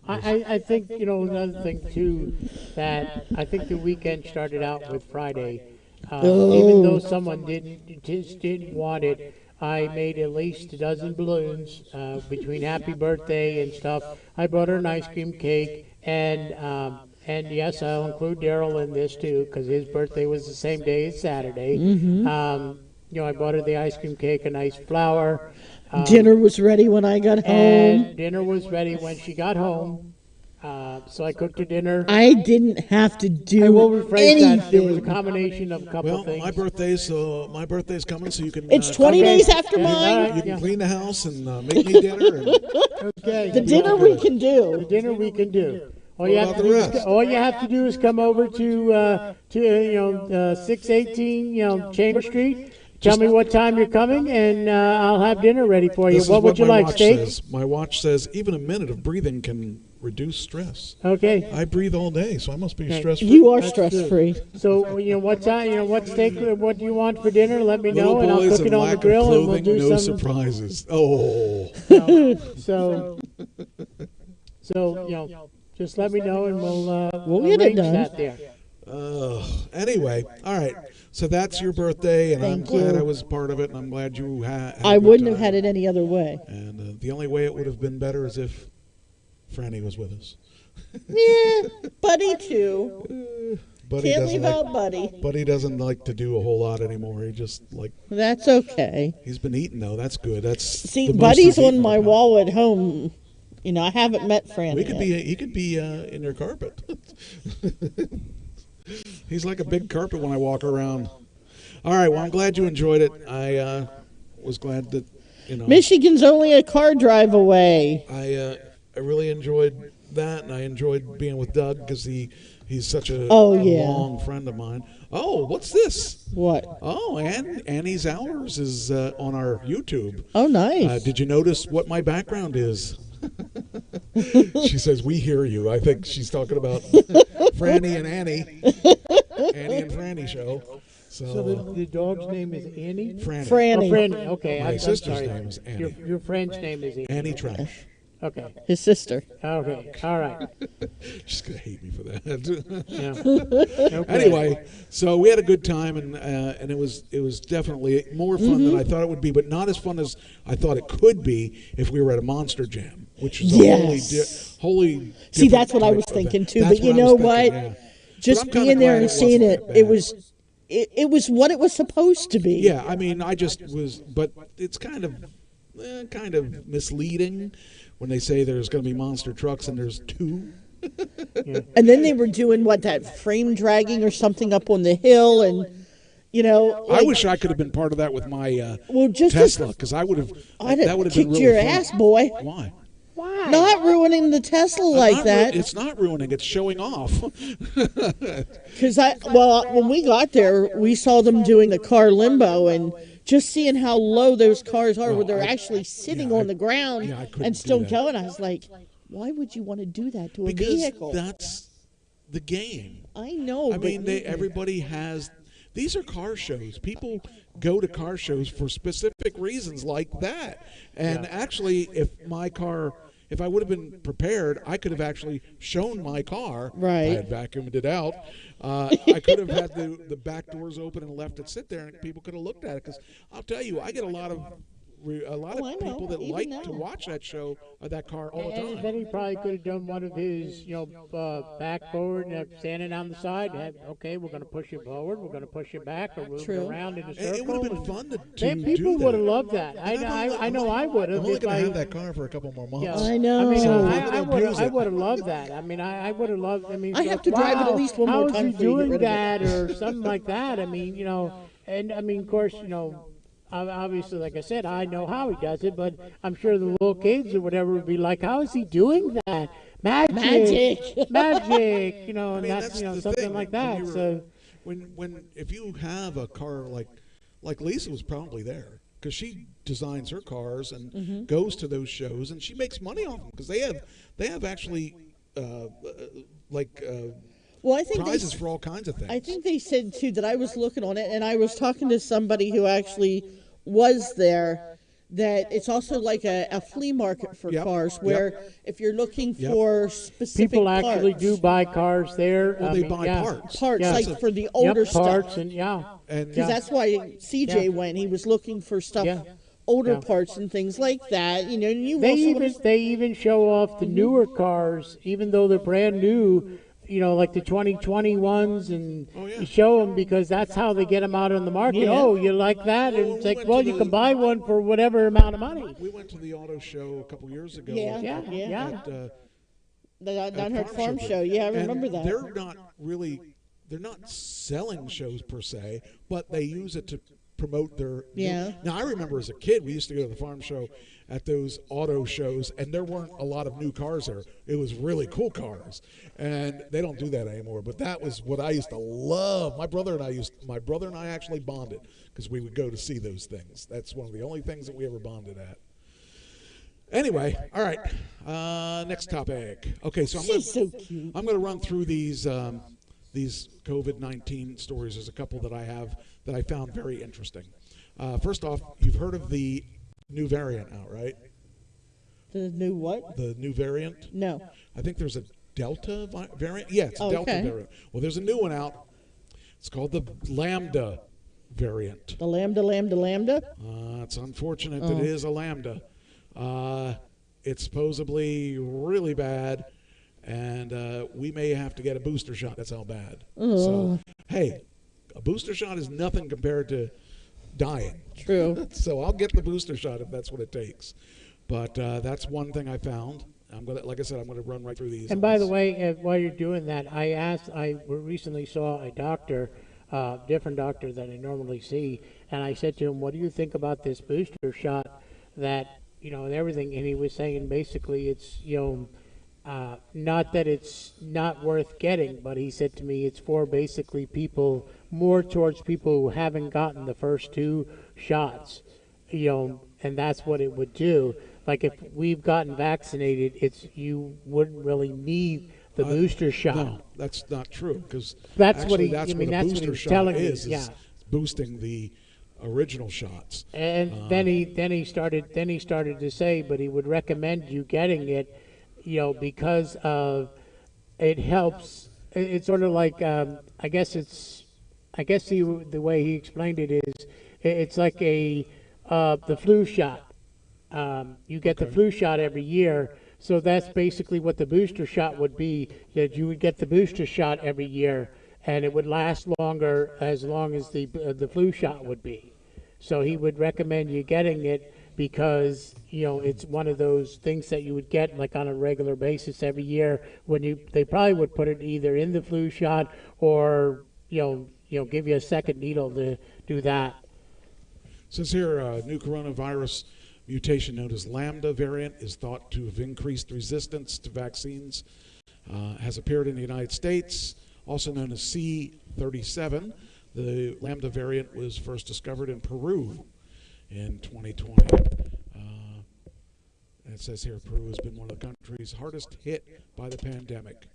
I think another thing too, that I think the weekend started out with Friday. Even though someone didn't want it, I made at least a dozen balloons between happy birthday and stuff. I brought her an ice cream cake, and yes, I'll include Daryl in this too because his birthday was the same day as Saturday. I bought her the ice cream cake, a nice flower. Dinner was ready when I got home. And dinner was ready when she got home. So I cooked her dinner. I didn't have to do I will rephrase that. There was a anything. combination of a couple Well, things. my birthday's coming, so you can. It's 20 Okay. days after Yeah, mine. all right. You can Yeah. clean the house and make me dinner. And Okay. The dinner we can The do. dinner we can do. All What you, have about to the do is, rest? all you have to do is come over to 618 Chamber Street. Tell me what time you're coming, and I'll have dinner ready for you. this is What would you my like, watch steak? says. My watch says even a minute of breathing can reduce stress. Okay. I breathe all day, so I must be stress free. You are That's stress free. So what time? What steak? What do you want for dinner? Let me know, Little and I'll boys cook it and on the lack grill, of and we'll clothing, do no some. surprises. Oh, So just let me know, and we'll We'll get it arrange done. that there. anyway, all right. So that's your birthday, and I'm Thank glad you. I was part of it, and I'm glad you had. I wouldn't have had it any other way. And the only way it would have been better is if Franny was with us. Yeah, Buddy too. Buddy Can't doesn't leave out Buddy. Buddy doesn't like to do a whole lot anymore. He just like That's okay. he's been eating though. That's good. That's See, the most Buddy's he's eaten on my right now. wall at home. You know, I haven't met Franny We could yet. he could be in your carpet. He's like a big carpet when I walk around. All right. Well, I'm glad you enjoyed it. I was glad that Michigan's only a car drive away. I really enjoyed that, and I enjoyed being with Doug because he's such a Yeah. long friend of mine. Oh, what's this? What? Oh, and Annie's Hours is on our YouTube. Oh, nice. Did you notice what my background is? She says, "We hear you." I think she's talking about Franny and Annie. Annie and Franny show. So So, the dog's name is Annie? Franny. Oh, Franny, Franny, okay. My I'm sister's sorry. name is Annie. Your friend's name is Annie. Annie Trash. Okay, his sister. okay, all right. She's gonna hate me for that. Yeah. Okay. Anyway, so we had a good time, and it was definitely more fun than I thought it would be, but not as fun as I thought it could be if we were at a Monster Jam, which is a Yes. wholly See, different that's what I type was of thinking event. too. That's But you what I know was what? thinking, yeah. Just But I'm kinda being there glad and seeing wasn't it, that it bad. was, it was what it was supposed to be. Yeah, I mean, I just was, but it's kind of misleading when they say there's going to be monster trucks and there's two. And then they were doing that frame dragging or something up on the hill, and I wish I could have been part of that with my well, just Tesla, because I would have. I'd That have would have been kicked really your fun. ass, boy. Why? Why? Not ruining the Tesla like Not that. It's not ruining. It's showing off. Because when we got there, we saw them doing the car limbo, and just seeing how low those cars are, where they're actually sitting on the ground I couldn't and do still that. going. I was like, why would you want to do that to a Because vehicle? that's the game. I know. I but mean, everybody has. These are car shows. People go to car shows for specific reasons like that. And actually, if I would have been prepared, I could have actually shown my car. Right. I had vacuumed it out. I could have had the back doors open and left it sit there, and people could have looked at it. Because I'll tell you, I get a lot of I know, people that even like now. to watch that show, that car all the And time. then he probably could have done one of his, back forward, standing on the side. Okay, we're going to push you forward, we're going to push you back, or we'll True. go around in a And circle. it would have been and- fun to Man, do people that. would have loved that. And I know I would have. I'm only if going to I- have that car for a couple more months. Yeah. I know. I mean, So we're gonna abuse I it. would have loved that. I mean, I would have loved. I mean, I have like, to drive it at wow, least one how more is time he before you get doing rid of that it? or something like that? I mean, and I mean, of course, obviously, like I said, I know how he does it, but I'm sure the little kids or whatever would be like, "How is he doing that? Magic, Magic. magic!" And I mean, that's the something thing. like When that. you're- So. when if you have a car like Lisa was probably there because she designs her cars and Mm-hmm. goes to those shows and she makes money off them because they have actually well, I think prizes for all kinds of things. I think they said too that I was looking on it, and I was talking to somebody who actually was there. That it's also like a flea market for Yep, cars, yep. where if you're looking Yep. for specific People actually parts, do buy cars there. Well, I they mean, buy yeah. parts. parts Yeah. like for the older Yep, parts stuff. and and Because that's why CJ Yeah. went. He was looking for stuff, Yeah. older Yeah. parts and things like that. And you They also even they even show off the newer cars, even though they're brand new. Like the 2020 ones, and Oh, yeah. you show them because that's how they get them out on the market. Yeah. Oh, you like that? Well, And it's we like, went well, to you the- can buy one for whatever amount of money. we went to the auto show a couple years ago. Yeah. Yeah, yeah. At, the at Downhurt Farm Show. Yeah, I And remember that. they're not selling shows per se, but they use it to promote their Yeah. Now I remember as a kid we used to go to the farm show at those auto shows and there weren't a lot of new cars there. It was really cool cars. And they don't do that anymore, but that was what I used to love. My brother and I actually bonded because we would go to see those things. That's one of the only things that we ever bonded at. Anyway, all right. Next topic. Okay, so She's so cute. I'm going to run through these COVID-19 stories. There's a couple that I have that I found very interesting. First off, you've heard of the new variant out, right? The new what? The new variant. No. I think there's a Delta variant. Yeah, it's a Delta Okay. variant. Well, there's a new one out It's called the Lambda variant. The lambda. It's unfortunate that it is a Lambda. It's supposedly really bad, and we may have to get a booster shot. That's how bad. So, hey, a booster shot is nothing compared to dying. True. So I'll get the booster shot if that's what it takes. But that's one thing I found. I'm gonna, like I said, I'm gonna run right through these. And by the way, while you're doing that, I recently saw a doctor, different doctor than I normally see, and I said to him, "What do you think about this booster shot? That and everything?" And he was saying basically it's not that it's not worth getting, but he said to me it's for basically people, more towards people who haven't gotten the first two shots, and that's what it would do. Like if we've gotten vaccinated, you wouldn't really need the booster shot. No, that's not true because That's what actually, he. that's I mean, what a that's what booster he was shot telling me. is Yeah. boosting the original shots. And then he started to say, but he would recommend you getting it, because of it helps. It's sort of like I guess the way he explained it is it's like the flu shot. You get the flu shot every year, so that's basically what the booster shot would be. That you would get the booster shot every year, and it would last longer as long as the flu shot would be. So he would recommend you getting it because it's one of those things that you would get like on a regular basis every year. They probably would put it either in the flu shot or give you a second needle to do that. It says here, new coronavirus mutation known as Lambda variant is thought to have increased resistance to vaccines. Has appeared in the United States, also known as C37. The Lambda variant was first discovered in Peru in 2020. It says here Peru has been one of the countries hardest hit by the pandemic,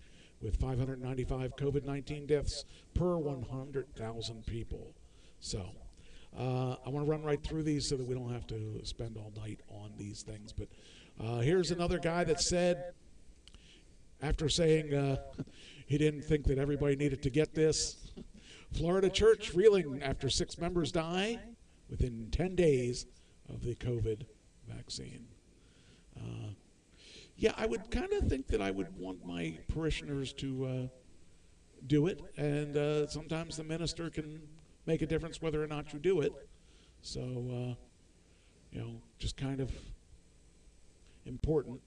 with 595 COVID-19 deaths per 100,000 people. So I want to run right through these so that we don't have to spend all night on these things. But here's another guy that said, after saying he didn't think that everybody needed to get this, Florida church reeling after 6 members die within 10 days of the COVID vaccine. Yeah, I would kind of think that I would want my parishioners to do it, and sometimes the minister can make a difference whether or not you do it. So, just kind of important.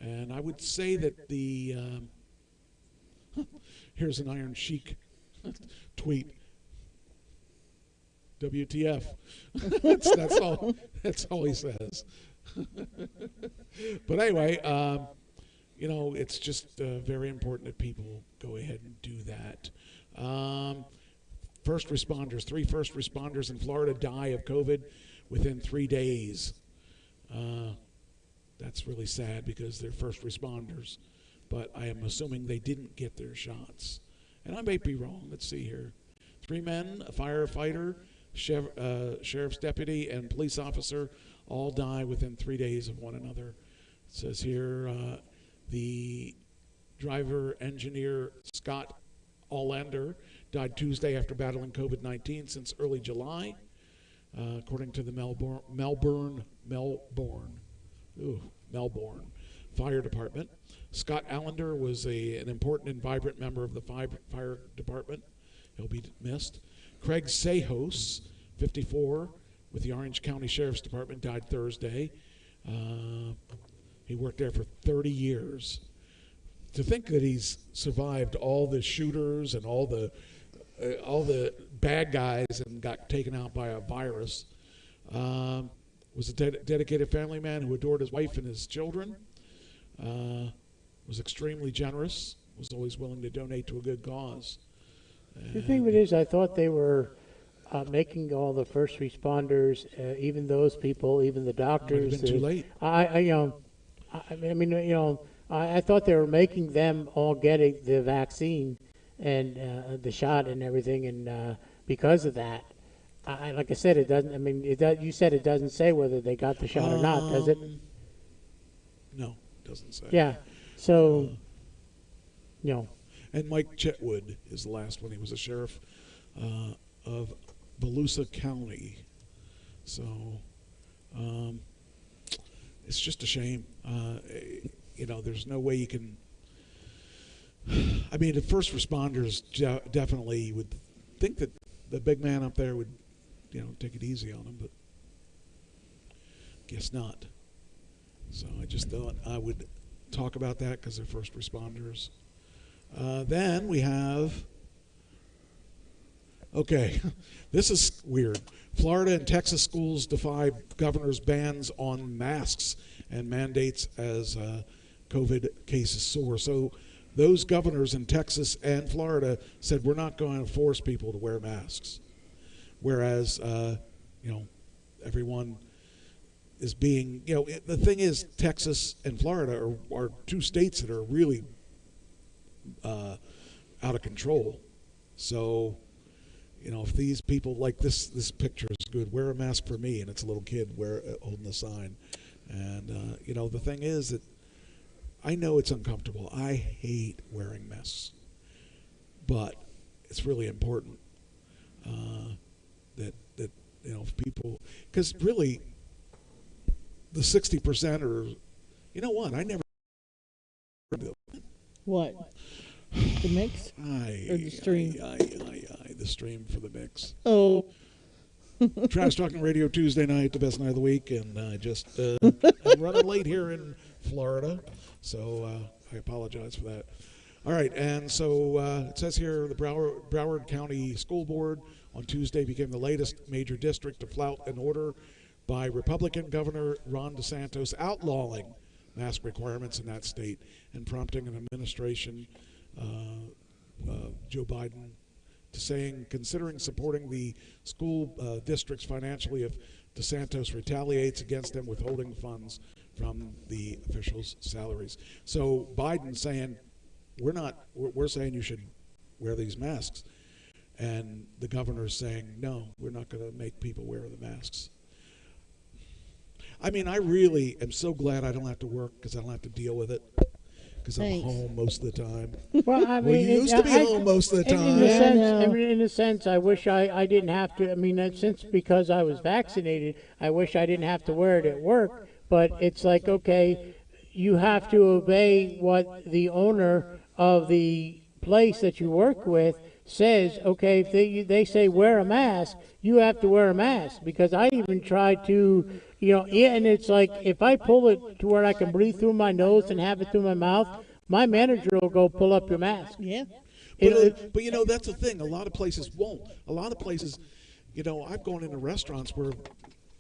And I would say that the here's an Iron Sheik tweet. WTF? That's all he says. But anyway, it's just very important that people go ahead and do that. First responders, 3 first responders in Florida die of COVID within 3 days. That's really sad because they're first responders, but I am assuming they didn't get their shots. And I may be wrong. Let's see here. 3 men, a firefighter, sheriff's deputy, and police officer all die within 3 days of one another. It says here the driver engineer Scott Allander died Tuesday after battling COVID-19 since early July, according to the Melbourne Fire Department. Scott Allander was an important and vibrant member of the fire department. He'll be missed. Craig Sejos, 54, with the Orange County Sheriff's Department, died Thursday. He worked there for 30 years. To think that he's survived all the shooters and all the bad guys and got taken out by a virus. Was a dedicated family man who adored his wife and his children. Was extremely generous. Was always willing to donate to a good cause. The thing of it is, I thought they were making all the first responders, even those people, even the doctors. Might have been too late. I thought they were making them all getting the vaccine and the shot and everything, and because of that, like I said, it doesn't. I mean, you said it doesn't say whether they got the shot or not, does it? No, it doesn't say. Yeah. So, And Mike Chetwood is the last one. He was a sheriff of Volusia County. So it's just a shame. There's no way you can. I mean, the first responders definitely would think that the big man up there would, take it easy on him, but guess not. So I just thought I would talk about that because they're first responders. Then we have. Okay, this is weird. Florida and Texas schools defy governor's bans on masks and mandates as COVID cases soar. So those governors in Texas and Florida said we're not going to force people to wear masks. Whereas, everyone is being, the thing is Texas and Florida are two states that are really out of control. So, if these people, like this picture is good, wear a mask for me, and it's a little kid holding the sign. And, the thing is that I know it's uncomfortable. I hate wearing masks. But it's really important that people, because really the 60% are, what, I never. What? The mix? Or the stream? The stream for the mix. Oh. Trash Talking Radio Tuesday night, the best night of the week, and I'm running late here in Florida, so I apologize for that. All right, and so it says here the Broward County School Board on Tuesday became the latest major district to flout an order by Republican Governor Ron DeSantis outlawing mask requirements in that state and prompting an administration, Joe Biden, to saying considering supporting the school districts financially if DeSantis retaliates against them, withholding funds from the officials' salaries. So Biden saying we're saying you should wear these masks, and the governor's saying no, we're not going to make people wear the masks. I mean, I really am so glad I don't have to work because I don't have to deal with it. Because I'm home most of the time. Well, I mean, you used to be home most of the time. In a sense, I wish I didn't have to. I mean, since because I was vaccinated, I wish I didn't have to wear it at work. But it's like, okay, you have to obey what the owner of the place that you work with says. Okay, if they say wear a mask, you have to wear a mask. Because I even tried to. And it's like if I pull it to where I can breathe through my nose and have it through my mouth, my manager will go pull up your mask. Yeah. But that's the thing. A lot of places won't. A lot of places, I've gone into restaurants where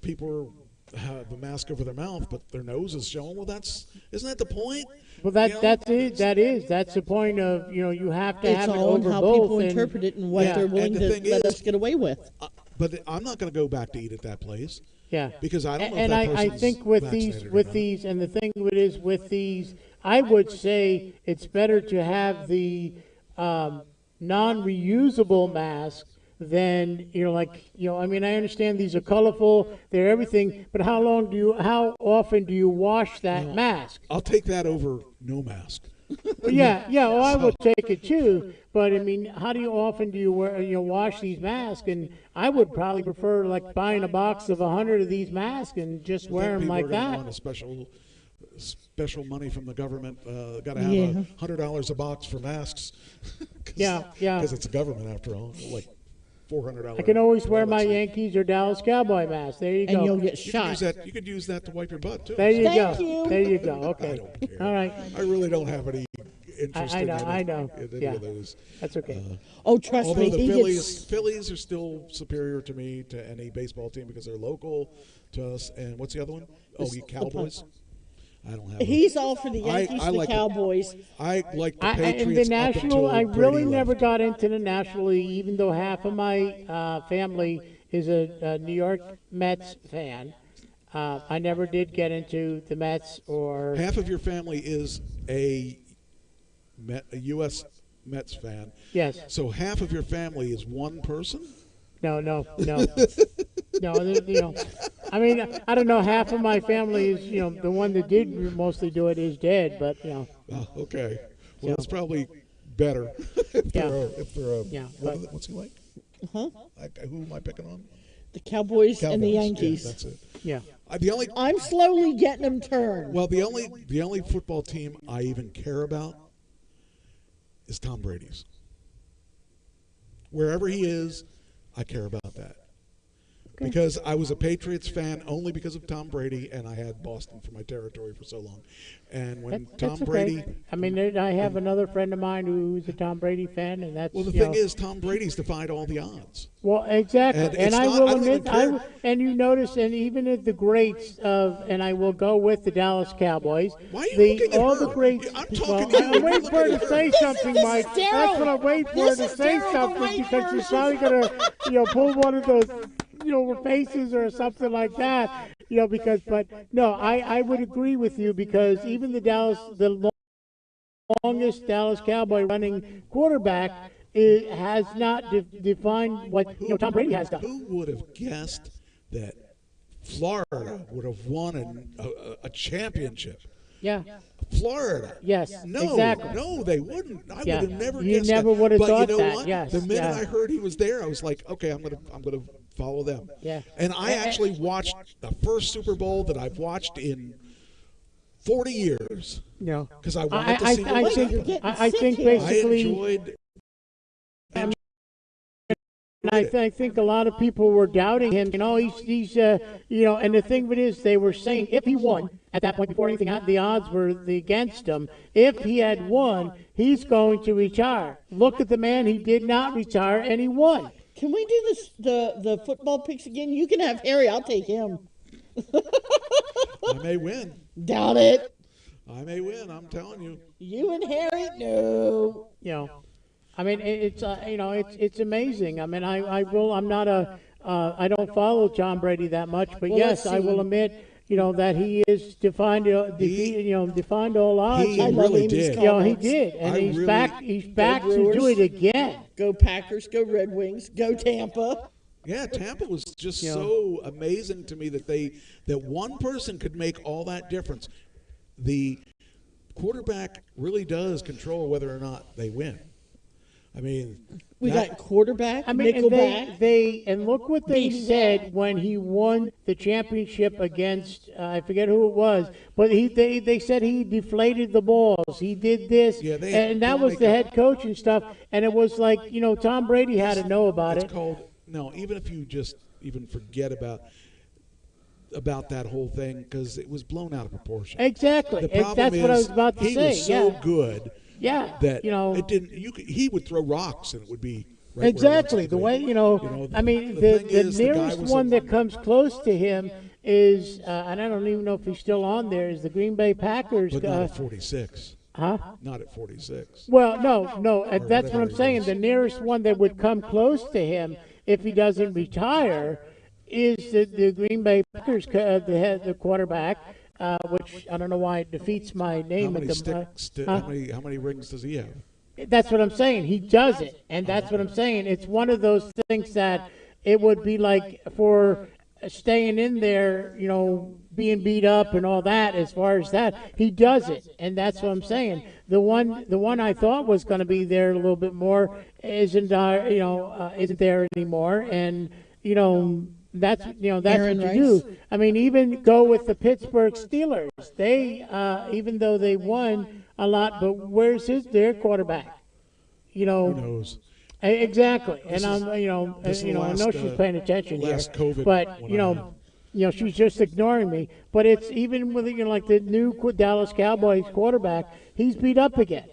people have a mask over their mouth, but their nose is showing. Well, isn't that the point? Well, that's the point of, you have to It's have it all in over how both. people interpret it and what they're willing And the to thing let is- us get away with. But I'm not going to go back to eat at that place. Yeah. Because I don't know if And that I person's think with vaccinated or with not. these, and the thing with these, I would say it's better to have the non-reusable mask than, I mean, I understand these are colorful, they're everything, but how often do you wash that mask? I'll take that over no mask. Yeah, well, I would take it too, but I mean, how often do you wash these masks? And I would probably prefer like buying a box of 100 of these masks and just wear them People like are gonna that. want a special money from the government. Got to have Yeah. $100 a box for masks. Yeah. Because it's a government after all. Like $400. I can always wear my Yankees or Dallas Cowboy mask. There you go. And you'll get You could use shot. that. You could use that to wipe your butt too. There you Thank go. you. There you go. I Okay. don't care. All right. I really don't have any interest I know, in I know. any Yeah. of those. That's okay. Oh, trust Although me, the he gets. Phillies are still superior to me to any baseball team because they're local to us. And what's the other one? Oh, you Cowboys. I don't have. He's all for the Yankees, I the like Cowboys. I like the And Patriots. the up National, until I really Brady never left. got into the National League, even though half of my family is a New York Mets fan. I never did get into the Mets or. Half of your family is a U.S. Mets fan. Yes. So half of your family is one person. No. No, I mean, I don't know. Half of my family is, the one that did mostly do it is dead, but, Oh, okay. Well, it's probably better if Yeah. they're a, Yeah, what but- what's he like? Who am I picking on? The Cowboys, and the Cowboys. Yankees. Yeah, that's it. Yeah. The only I'm slowly getting them turned. well, the only football team I even care about is Tom Brady's. Wherever he is, I care about that. Because I was a Patriots fan only because of Tom Brady, and I had Boston for my territory for so long. And when Tom That's okay. Brady, I mean, I have another friend of mine who's a Tom Brady fan, and that's well, the you thing know, is, Tom Brady's defied all the odds. well, exactly. And And it's I not- will I don't even admit, care. and you notice, and even at the greats of, and I will go with the Dallas Cowboys. Why are you looking at all her? the greats. I'm talking well, to you. I'm waiting for her Look to at say her. something, This is Mike. Daryl. That's what I'm waiting for her This to is say Daryl something waiting because for her she's to probably gonna, pull one of those, faces or something like that. Because, but no, I would agree with you because even the longest Dallas Cowboy running quarterback has not defined what Tom Brady has done. Who would have guessed that Florida would have won a championship? Yeah. Florida. Yes, No, exactly. no, they wouldn't. I Yeah. would have never You guessed never that. would have But thought you know that, what? yes, The minute yeah. I heard he was there, I was like, okay, I'm gonna follow them. Yeah. And I actually watched the first Super Bowl that I've watched in 40 years No. because I wanted to see what was You're happening. getting I sick think here. I basically, enjoyed. and I think a lot of people were doubting him. He's and the thing of it is, they were saying if he won at that point before anything happened, the odds were against him. If he had won, he's going to retire. Look at the man; he did not retire, and he won. Can we do this the football picks again? You can have Harry. I'll take him. I may win. Doubt it. I may win. I'm telling you. You and Harry? No. I mean, it's amazing. I mean, I'm not I don't follow John Brady that much, but Well, yes, let's I see. will admit, that he is defined all odds. He I love really Amy's did. comments. He did, and I he's really- back. He's back to Brewers. do it again. Go Packers. Go Red Wings. Go Tampa. Yeah, Tampa was just so amazing to me that one person could make all that difference. The quarterback really does control whether or not they win. I mean, We that- got quarterback, I mean, and nickelback. they look what they said when he won the championship against I forget who it was, but they said he deflated the balls. He did this, Yeah, they- and that don't was make the up- head coach and stuff. And it was like Tom Brady had to know about it's it. called no. Even if you just even forget about that whole thing because it was blown out of proportion. Exactly. The And problem that's is what I was about to he say. was so yeah. good Yeah. that it didn't. He would throw rocks and it would be right Exactly. where The it way, wants to be. I mean, the the thing is, the guy nearest was one a- that comes close to him is, and I don't even know if he's still on there, is the Green Bay Packers. But not at 46. Huh? Not at 46. Well, no, that's what I'm whatever it saying. is. The nearest one that would come close to him if he doesn't retire is the Green Bay Packers, the quarterback, which I don't know why it defeats my How name many at the sticks? huh? How many rings does he have? That's what I'm saying. He does it, and that's what I'm saying. It's one of those things that it would be like for staying in there, being beat up and all that. As far as that, he does it, and that's what I'm saying. The one I thought was going to be there a little bit more isn't there anymore, and that's Aaron what you Rice? do. I mean, even go with the Pittsburgh Steelers. They even though they won a lot, but where's their quarterback? Who knows? Exactly. And is- I'm, this is the I know last, she's paying attention here, last COVID but when I she's just ignoring me. But it's even with like the new Dallas Cowboys quarterback, he's beat up again.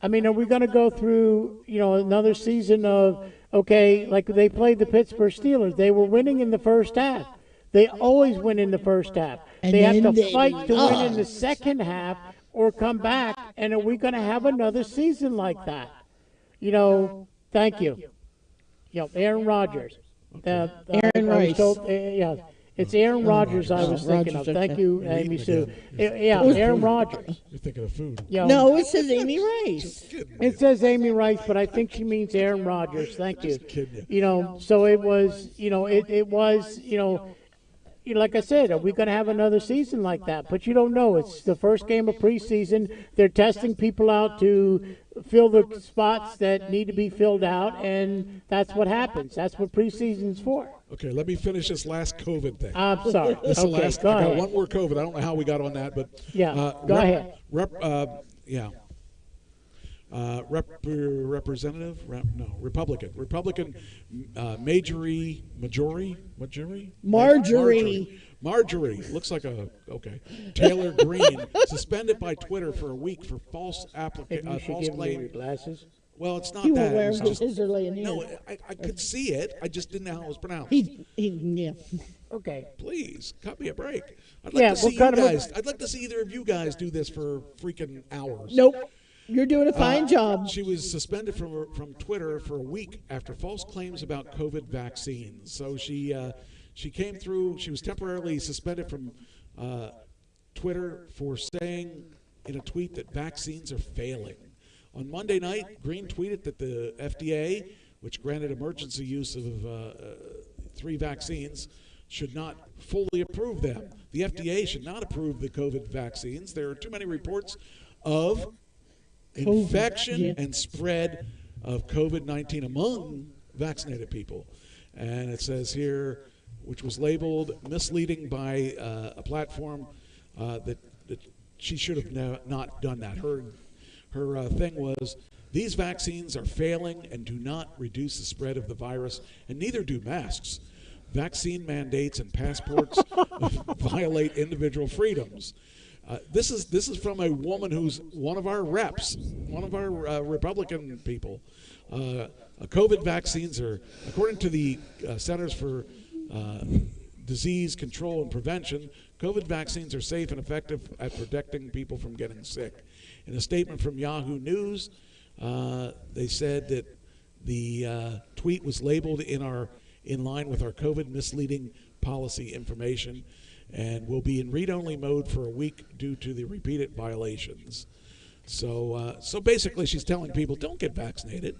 I mean, are we going to go through, another season of like they played the Pittsburgh Steelers? They were winning in the first half. They always win in the first half. And they have then to they fight to win in the lost. second half or come back. And are we going to have another season like that? Thank you. Aaron Rodgers. Aaron I was Rice. told, yeah, it's Aaron Rodgers I was thinking of. Rodgers, Thank okay. you, You're Amy eating Sue. again. Yeah, Aaron Rodgers. You're thinking of food. No, it says Amy Rice. It says Amy Rice, but I think she means Aaron Rodgers. Thank you. kidding So it was, it was, like I said, are we going to have another season like that? But you don't know. It's the first game of preseason. They're testing people out to fill the spots that need to be filled out, and that's what happens. That's what preseason's for. Okay, let me finish this last COVID thing. I'm sorry. This is the Okay, last. go I got ahead. one more COVID. I don't know how we got on that, but Yeah, go ahead. Republican Marjorie looks like a Taylor Greene suspended by Twitter for a week for false Maybe you should false give me your claim. glasses. Well, it's not He that. won't wear It's them just- because they're laying here. no, I could see it. I just didn't know how it was pronounced. Yeah. Okay. Please cut me a break. I'd like Yeah, to see we'll you cut him a- guys. I'd like to see either of you guys do this for freaking hours. Nope. You're doing a fine job. She was suspended from Twitter for a week after false claims about COVID vaccines. So she came through. She was temporarily suspended from Twitter for saying in a tweet that vaccines are failing. On Monday night, Green tweeted that the FDA, which granted emergency use of 3 vaccines, should not fully approve them. The FDA should not approve the COVID vaccines. There are too many reports of infection yeah. and spread of COVID-19 among vaccinated people. And it says here, which was labeled misleading by a platform that she should have not done that. Her thing was, these vaccines are failing and do not reduce the spread of the virus, and neither do masks. Vaccine mandates and passports violate individual freedoms. This is from a woman who's one of our reps, one of our Republican people. COVID vaccines are, according to the Centers for Disease Control and Prevention, COVID vaccines are safe and effective at protecting people from getting sick. In a statement from Yahoo News, they said that the tweet was labeled in line with our COVID misleading policy information and will be in read-only mode for a week due to the repeated violations. So basically, she's telling people, don't get vaccinated.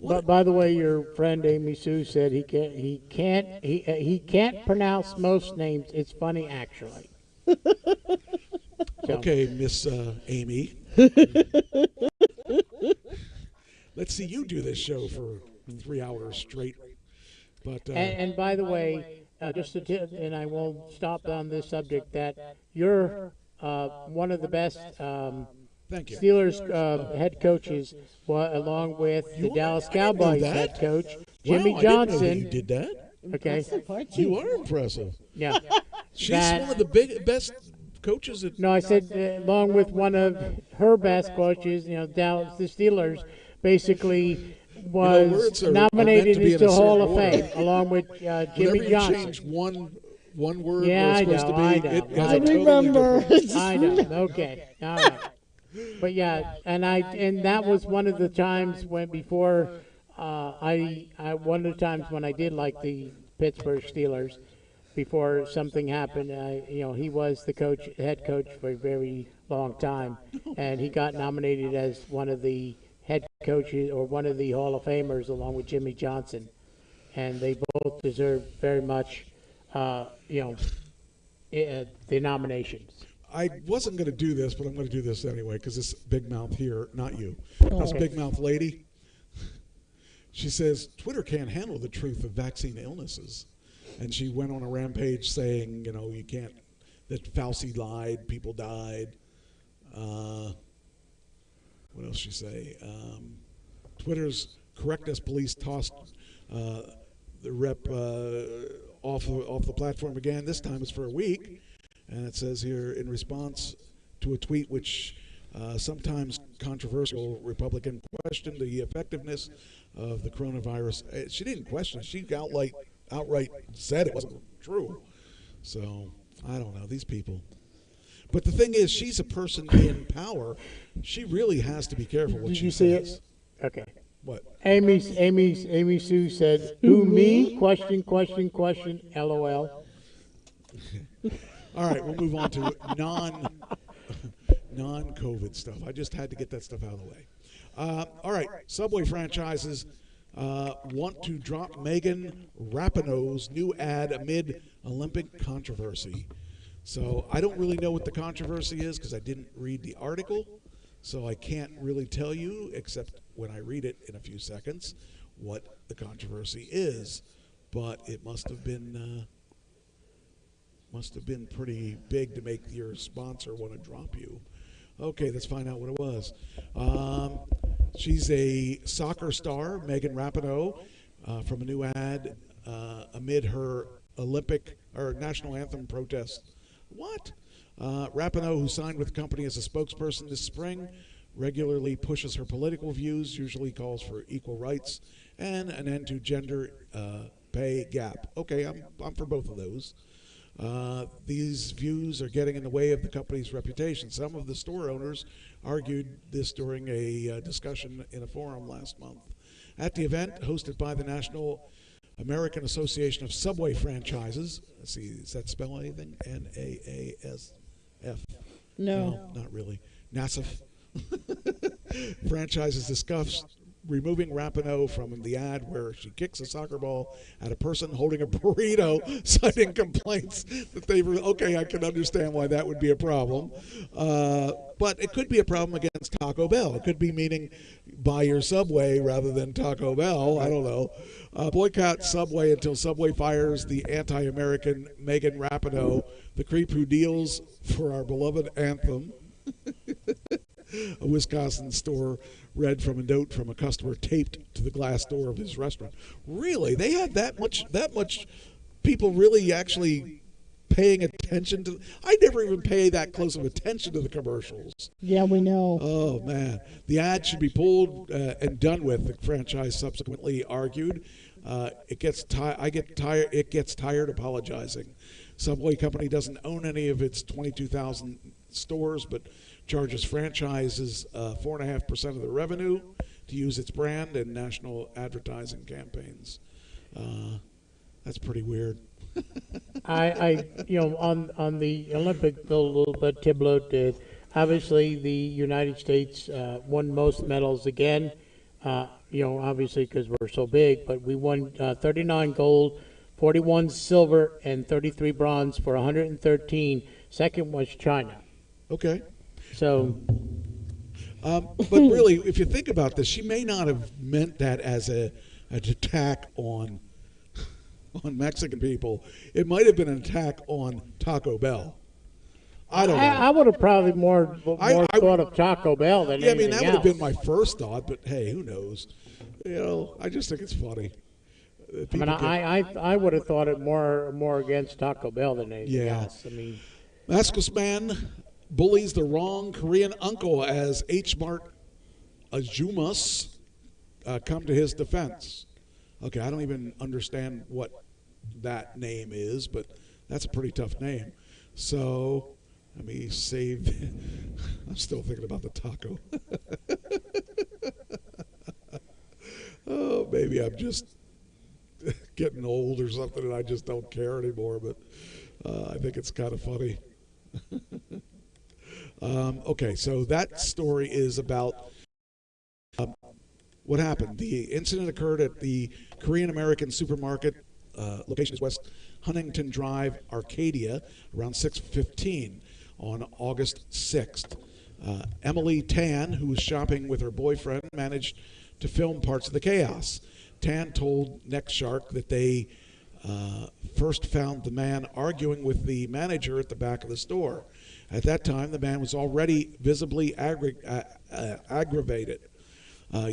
But by the way, your friend Amy Sue said he can't pronounce most names. It's funny actually. So, Okay, Miss Amy. Let's see you do this show for 3 hours straight. But and by the way, just to tip, and I won't stop on this subject, that you're one of the best thank you. Steelers head coaches, along with the Dallas Cowboys that. head coach Wow, Jimmy I didn't know that Johnson. you did that. Okay, You are impressive. yeah. She's That- one of the best coaches at. No, I said along with one of her best coaches, Dallas, the Steelers, basically was words are meant nominated to be in into a the Hall of certain Fame, order. along with Whenever Jimmy you Johnson. change one word Yeah, where I it's supposed know, to I be, know, it has I a totally remember. different. I know. Okay. All right. But yeah, and that was one of the times when before I one of the times when I did like the Pittsburgh Steelers before something happened. He was the head coach for a very long time, and he got nominated as one of the head coaches or one of the Hall of Famers along with Jimmy Johnson, and they both deserve very much, the nominations. I wasn't going to do this, but I'm going to do this anyway because this big mouth here, not you, this Okay. big mouth lady, she says Twitter can't handle the truth of vaccine illnesses, and she went on a rampage saying, you can't, that Fauci lied, people died. What else she say? Twitter's correctness police tossed the rep off the platform again. This time it's for a week. And it says here, in response to a tweet which sometimes controversial Republican questioned the effectiveness of the coronavirus. She didn't question it. She outright said it wasn't true. So, I don't know, these people. But the thing is, she's a person in power. She really has to be careful what Did she you see says. it? Okay. What? Amy Sue said, "Who me? Question, question, question. LOL." All right, we'll move on to non-COVID stuff. I just had to get that stuff out of the way. All right, Subway franchises want to drop Megan Rapinoe's new ad amid Olympic controversy. So I don't really know what the controversy is because I didn't read the article. So I can't really tell you, except when I read it in a few seconds, what the controversy is. But it must have been pretty big to make your sponsor want to drop you. Okay, let's find out what it was. She's a soccer star, Megan Rapinoe, from a new ad amid her Olympic or national anthem protest. What? Rapinoe, who signed with the company as a spokesperson this spring, regularly pushes her political views, usually calls for equal rights and an end to gender pay gap. Okay, I'm for both of those. These views are getting in the way of the company's reputation. Some of the store owners argued this during a discussion in a forum last month. At the event, hosted by the National American Association of Subway Franchises, let's see, does that spell anything? NAASF? No. Not really. NASF. Franchises discussed removing Rapinoe from the ad where she kicks a soccer ball at a person holding a burrito, citing complaints that they were, okay, I can understand why that would be a problem. But it could be a problem against Taco Bell. It could be meaning buy your Subway rather than Taco Bell. I don't know. Boycott Subway until Subway fires the anti-American Megan Rapinoe, the creep who deals for our beloved anthem. A Wisconsin store read from a note from a customer taped to the glass door of his restaurant. Really? They had that much people really actually paying attention to. I never even pay that close of attention to the commercials. Yeah, we know. Oh man, the ad should be pulled and done with. The franchise subsequently argued. It gets tired apologizing. Subway company doesn't own any of its 22,000 stores, but charges franchises 4.5% of the revenue to use its brand in national advertising campaigns. That's pretty weird. On the Olympic bill a little bit, Thibault did. Obviously, the United States won most medals again. Obviously because we're so big, but we won 39 gold, 41 silver, and 33 bronze for 113. Second was China. Okay. So, but really, if you think about this, she may not have meant that as an attack on Mexican people. It might have been an attack on Taco Bell. I don't know. I would have probably more thought of Taco Bell than anything that would have been my first thought, but hey, who knows? I just think it's funny. I would have thought it more against Taco Bell than anything else. Maskless man bullies the wrong Korean uncle as H. Mart Ajumas come to his defense. Okay, I don't even understand what that name is, but that's a pretty tough name. So let me save. I'm still thinking about the taco. Oh, maybe I'm just getting old or something and I just don't care anymore, but I think it's kind of funny. Okay, so that story is about what happened. The incident occurred at the Korean American supermarket. Location is West Huntington Drive, Arcadia, around 6:15 on August 6th. Emily Tan, who was shopping with her boyfriend, managed to film parts of the chaos. Tan told Next Shark that they first found the man arguing with the manager at the back of the store. At that time, the man was already visibly aggravated,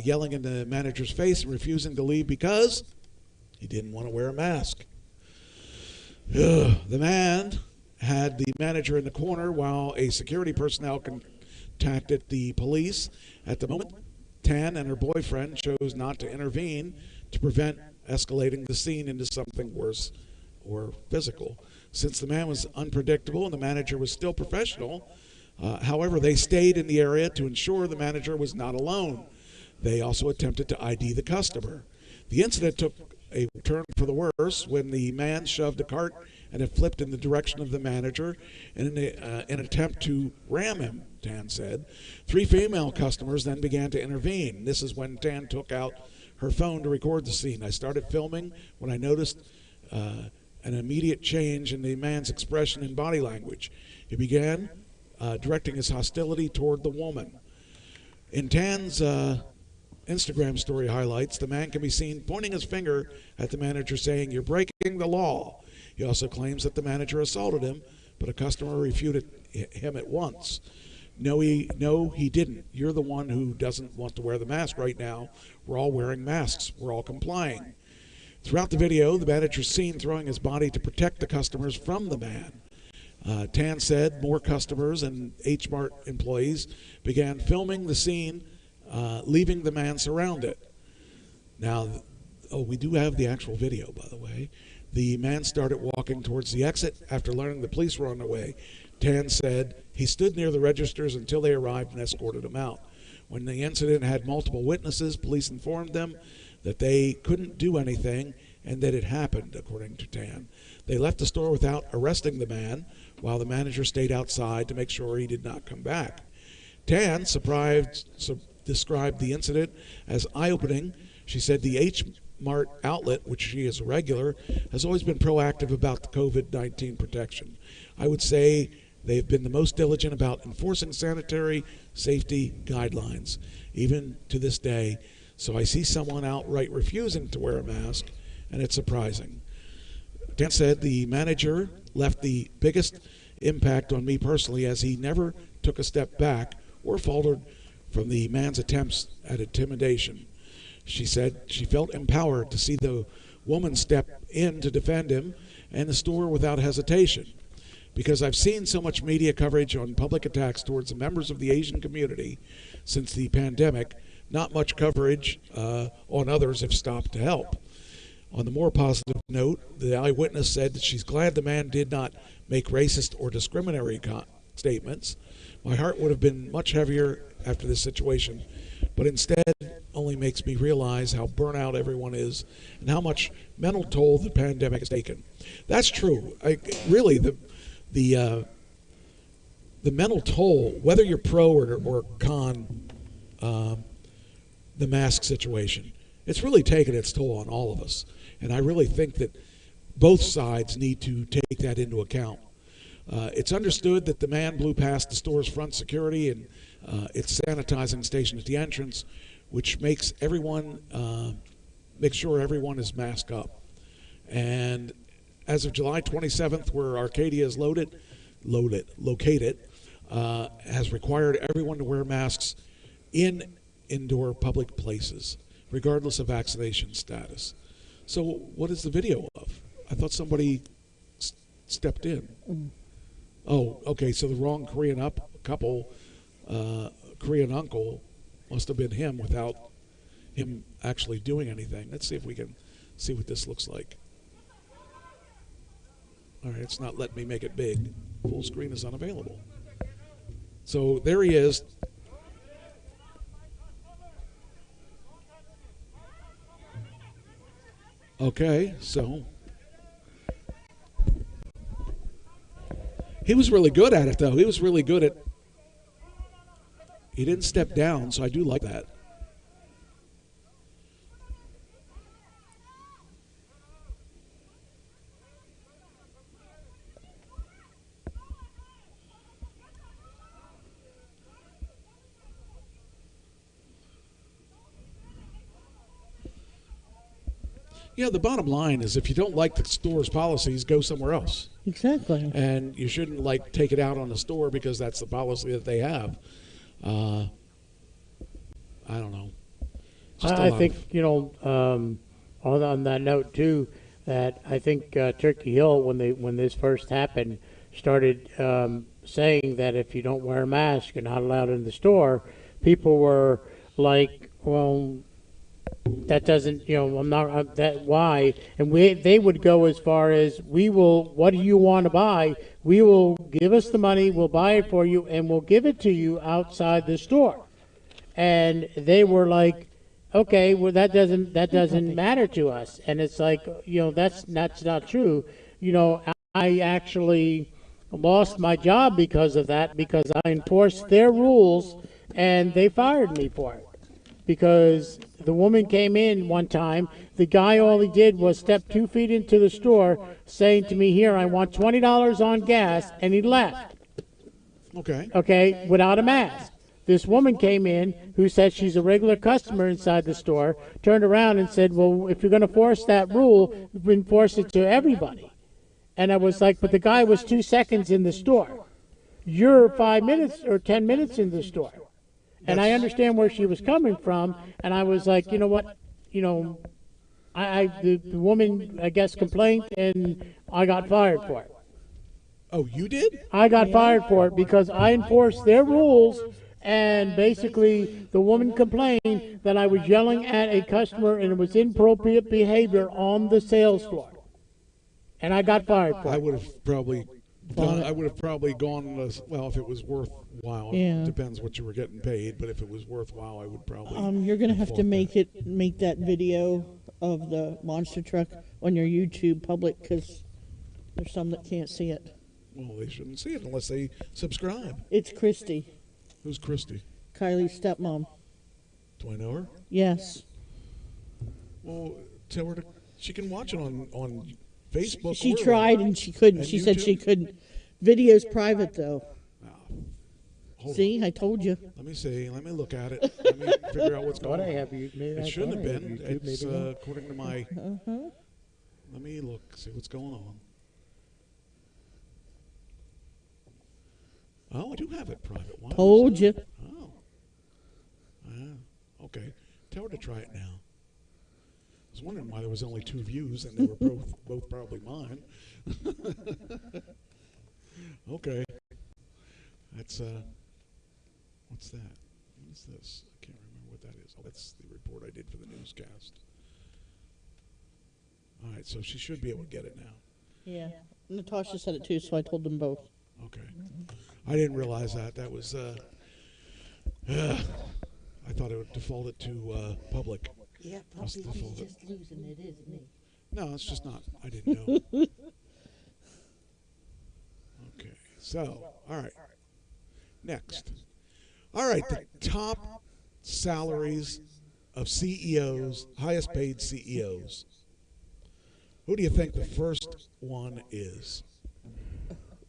yelling in the manager's face and refusing to leave because he didn't want to wear a mask. The man had the manager in the corner while a security personnel contacted the police. At the moment, Tan and her boyfriend chose not to intervene to prevent escalating the scene into something worse or physical. Since the man was unpredictable and the manager was still professional, however, they stayed in the area to ensure the manager was not alone. They also attempted to ID the customer. The incident took a turn for the worse when the man shoved a cart and it flipped in the direction of the manager in an attempt to ram him, Tan said. 3 female customers then began to intervene. This is when Tan took out her phone to record the scene. I started filming when I noticed an immediate change in the man's expression and body language. He began directing his hostility toward the woman. In Tan's Instagram story highlights, the man can be seen pointing his finger at the manager saying, "You're breaking the law." He also claims that the manager assaulted him, but a customer refuted him at once. No, he didn't. You're the one who doesn't want to wear the mask right now. We're all wearing masks. We're all complying. Throughout the video, the manager's seen throwing his body to protect the customers from the man. Tan said more customers and H Mart employees began filming the scene, leaving the man surrounded. Now, we do have the actual video, by the way. The man started walking towards the exit after learning the police were on their way. Tan said he stood near the registers until they arrived and escorted him out. When the incident had multiple witnesses, police informed them that they couldn't do anything and that it happened, according to Tan. They left the store without arresting the man, while the manager stayed outside to make sure he did not come back. Tan described the incident as eye-opening. She said the H Mart outlet, which she is a regular, has always been proactive about the COVID-19 protection. I would say they've been the most diligent about enforcing sanitary safety guidelines, even to this day. So I see someone outright refusing to wear a mask, and it's surprising. Dan said the manager left the biggest impact on me personally, as he never took a step back or faltered from the man's attempts at intimidation. She said she felt empowered to see the woman step in to defend him and the store without hesitation. Because I've seen so much media coverage on public attacks towards the members of the Asian community since the pandemic, not much coverage on others have stopped to help. On the more positive note, the eyewitness said that she's glad the man did not make racist or discriminatory statements. My heart would have been much heavier after this situation, but instead only makes me realize how burnout everyone is and how much mental toll the pandemic has taken. That's true. Really, the mental toll, whether you're pro or con the mask situation, it's really taken its toll on all of us. And I really think that both sides need to take that into account. It's understood that the man blew past the store's front security and its sanitizing station at the entrance, which makes everyone make sure everyone is masked up. And as of July 27th, where Arcadia is located, has required everyone to wear masks in indoor public places, regardless of vaccination status. So what is the video of? I thought somebody stepped in. Oh, okay, so the wrong Korean couple, Korean uncle, must have been him without him actually doing anything. Let's see if we can see what this looks like. All right, it's not letting me make it big. Full screen is unavailable. So there he is. Okay, so he was really good at it, though. He was really good at. He didn't step down, so I do like that. Yeah, the bottom line is if you don't like the store's policies, go somewhere else. Exactly. And you shouldn't take it out on the store because that's the policy that they have. I don't know. I think, on that note too, that I think Turkey Hill, when this first happened, started saying that if you don't wear a mask, you're not allowed in the store. People were like, well, that doesn't, I'm not, why? And they would go as far as, what do you want to buy? We will give us the money, we'll buy it for you, and we'll give it to you outside the store. And they were like, okay, well, that doesn't matter to us. And it's like, that's not true. I actually lost my job because of that, because I enforced their rules and they fired me for it. because the woman came in one time. The guy, all he did was step 2 feet into the store saying to me, here, I want $20 on gas, and he left, Okay. okay, without a mask. This woman came in who said she's a regular customer inside the store, turned around and said, well, if you're going to force that rule, enforce it to everybody. And I was like, but the guy was 2 seconds in the store. You're 5 minutes or 10 minutes in the store. And I understand where she was coming from, and I was like, you know what, the woman, I guess, complained, and I got fired for it. Oh, you did? I got fired for it because I enforced their rules, and basically the woman complained that I was yelling at a customer and it was inappropriate behavior on the sales floor. And I got fired for I it. would have probably gone well if it was worthwhile. Yeah. Depends what you were getting paid, but if it was worthwhile, I would probably. You're gonna have to fought make that video of the monster truck on your YouTube public, because there's some that can't see it. Well, they shouldn't see it unless they subscribe. It's Christy, Who's Christy? Kylie's stepmom. Do I know her? Yes. Well, tell her she can watch it on Facebook. She or- tried and she couldn't. And She said she YouTube? couldn't. Video's private though. Hold See, I told you. on. Let me see. Let me look at it. Let me figure out what's going on. It shouldn't have been. It's according to my. Let me look. See what's going on. Oh, I do have it private. Why was Told that? you. Oh. Okay. Tell her to try it now. I was wondering why there was only 2 views and they were both probably mine. Okay. That's what's that? What is this? I can't remember what that is. Oh, that's the report I did for the newscast. All right, so she should be able to get it now. Yeah. Natasha said it too, so I told them both. Okay. I didn't realize that. That was I thought it would default it to public. Yeah, Must probably default it. he's just losing it, isn't he? No, it's just not. I didn't know. Okay. So, all right. Next. All right, the top salaries of CEOs, highest paid CEOs. Who do you think the first one is?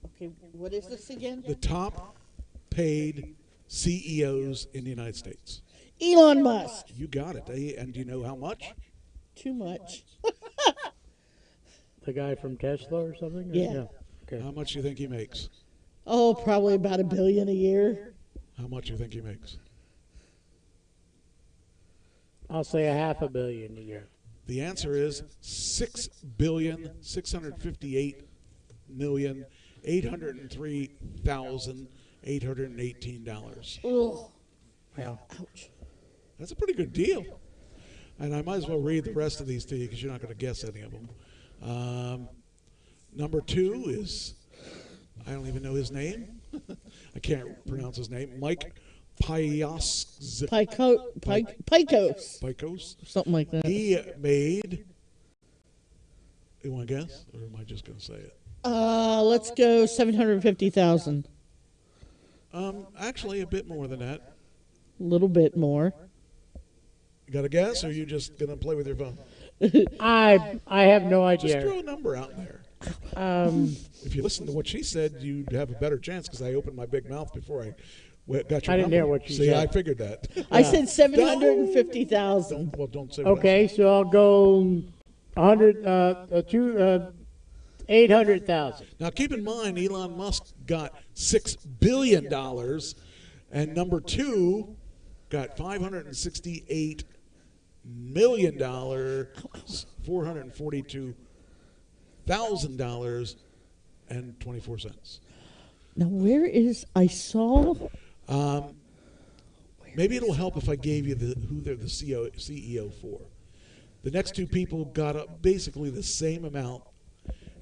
Okay, what is this again? The top paid CEOs in the United States. Elon Musk. You got it. And do you know how much? Too much. The guy from Tesla or something? Yeah. Okay. How much do you think he makes? Oh, probably about $1 billion a year. How much do you think he makes? I'll say $500 million a year. The answer is $6,658,803,818. Ugh. Well, Ouch. That's a pretty good deal. And I might as well read the rest of these to you because you're not going to guess any of them. Number 2 is, I don't even know his name. I can't pronounce his name. Mike Picos. Picos. Something like that. He made, you want to guess? Or am I just going to say it? Let's go 750,000. Actually, a bit more than that. A little bit more. You got a guess, or are you just going to play with your phone? I have no Just idea. throw a number out there. If you listen to what she said, you'd have a better chance because I opened my big mouth before I got your I didn't number. hear what you See, said. I figured that. I said 750,000. Well, don't say what I Okay, so I'll go 800,000. said. Now, keep in mind, Elon Musk got $6 billion, and number 2 got $568 million, $442,000 and 24 cents. Now, where is, I saw, Maybe it'll help if I gave you who they're the CEO for. The next 2 people got up basically the same amount,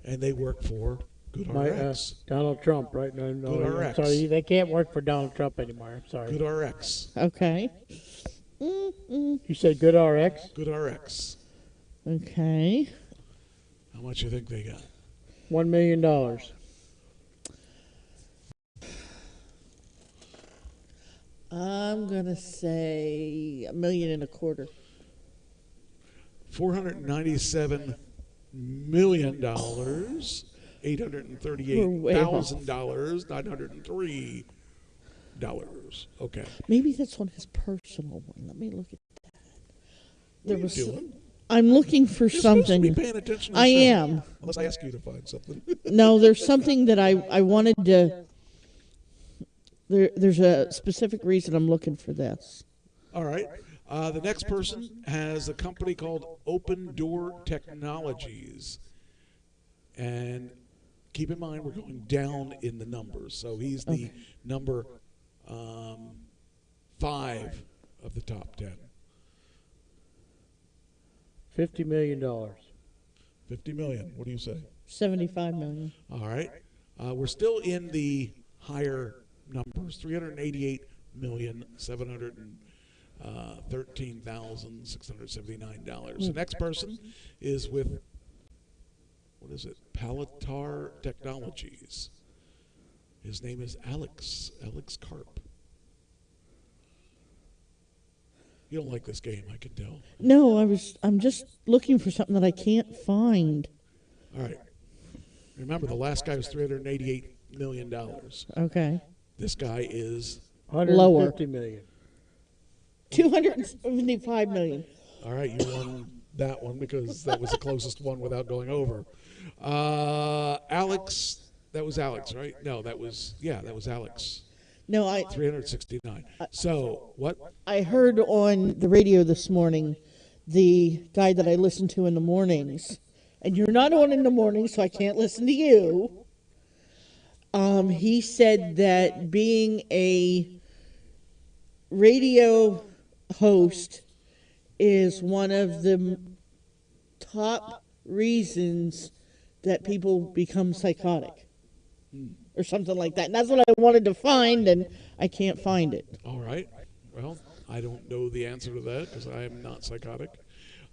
and they work for GoodRx. Donald Trump, right? No, GoodRx. I'm sorry, they can't work for Donald Trump anymore. I'm sorry. GoodRx. okay. You said GoodRx? GoodRx. Okay. How much do you think they got? $1 million. I'm gonna say $1.25 million. $497,000,000, $838,000, $903. Okay. Maybe that's on his personal one. Let me look at that. What are you doing? I'm looking for You're supposed to be something. paying attention to the I show. am. Unless I ask you to find something. No, there's something that I wanted to. There's a specific reason I'm looking for this. All right. The next person has a company called Open Door Technologies. And keep in mind, we're going down in the numbers. So he's the number 5 of the top 10. $50 million. $50 million. What do you say? $75 million. All right. We're still in the higher numbers. $388,713,679. The next person is with, what is it? Palatar Technologies. His name is Alex Karp. You don't like this game, I can tell. No, I'm just looking for something that I can't find. All right. Remember, the last guy was $388 million. Okay. This guy is, Lower. $150 million. $275 million. all right, you won that one because that was the closest one without going over. Alex, that was Alex, right? No, that was Alex. No, 369. So, what? I heard on the radio this morning the guy that I listen to in the mornings, and you're not on in the morning, so I can't listen to you. He said that being a radio host is one of the top reasons that people become psychotic. Or something like that. And that's what I wanted to find, and I can't find it. All right. Well, I don't know the answer to that because I am not psychotic.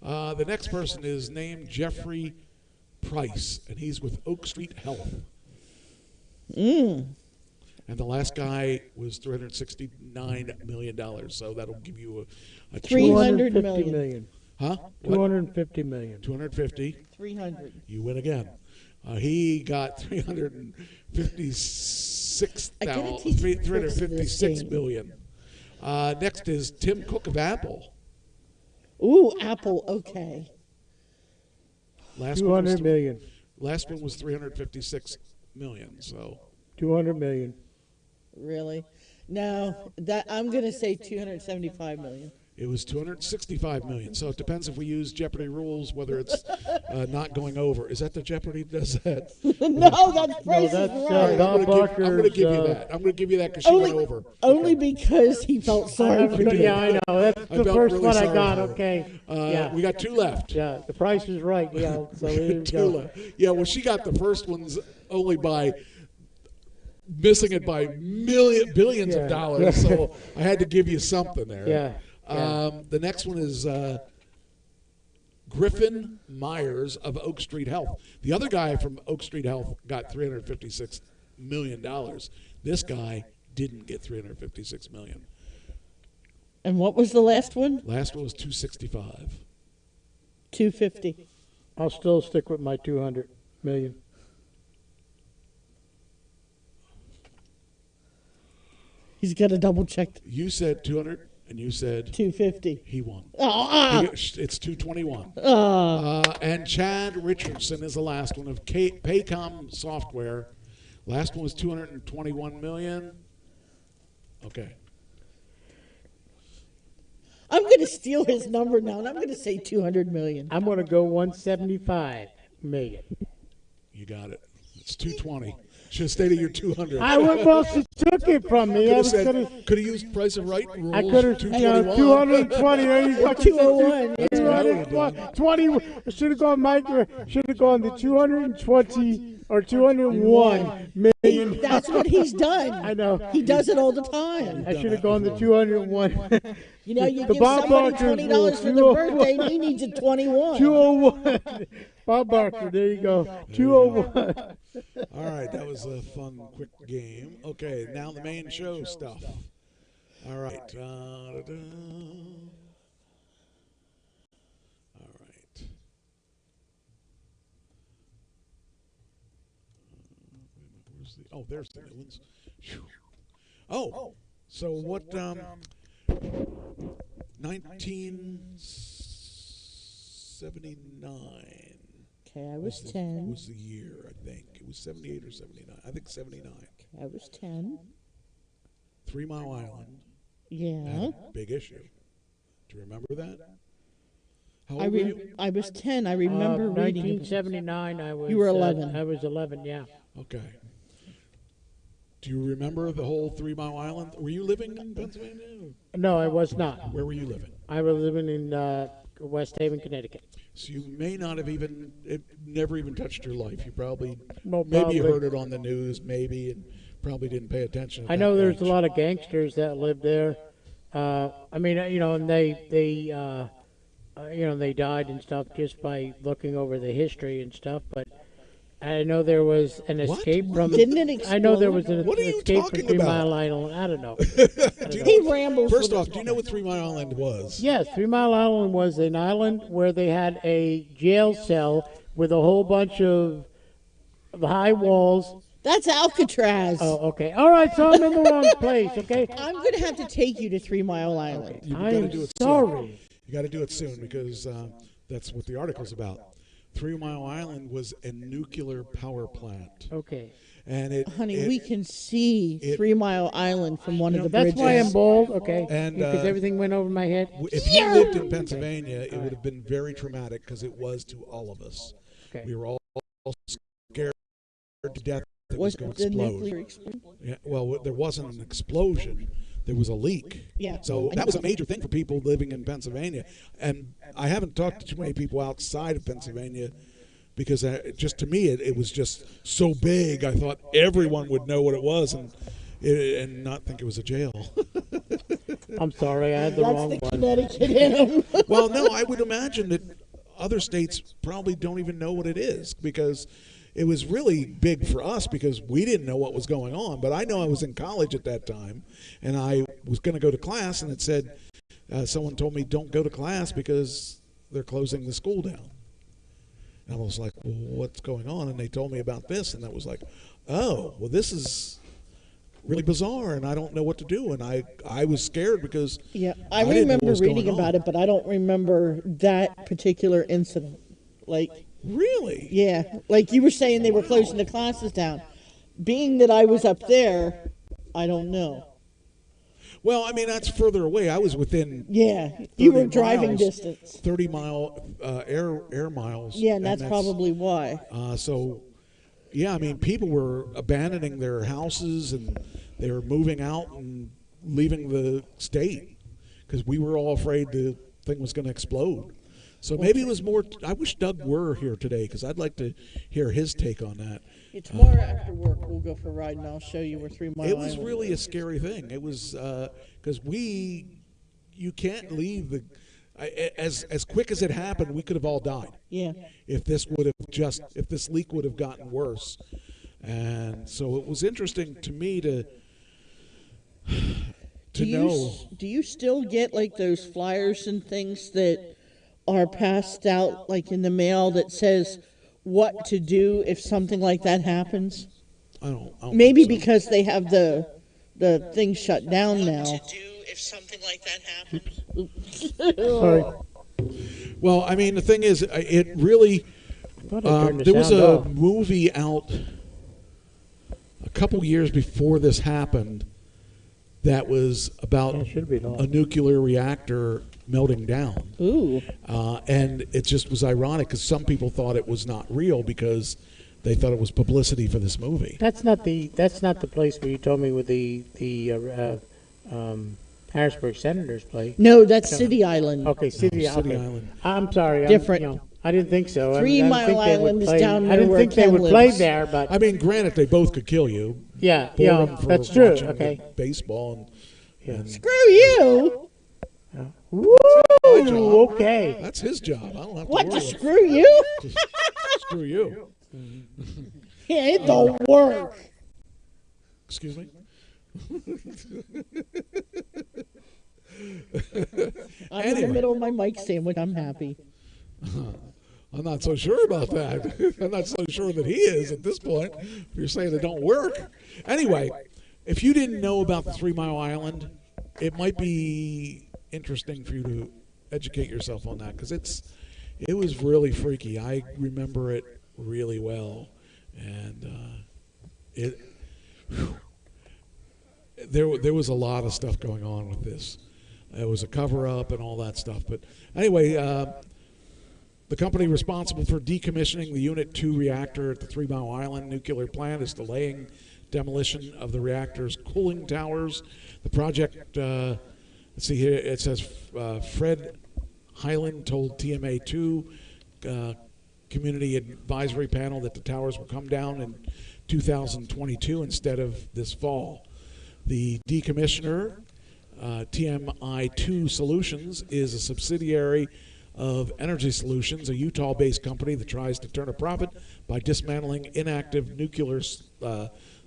The next person is named Jeffrey Price, and he's with Oak Street Health. And the last guy was $369 million. So that'll give you a 300 $250 million. million. Huh? What? $250 million. 250. 300. You win again. He got 356 million. Next is Tim Cook of Apple. Ooh, Apple, okay. Last one was $200 million. Last one was 356 million. So $200 million. Really? No, that I'm going to say 275 million. it was 265 million. So it depends if we use Jeopardy rules, whether it's not going over. Is that the Jeopardy does that? No, that's Price is that's, Right. Bob I'm going to Barker's, give you that. I'm going to give you that because she went over. Only because he felt sorry for you. Yeah, I know. That's I the felt first really one I sorry got. for her. Okay. Yeah. We got 2 left. Yeah. The Price is Right. Yeah. So here we Two go. left. Yeah, well, she got the first ones only by missing it by billions of Yeah. dollars. So I had to give you something there. Yeah. The next one is Griffin Myers of Oak Street Health. The other guy from Oak Street Health got $356 million. This guy didn't get $356 million. And what was the last one? Last one was 265. 250. I'll still stick with my $200 million. He's got to double check. You said 200, and you said 250. he won. Ah, It's 221. ah. And Chad Richardson is the last one of Paycom Software. Last one was 221 million. Okay. I'm going to steal his number now, and I'm going to say 200 million. I'm going to go 175 million. You got it. It's 220. Should have stayed at your 200. I would well, she took it from me. I was Could gonna. have used Price of Right rules. I could have, 221. 220. There you fucking 201. That's what I would've done. 20. Should have gone, Mike. Should have gone the 220 or 201 million. That's what he's done. I know. He does it all the time. I should have gone the 201. You know, you The give Bob somebody Barker $20 rule, for their birthday, and he needs a 21. 201. Bob Barker. There you go. 201. All right, that was a fun, quick game. Okay, now the main show stuff. All right. Da-da-da. All right. Where's the? Oh, there's the new ones. Phew. Oh, so what? 1979 Okay, I was 10. was the year. I think it was 78 or 79. I think 79. I was 10. 3 Mile Island. Yeah. Had a big issue. Do you remember that? How I old were you? I was 10. I remember reading it. 1979. I was. You were 11. I was 11. Yeah. Okay. Do you remember the whole 3 Mile Island? Were you living in Pennsylvania? No, I was not. Where were you living? I was living in West Haven, Connecticut. So you may not have even, it never even touched your life. You probably, Well, maybe you probably. heard it on the news, maybe, and probably didn't pay attention. at I that know there's age. a lot of gangsters that live there. I mean, and they they died and stuff just by looking over the history and stuff. But I know there was an What? escape from. Didn't it I know there explode? was an What are you escape talking from 3 about? Mile Island. I don't know. He rambles. First with off, do you know what 3 Mile Island was? Yes, 3 Mile Island was an island where they had a jail cell with a whole bunch of high walls. That's Alcatraz. Oh, okay. All right, so I'm in the wrong place, okay? I'm going to have to take you to 3 Mile Island. You I gotta am do it sorry. soon. You got to do it soon because that's what the article's about. 3 Mile Island was a nuclear power plant, Okay. and it. Honey, it- we can see it- 3 Mile Island from one of the That's bridges. why I'm bald, okay? And, Because everything went over my head. If you lived in Pennsylvania, it would have been very traumatic because it was to all of us. Okay. We were all scared to death that it was Was going to the explode. nuclear explosion? Yeah, well, there wasn't an explosion. There was a leak. Yeah. So that was a major thing for people living in Pennsylvania. And I haven't talked to too many people outside of Pennsylvania because just to me, it was just so big. I thought everyone would know what it was and not think it was a jail. I'm sorry, I had the That's wrong the one. Connecticut in him. Well, no, I would imagine that other states probably don't even know what it is because it was really big for us because we didn't know what was going on. But I know I was in college at that time, and I was going to go to class, and it said someone told me don't go to class because they're closing the school down. And I was like, well, what's going on? And they told me about this, and I was like, oh, well, this is really bizarre, and I don't know what to do. And I was scared because Yeah, I didn't know what remember was reading going on. about it, but I don't remember that particular incident. Like, Really? yeah, like you were saying they were closing the classes down. Being that I was up there, I don't know. Well, I mean, that's further away. I was within Yeah, you were 30 driving miles. distance. 30-mile air miles. Yeah, and that's probably why. So. Yeah, I mean, people were abandoning their houses and they were moving out and leaving the state because we were all afraid the thing was going to explode. So maybe it was more. I wish Doug were here today because I'd like to hear his take on that. Yeah, tomorrow after work, we'll go for a ride, and I'll show you where 3 Mile It was Island really is. a scary thing. It was because you can't leave the. As quick as it happened, we could have all died. Yeah. If this leak would have gotten worse. And so it was interesting to me to know. Do you still get like those flyers and things that are passed out like in the mail that says what to do if something like that happens? I don't Maybe think so. because they have the thing shut down now. do if something like that happens? Sorry. Well, I mean, the thing is, it really. Thought I turned the There was sound a off. movie out a couple years before this happened that was about Yeah, it should be on. a nuclear reactor melting down. Ooh. And it just was ironic because some people thought it was not real because they thought it was publicity for this movie. That's not the place where you told me where the Harrisburg Senators play. No, that's City Island. Okay, City, City okay. Island. I'm sorry. Different. I didn't think so. 3 I didn't Mile think they would Island is play- down I there didn't where think they Ken would play lives. there, but I mean, granted, they both could kill you. yeah, Boredom for that's true. watching Okay. the baseball and, Yeah. and Screw you! Woo! job. Okay. that's his job. I don't have to What, worry to about screw you? Screw you. Yeah, it don't work. Excuse me? I'm in the middle of my mic sandwich. I'm happy. I'm not so sure about that. I'm not so sure that he is at this point. If you're saying it don't work. Anyway, if you didn't know about the 3 Mile Island, it might be interesting for you to educate yourself on that because it was really freaky. I remember it really well, and there was a lot of stuff going on with this. It was a cover-up and all that stuff. But anyway, the company responsible for decommissioning the Unit 2 reactor at the 3 Mile Island nuclear plant is delaying demolition of the reactor's cooling towers. The project, let's see here, it says Fred Highland told TMA2 Community Advisory Panel that the towers will come down in 2022 instead of this fall. The decommissioner, TMI2 Solutions, is a subsidiary of Energy Solutions, a Utah-based company that tries to turn a profit by dismantling inactive nuclear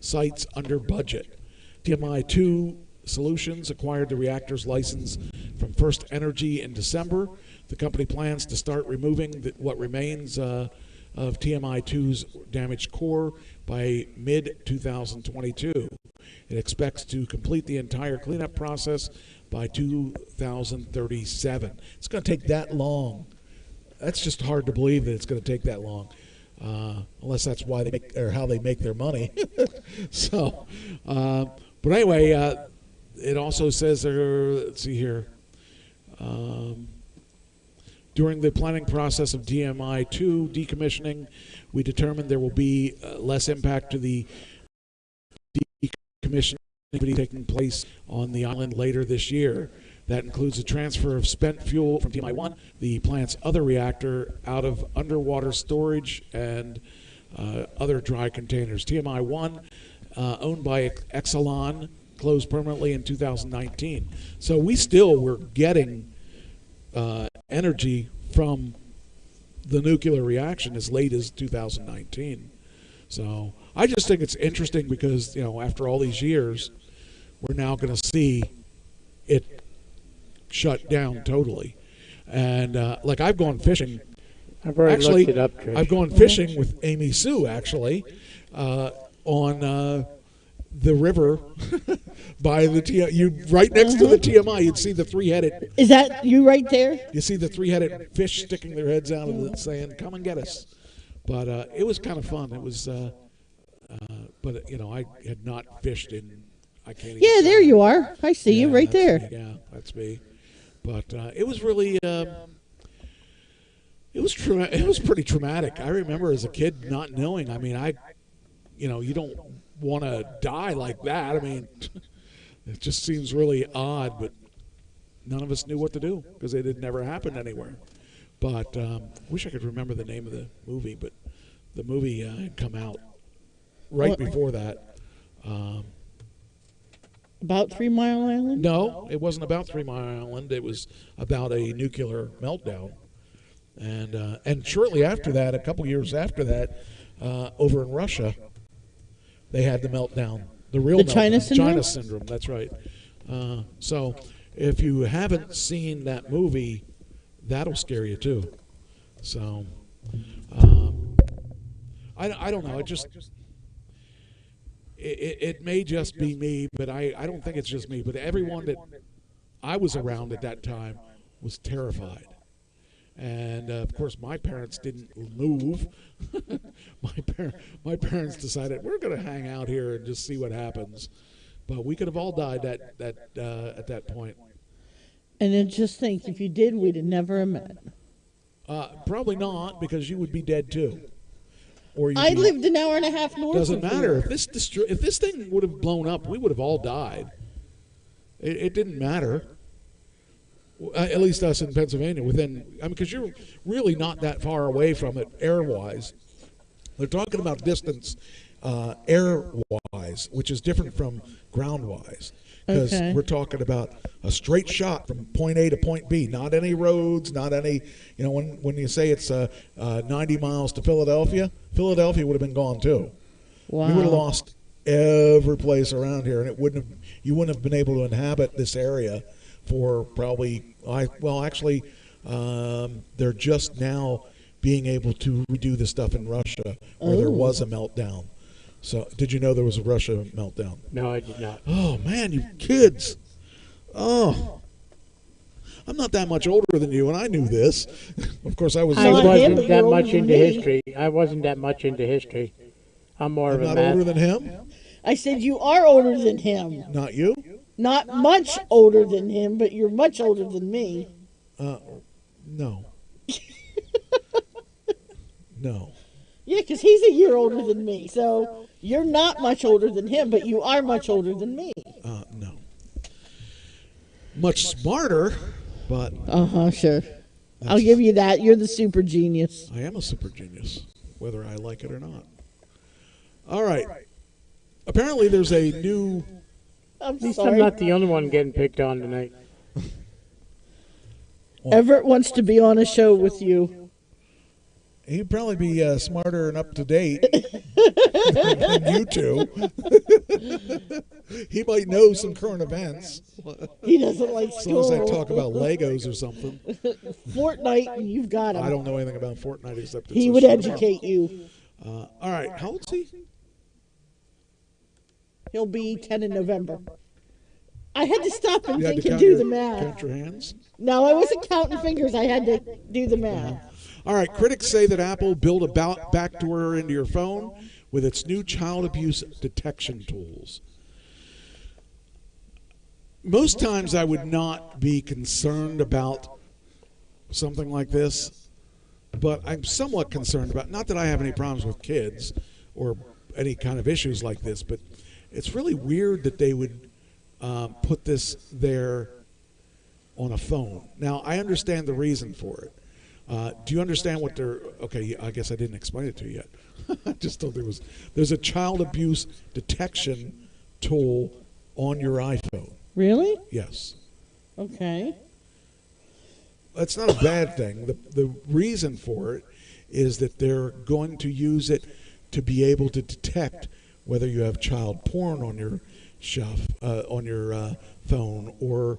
sites under budget. TMI2 Solutions acquired the reactor's license from First Energy in December. The company plans to start removing what remains of TMI2's damaged core by mid-2022. It expects to complete the entire cleanup process by 2037. It's going to take that long. That's just hard to believe that it's going to take that long, unless that's why they make or how they make their money. So, but anyway, it also says there. Let's see here. During the planning process of DMI2 decommissioning, we determined there will be less impact to the decommissioning taking place on the island later this year. That includes the transfer of spent fuel from TMI-1, the plant's other reactor, out of underwater storage and other dry containers. TMI-1, owned by Exelon, closed permanently in 2019. So we still were getting energy from the nuclear reaction as late as 2019. So I just think it's interesting because, after all these years, we're now going to see it shut down totally. And like I've gone fishing. I've already Actually, looked it up, Trish. I've gone fishing with Amy Sue, actually, on the river by the right next to the TMI. You'd see the three-headed. Is that you right there? You see the three-headed fish sticking their heads out of it, saying, "Come and get us." But it was kind of fun. It was, but I had not fished in. I can't. Even Yeah, say there that. you are. I see you right that's there. me. Yeah, that's me. But it was really. It was it was pretty traumatic. I remember as a kid not knowing. I mean, you don't want to die like that. I mean, it just seems really odd, but none of us knew what to do because it had never happened anywhere. But wish I could remember the name of the movie, but the movie had come out right before that. About 3 Mile Island? No, it wasn't about 3 Mile Island. It was about a nuclear meltdown. And shortly after that, a couple years after that, over in Russia, they had the meltdown, the real The meltdown. China syndrome? China syndrome, that's right. So if you haven't seen that movie, that'll scare you too. So I don't know. It may just be me, but I don't think it's just me. But everyone that I was around at that time was terrified. And of course, my parents didn't move. my parents decided we're going to hang out here and just see what happens. But we could have all died at that point. And then just think, if you did, we'd have never met. Probably not, because you would be dead too. Or I lived an hour and a half north Doesn't of matter. here. If this thing would have blown up, we would have all died. It didn't matter. At least us in Pennsylvania, because you're really not that far away from it air-wise. They're talking about distance air-wise, which is different from ground-wise. Because Okay. we're talking about a straight shot from point A to point B, not any roads, not any, when you say it's 90 miles to Philadelphia would have been gone too. Wow. We would have lost every place around here, and you wouldn't have been able to inhabit this area for probably. They're just now being able to redo the stuff in Russia where there was a meltdown. So, did you know there was a Russia meltdown? No, I did not. Oh man, you kids! Oh, I'm not that much older than you, and I knew this. Of course, I was. I Not him, wasn't but that you're much older into than me. history. I wasn't that much into history. I'm more I'm of a not math. older than him. I said you are older than him. Not you. Not much older than him, but you're much older than me. No. No. Yeah, because he's a year older than me. So you're not much older than him, but you are much older than me. No. Much smarter, but Sure. I'll give you that. You're the super genius. I am a super genius, whether I like it or not. All right. Apparently, there's a new. I'm At least sorry. I'm not the only one getting picked on tonight. Everett wants to be on a show with you. He'd probably be smarter and up to date than you two. He might know some current events. He doesn't like As long as school. they talk about Legos or something. Fortnite, and you've got him. I don't know anything about Fortnite except it's He a would show. educate you. All right. How old is he? He'll be 10 in November. I had to stop and You had think to and count do the your, math. count your hands. No, I wasn't counting fingers. I had to do the math. All right, critics say that Apple built a backdoor into your phone with its new child abuse detection tools. Most times I would not be concerned about something like this, but I'm somewhat concerned about, not that I have any problems with kids or any kind of issues like this, but it's really weird that they would put this there on a phone. Now, I understand the reason for it. Do you understand what they're? Okay, I guess I didn't explain it to you yet. I just thought there's a child abuse detection tool on your iPhone. Really? Yes, Okay. that's not a bad thing. The reason for it is that they're going to use it to be able to detect whether you have child porn on your phone, or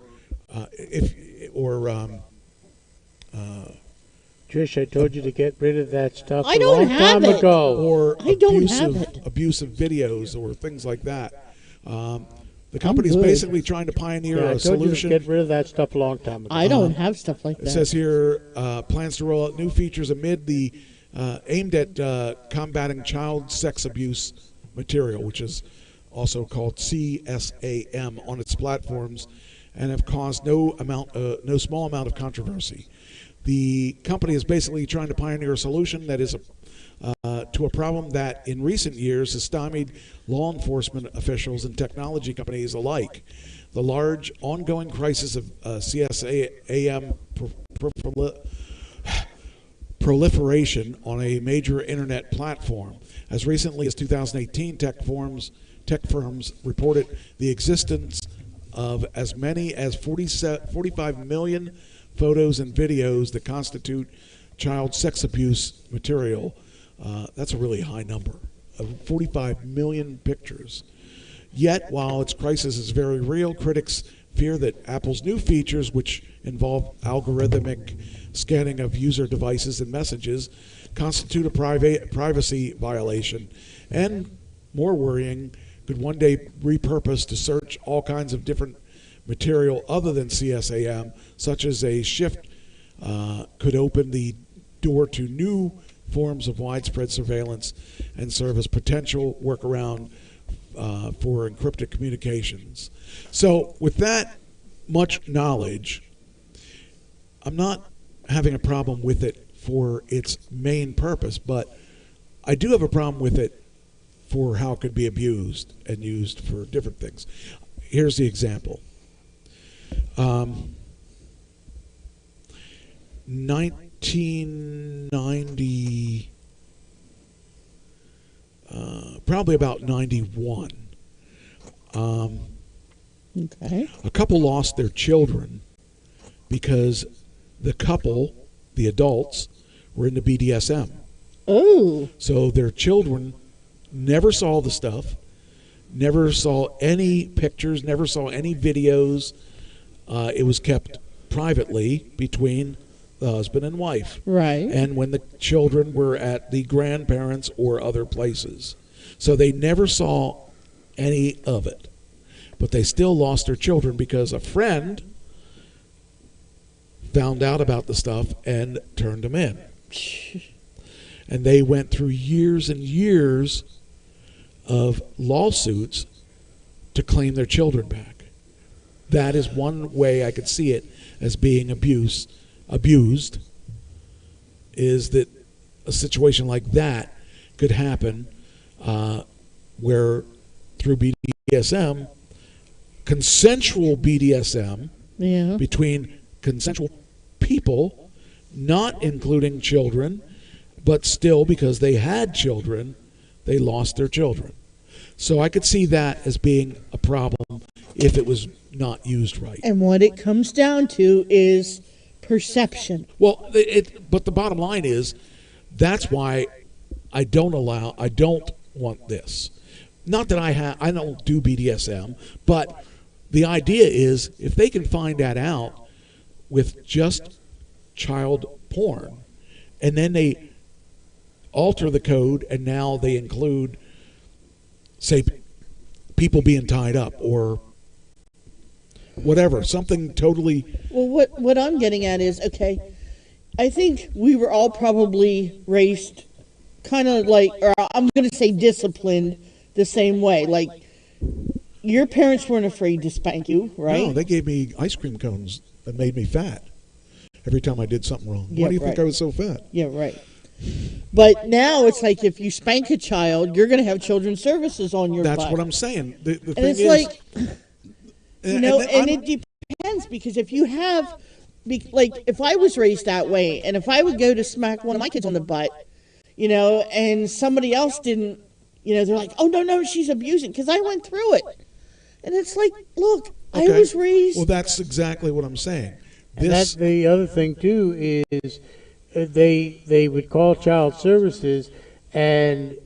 Trish, I told you to get rid of that stuff I a don't long have time it. ago. or I don't have it. abusive videos or things like that. The company's good. basically trying to pioneer Yeah, I a told you to solution. get rid of that stuff a long time ago. I don't have stuff like It that. says here plans to roll out new features amid the aimed at combating child sex abuse material, which is also called CSAM, on its platforms, and have caused no small amount of controversy. The company is basically trying to pioneer a solution that is to a problem that in recent years has stymied law enforcement officials and technology companies alike. The large ongoing crisis of CSAM proliferation on a major internet platform. As recently as 2018, tech firms reported the existence of as many as 45 million photos and videos that constitute child sex abuse material. That's a really high number, 45 million pictures. Yet, while its crisis is very real, critics fear that Apple's new features, which involve algorithmic scanning of user devices and messages, constitute a privacy violation, and, more worrying, could one day repurpose to search all kinds of different material other than CSAM, such as a shift could open the door to new forms of widespread surveillance and serve as potential workaround for encrypted communications. So with that much knowledge, I'm not having a problem with it for its main purpose, but I do have a problem with it for how it could be abused and used for different things. Here's the example. 1990, probably about 91. Okay. A couple lost their children because the couple, the adults, were into BDSM. Oh. So their children never saw the stuff, never saw any pictures, never saw any videos. It was kept privately between the husband and wife. Right. And when the children were at the grandparents or other places. So they never saw any of it. But they still lost their children because a friend found out about the stuff and turned them in. And they went through years and years of lawsuits to claim their children back. That is one way I could see it as being abused, is that a situation like that could happen where through BDSM, consensual BDSM Yeah. between consensual people, not including children, but still because they had children, they lost their children. So I could see that as being a problem if it was not used right. And what it comes down to is perception. Well, but the bottom line is that's why I don't want this. Not that I don't do BDSM, but the idea is if they can find that out with just child porn, and then they alter the code and now they include, say, people being tied up or whatever, something totally. Well, what I'm getting at is, okay, I think we were all probably raised kind of like, or I'm going to say disciplined the same way. Like, your parents weren't afraid to spank you, right? No, they gave me ice cream cones that made me fat every time I did something wrong. Yeah, Why do you think right. I was so fat? Yeah, right. But now it's like if you spank a child, you're going to have children's services on your That's butt. what I'm saying. The And thing it's is, like, and it depends, because if you have, like, if I was raised that way, and if I would go to smack one of my kids on the butt, and somebody else didn't, they're like, oh, no, she's abusing, because I went through it. And it's like, look, I Okay. was raised. Well, that's exactly what I'm saying. And that's the other thing too is they would call child services, and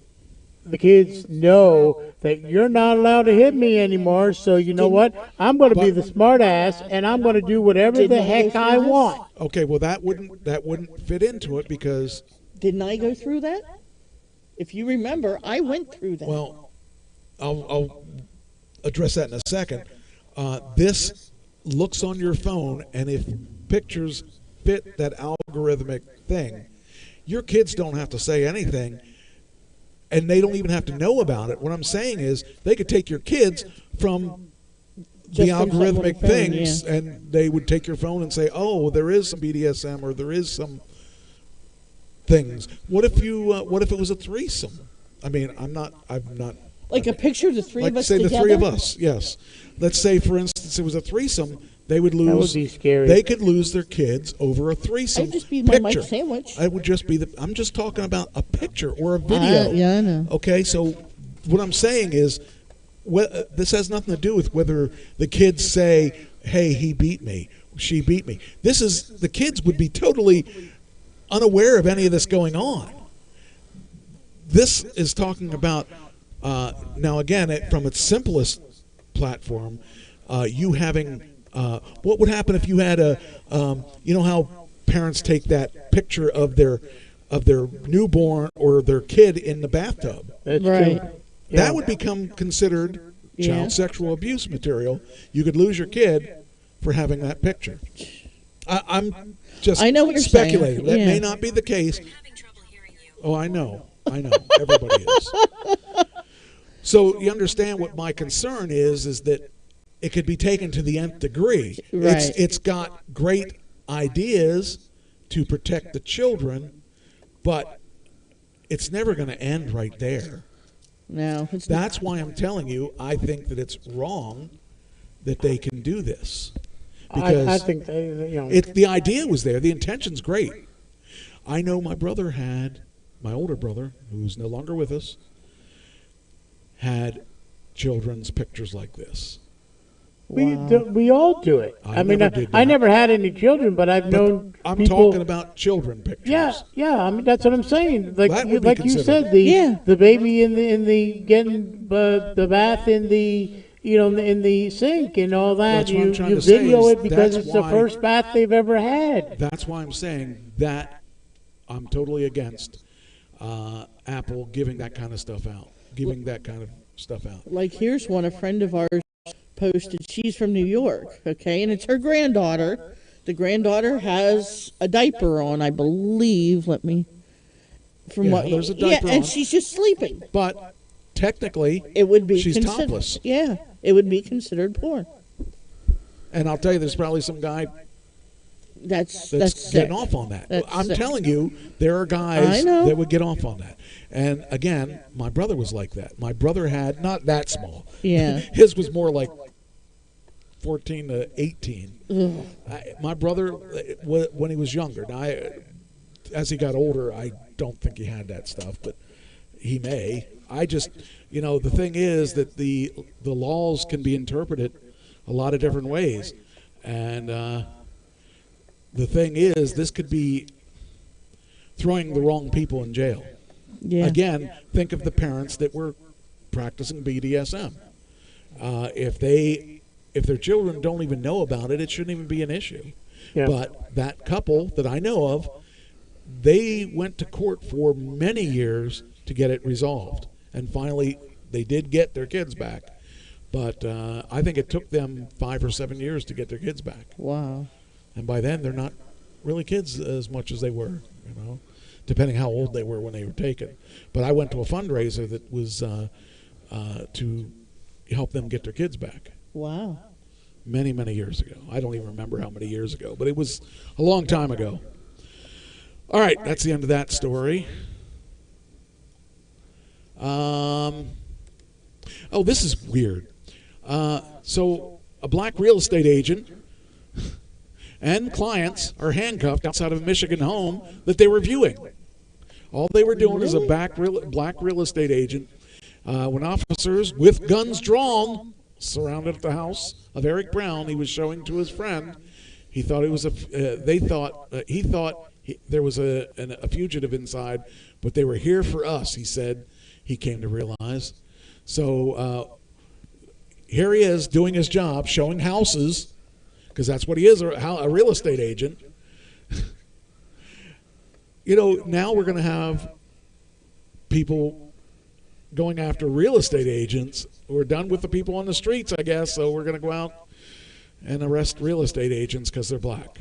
the kids know that you're not allowed to hit me anymore. So you know what? I'm going to be the smart ass, and I'm going to do whatever Didn't the I go heck through I this? want. Okay, well that wouldn't fit into it because Didn't I go through that? If you remember, I went through that. well, I'll address that in a second. This looks on your phone, and if pictures fit that algorithmic thing, your kids don't have to say anything, and they don't even have to know about it. What I'm saying is they could take your kids from the Just from someone algorithmic phone, things, yeah. and they would take your phone and say, "Oh, there is some BDSM, or there is some things." What if it was a threesome? I mean, I'm not. like a picture of the three Like of us say together. the three of us, yes. Let's say, for instance, it was a threesome. They would lose. That would be scary. They could lose their kids over a threesome. I'd just be my Mike picture. sandwich. I would just be I'm just talking about a picture or a video. Yeah, I know. Okay, so what I'm saying is, this has nothing to do with whether the kids say, "Hey, he beat me, she beat me." The kids would be totally unaware of any of this going on. This is talking about now again from its simplest platform, you having what would happen if you had you know how parents take that picture of their newborn or their kid in the bathtub. That's Right. true. Yeah. That would become considered Yeah. child sexual abuse material. You could lose your kid for having that picture. I'm just I know what you're saying. speculating. That Yeah. may not be the case. I'm having trouble hearing you. Oh, I know. Everybody is. So you understand what my concern is that it could be taken to the nth degree. Right. It's got great ideas to protect the children, but it's never going to end right there. No, it's That's why I'm telling you, I think that it's wrong that they can do this. Because I think the idea was there. The intention's great. I know my older brother, who's no longer with us, had children's pictures like this. We all do it. I mean, never did I that. never had any children, but I've known I'm people. talking about children pictures. Yeah. I mean, that's what I'm saying. Like That would be like you considered. said, the Yeah. the baby in the getting the bath in the in the sink and all that. That's what I'm trying You to say video is it because that's it's the why- first bath they've ever had. That's why I'm saying that I'm totally against Apple giving that kind of stuff out, giving that kind of stuff out. Like, here's one a friend of ours posted. She's from New York, okay, and it's her granddaughter. The granddaughter has a diaper on, I believe. Let me, from Yeah, what, there's a yeah, diaper and on. she's just sleeping. But technically, It would be she's considered, topless. yeah, it would be considered porn. And I'll tell you, there's probably some guy That's that's sick. getting off on that. That's I'm sick. telling you, there are I guys know. that would get off on that. And again, my brother was like that. My brother had not that small. Yeah. His was more like 14 to 18. My brother, when he was younger, now as he got older, I don't think he had that stuff, but he may. I just, the thing is that the laws can be interpreted a lot of different ways. And the thing is, this could be throwing the wrong people in jail. Yeah. Again, think of the parents that were practicing BDSM. If their children don't even know about it, it shouldn't even be an issue. Yeah. But that couple that I know of, they went to court for many years to get it resolved. And finally, they did get their kids back. But I think it took them 5 or 7 years to get their kids back. Wow. And by then, they're not really kids as much as they were, depending how old they were when they were taken. But I went to a fundraiser that was to help them get their kids back Wow. many, many years ago. I don't even remember how many years ago, but it was a long time ago. All right, that's the end of that story. Oh, this is weird. So a black real estate agent and clients are handcuffed outside of a Michigan home that they were viewing. All they were doing is a black real estate agent when officers with guns drawn surrounded the house of Eric Brown. He was showing to his friend. He thought it was he thought there was a fugitive inside, but they were here for us, he said. He came to realize. So here he is doing his job, showing houses, because that's what he is, a real estate agent. Now we're going to have people going after real estate agents. We're done with the people on the streets, I guess, so we're going to go out and arrest real estate agents because they're black.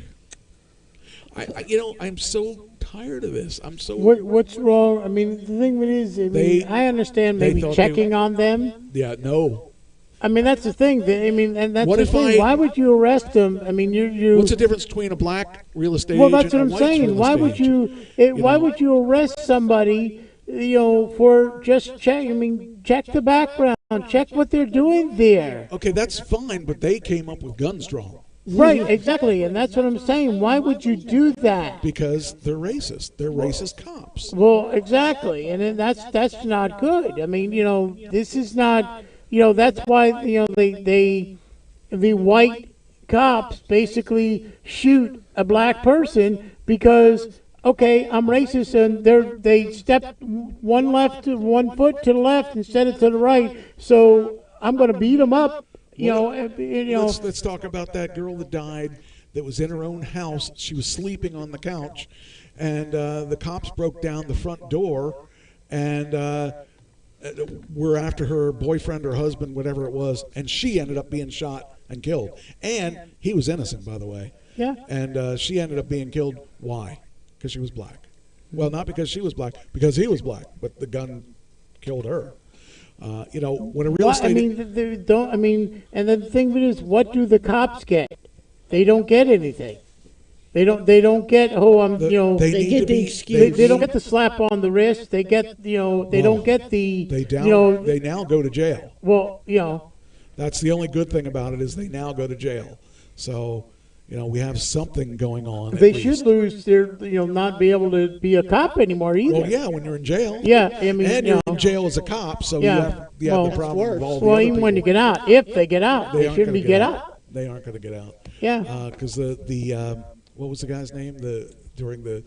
I'm so tired of this. I'm so... What's wrong? I mean, the thing is, I understand they maybe thought checking on them. Yeah, no. I mean, that's the thing. And that's What the if thing. Why would you arrest them? I mean, you. What's the difference between a black real estate Well, agent that's what and I'm a white saying. real Why estate would agent? why would you arrest somebody? For just check. I mean, check the background. Check what they're doing there. Okay, that's fine, but they came up with guns drawn Right. Exactly. And that's what I'm saying. Why would you do that? because they're racist. They're racist cops. Well, exactly, and then that's not good. I mean, this is not, that's why the white cops basically shoot a black person because okay, I'm racist, and they stepped one foot to the left instead of to the right, so I'm going to beat them up. Let's talk about that girl that died that was in her own house. She was sleeping on the couch, and the cops broke down the front door and were after her boyfriend or husband, whatever it was, and she ended up being shot and killed. And he was innocent, by the way. Yeah. And she ended up being killed. Why? Because she was black. Well, not because she was black, because he was black, but the gun killed her. When a real estate... they don't. I mean, and the thing is, what do the cops get? They don't get anything. They don't get. Oh, I'm. They need get to the be, excuse. They don't get the slap on the wrist. They get. They don't get the. They now go to jail. Well, That's the only good thing about it is they now go to jail. So, we have something going on. They at should least. lose their, not be able to be a cop anymore either. Well, yeah, when you're in jail. Yeah, I mean, and you you're know. in jail as a cop, so Yeah, you have well, the problem of all the Well, other even when you people. get out, if they get out, they aren't shouldn't gonna be get out. They aren't going to get out. Yeah. Because the what was the guy's name? During the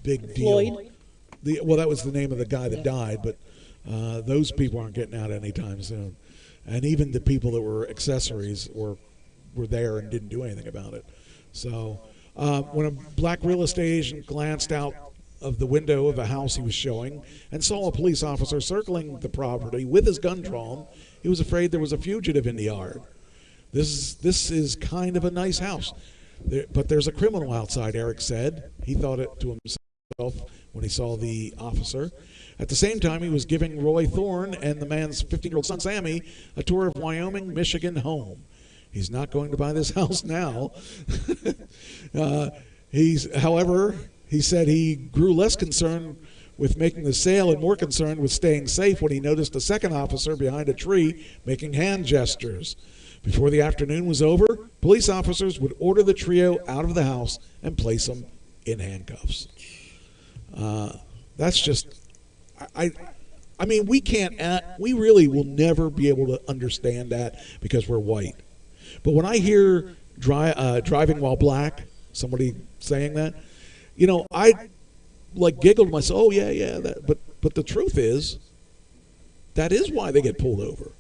big deal. Floyd? Well, that was the name of the guy that died, but those people aren't getting out anytime soon. And even the people that were accessories were there and didn't do anything about it. So when a black real estate agent glanced out of the window of a house he was showing and saw a police officer circling the property with his gun drawn, he was afraid there was a fugitive in the yard. This is kind of a nice house. But there's a criminal outside, Eric said. He thought it to himself when he saw the officer. At the same time, he was giving Roy Thorne and the man's 15-year-old son, Sammy, a tour of Wyoming, Michigan home. He's not going to buy this house now. However, he said he grew less concerned with making the sale and more concerned with staying safe when he noticed a second officer behind a tree making hand gestures. Before the afternoon was over, police officers would order the trio out of the house and place them in handcuffs. That's just, I mean, we really will never be able to understand that because we're white. But when I hear driving while black, somebody saying that, I like giggled to myself. Oh yeah, that. But the truth is, that is why they get pulled over.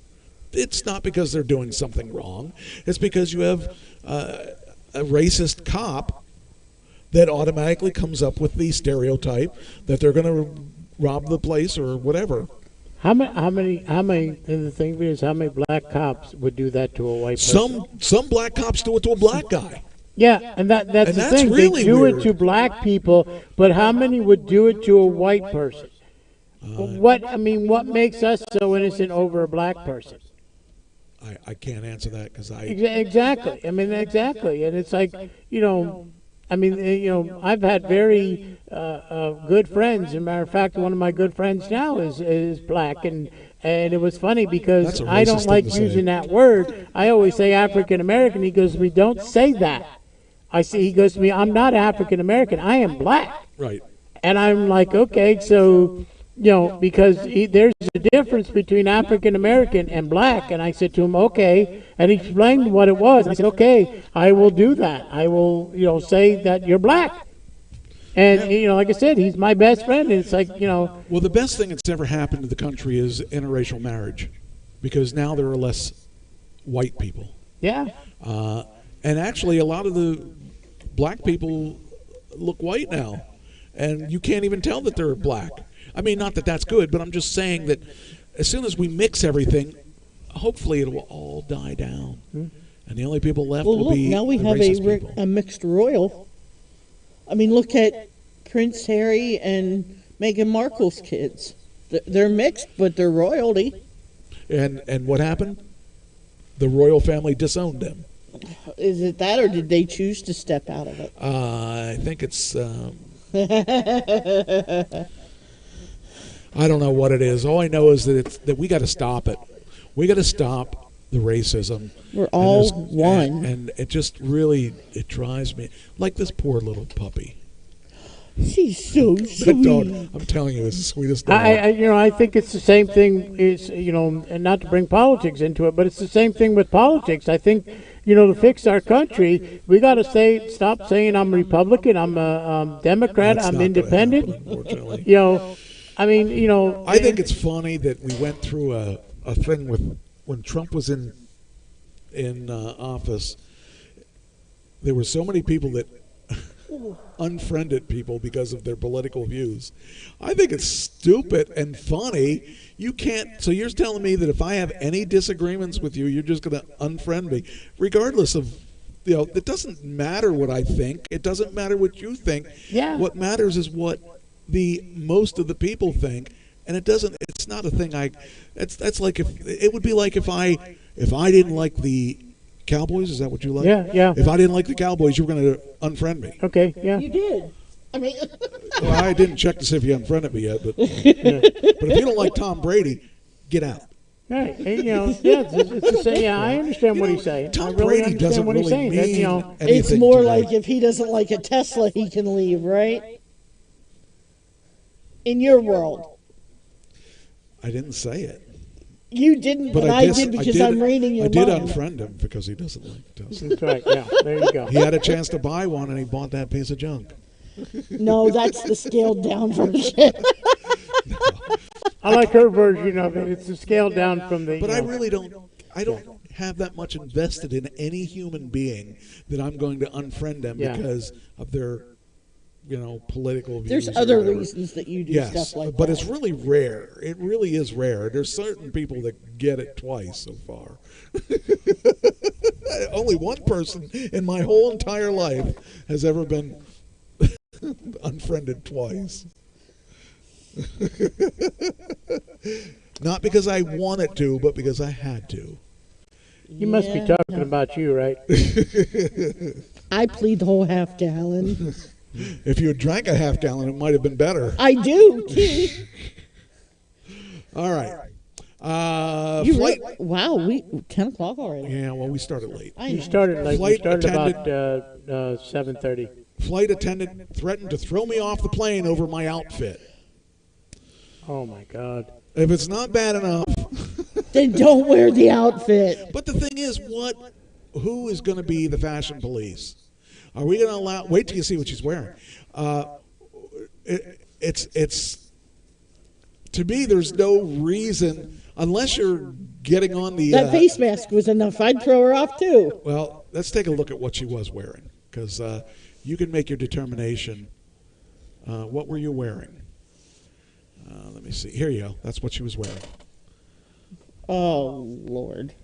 It's not because they're doing something wrong. It's because you have a racist cop that automatically comes up with the stereotype that they're going to rob the place or whatever. How many, and the thing is, how many black cops would do that to a white person? Some black cops do it to a black guy. Yeah, and that's the that's thing. really They do weird. it to black people, but how many would do it to a white person? What makes us so innocent over a black person? I can't answer that because Exactly. Exactly. And it's like, I've had very good friends. As a matter of fact, one of my good friends now is black, and it was funny because That's a I racist don't thing like to say. using that word. I always say African American. He goes to me, "Don't say that." He goes to me, "I'm not African American. I am black." right. And I'm like, okay, so, because there's a difference between African American and black. And I said to him, okay. And he explained what it was. And I said, okay, I will do that. I will, say that you're black. And, like I said, he's my best friend. And it's like, Well, the best thing that's ever happened to the country is interracial marriage, because now there are less white people. yeah. And actually, a lot of the black people look white now, and you can't even tell that they're black. I mean, not that that's good, but I'm just saying that as soon as we mix everything, hopefully it will all die down, and the only people left Well, will look, be now we the have racist people. a mixed royal. I mean, look at Prince Harry and Meghan Markle's kids. They're mixed, but they're royalty. And what happened? The royal family disowned them. Is it that, or did they choose to step out of it? I think it's. I don't know what it is. All I know is that we got to stop it. We got to stop the racism. We're And all there's- one. and it just really drives me like this poor little puppy. She's so That dog, sweet. I'm telling you, is the sweetest dog. I think it's the same thing. Is and not to bring politics into it, but it's the same thing with politics. I think, to fix our country, we got to stop saying I'm Republican, I'm a Democrat, That's I'm not gonna independent. happen, unfortunately. I I think it's funny that we went through a thing with when Trump was in office. There were so many people that unfriended people because of their political views. I think it's stupid and funny. You can't. So you're telling me that if I have any disagreements with you, you're just going to unfriend me, regardless of. It doesn't matter what I think. It doesn't matter what you think. Yeah. What matters is what the most of the people think, and it doesn't. It's not a thing. That's like it would be like if I didn't like the Cowboys. Is that what you like? Yeah. If I didn't like the Cowboys, you were going to unfriend me. Okay, yeah. You did. I mean, Well, I didn't check to see if you unfriended me yet, but if you don't like Tom Brady, get out. Right, and, yeah, it's the same. Yeah, I understand what he's saying. Tom I really Brady understand doesn't what he's really saying. That, mean It's anything more to me. like if he doesn't like a Tesla, he can leave, right? In your world. I didn't say it. You didn't, but I did because I'm reading your I did mind. unfriend him because he doesn't like Tesla. That's right. Yeah, there you go. He had a chance to buy one and he bought that piece of junk. No, that's the scaled down version. I like her version of it. It's a scaled down from the. But I really don't. I don't have that much invested in any human being that I'm going to unfriend them Yeah. because of their, political views. There's or other whatever. reasons that you do Yes, stuff like but that. it's really rare. It really is rare. There's certain people that get it twice so far. Only one person in my whole entire life has ever been unfriended twice. Not because I wanted to, but because I had to. He must be Yeah, talking about you, right? I plead the whole half gallon. If you had drank a half gallon, it might have been better. I do, too. All right. You Flight. wow, 10 o'clock already. Yeah, well, we started late. I You know. started like we Flight started attendant. about 7:30. Flight attendant threatened to throw me off the plane over my outfit. Oh my God. If it's not bad enough, Then don't wear the outfit. but the thing is, who is going to be the fashion police? Are we going to allow? Wait till you see what she's wearing. It's to me. There's no reason unless you're getting on the. That face mask was enough. I'd throw her off, too. Well, let's take a look at what she was wearing because you can make your determination. What were you wearing? Let me see. Here you go. That's what she was wearing. Oh, Lord.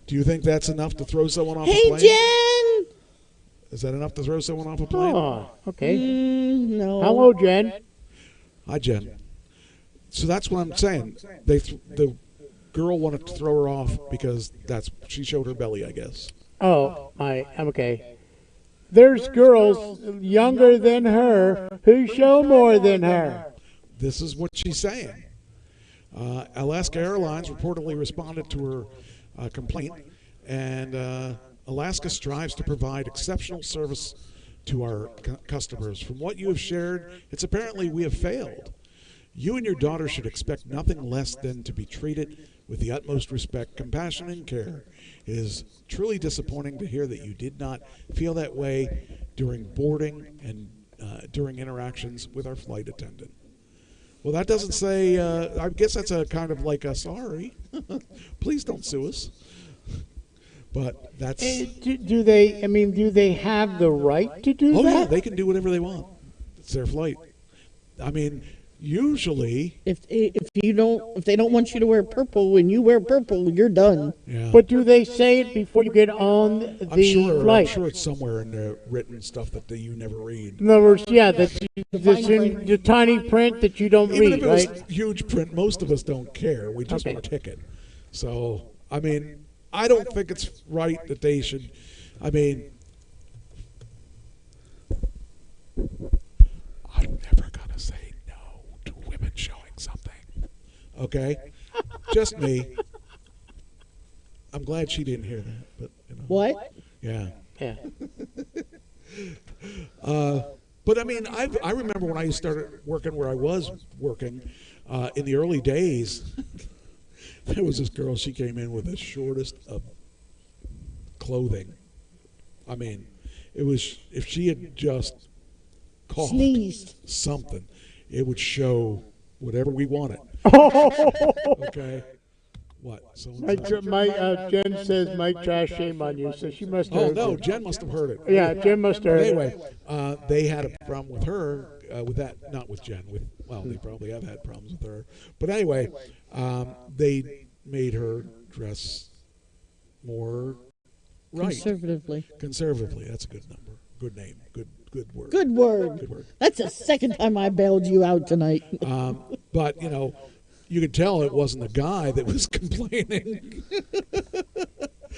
Do you think that's enough to throw someone off a Hey, plane? Jen! Is that enough to throw someone off a plane? Oh, okay. No. Hello, Jen. Hi, Jen. So that's what I'm saying. The girl wanted to throw her off because she showed her belly, I guess. Oh, I'm okay. There's girls younger than her who show more than her. This is what she's saying. Alaska Airlines reportedly responded to her complaint, and Alaska strives to provide exceptional service to our customers. From what you have shared, it's apparently we have failed. You and your daughter should expect nothing less than to be treated with the utmost respect, compassion, and care. It is truly disappointing to hear that you did not feel that way during boarding and during interactions with our flight attendant. Well, that doesn't say, I guess that's a kind of like a sorry. Please don't sue us. But that's... Do they have the right to do Oh, that? yeah, they can do whatever they want. It's their flight. I mean, usually... If they don't want you to wear purple and you wear purple, you're done. Yeah. But do they say it before you get on the I'm flight? sure it's somewhere in the written stuff that you never read. In other words, yeah, that's in the tiny print that you don't Even read, if it was right? huge print, most of us don't care. We just Okay. want a ticket. So, I mean, I don't think it's right that they should. I mean, I'm never going to say no to women showing something. Okay? Just me. I'm glad she didn't hear that. But What? Yeah. Yeah. But I mean, I remember when I started working where I was working in the early days. There was this girl. She came in with the shortest of clothing. I mean, it was if she had just coughed Sneezed. something, it would show whatever we wanted. Okay. What? Jen says Mike trash shame on you, so she must have Oh heard no, you. Jen must have heard it. Yeah, Jen must have heard it. Anyway, they had a problem with her, with that, not with Jen. They probably have had problems with her. But anyway, they made her dress more right. Conservatively. That's a good number. Good name. Good word. Good word. Good word. That's the second time I bailed you out tonight. But, you could tell it wasn't the guy that was complaining.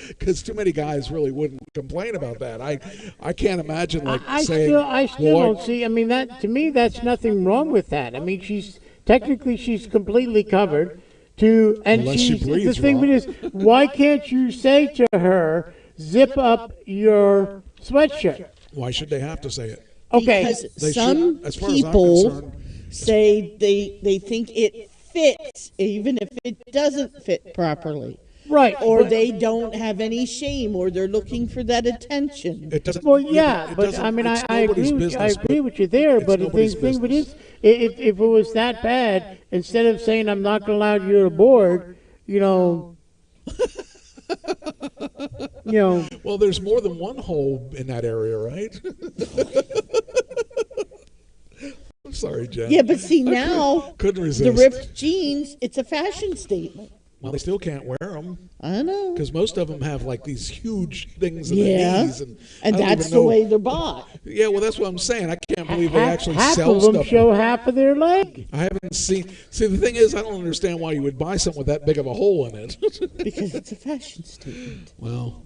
Because too many guys really wouldn't complain about that. I can't imagine I saying, still "Boy, don't see. I mean, that to me, that's nothing wrong with that. I mean, she's completely covered, to, and Unless she the breathes thing wrong. is, why can't you say to her, zip up your sweatshirt? Why should they have to say it? Okay, They Because some should, as far as I'm people concerned. say they think it fits, even if it doesn't fit properly. right. Or but- they don't have any shame, or they're looking for that attention. It doesn't. Well, it yeah, but doesn't- I mean, it's I nobody's agree. business, I agree but with you there. it's But the nobody's thing with business. is, if it was that bad, instead of saying I'm not going to allow you aboard, you know, Well, there's more than one hole in that area, right? I'm sorry, Jen. Yeah, but see now, Couldn't resist. the ripped jeans, it's a fashion statement. Well, they still can't wear them I know. because most of them have like these huge things in Yeah, the knees, and and I don't that's even the know- way they're bought. Yeah, well, that's what I'm saying. I can't believe they actually half sell of them stuff. show half of their leg. I haven't seen. See, the thing is, I don't understand why you would buy something with that big of a hole in it. Because it's a fashion statement. Well,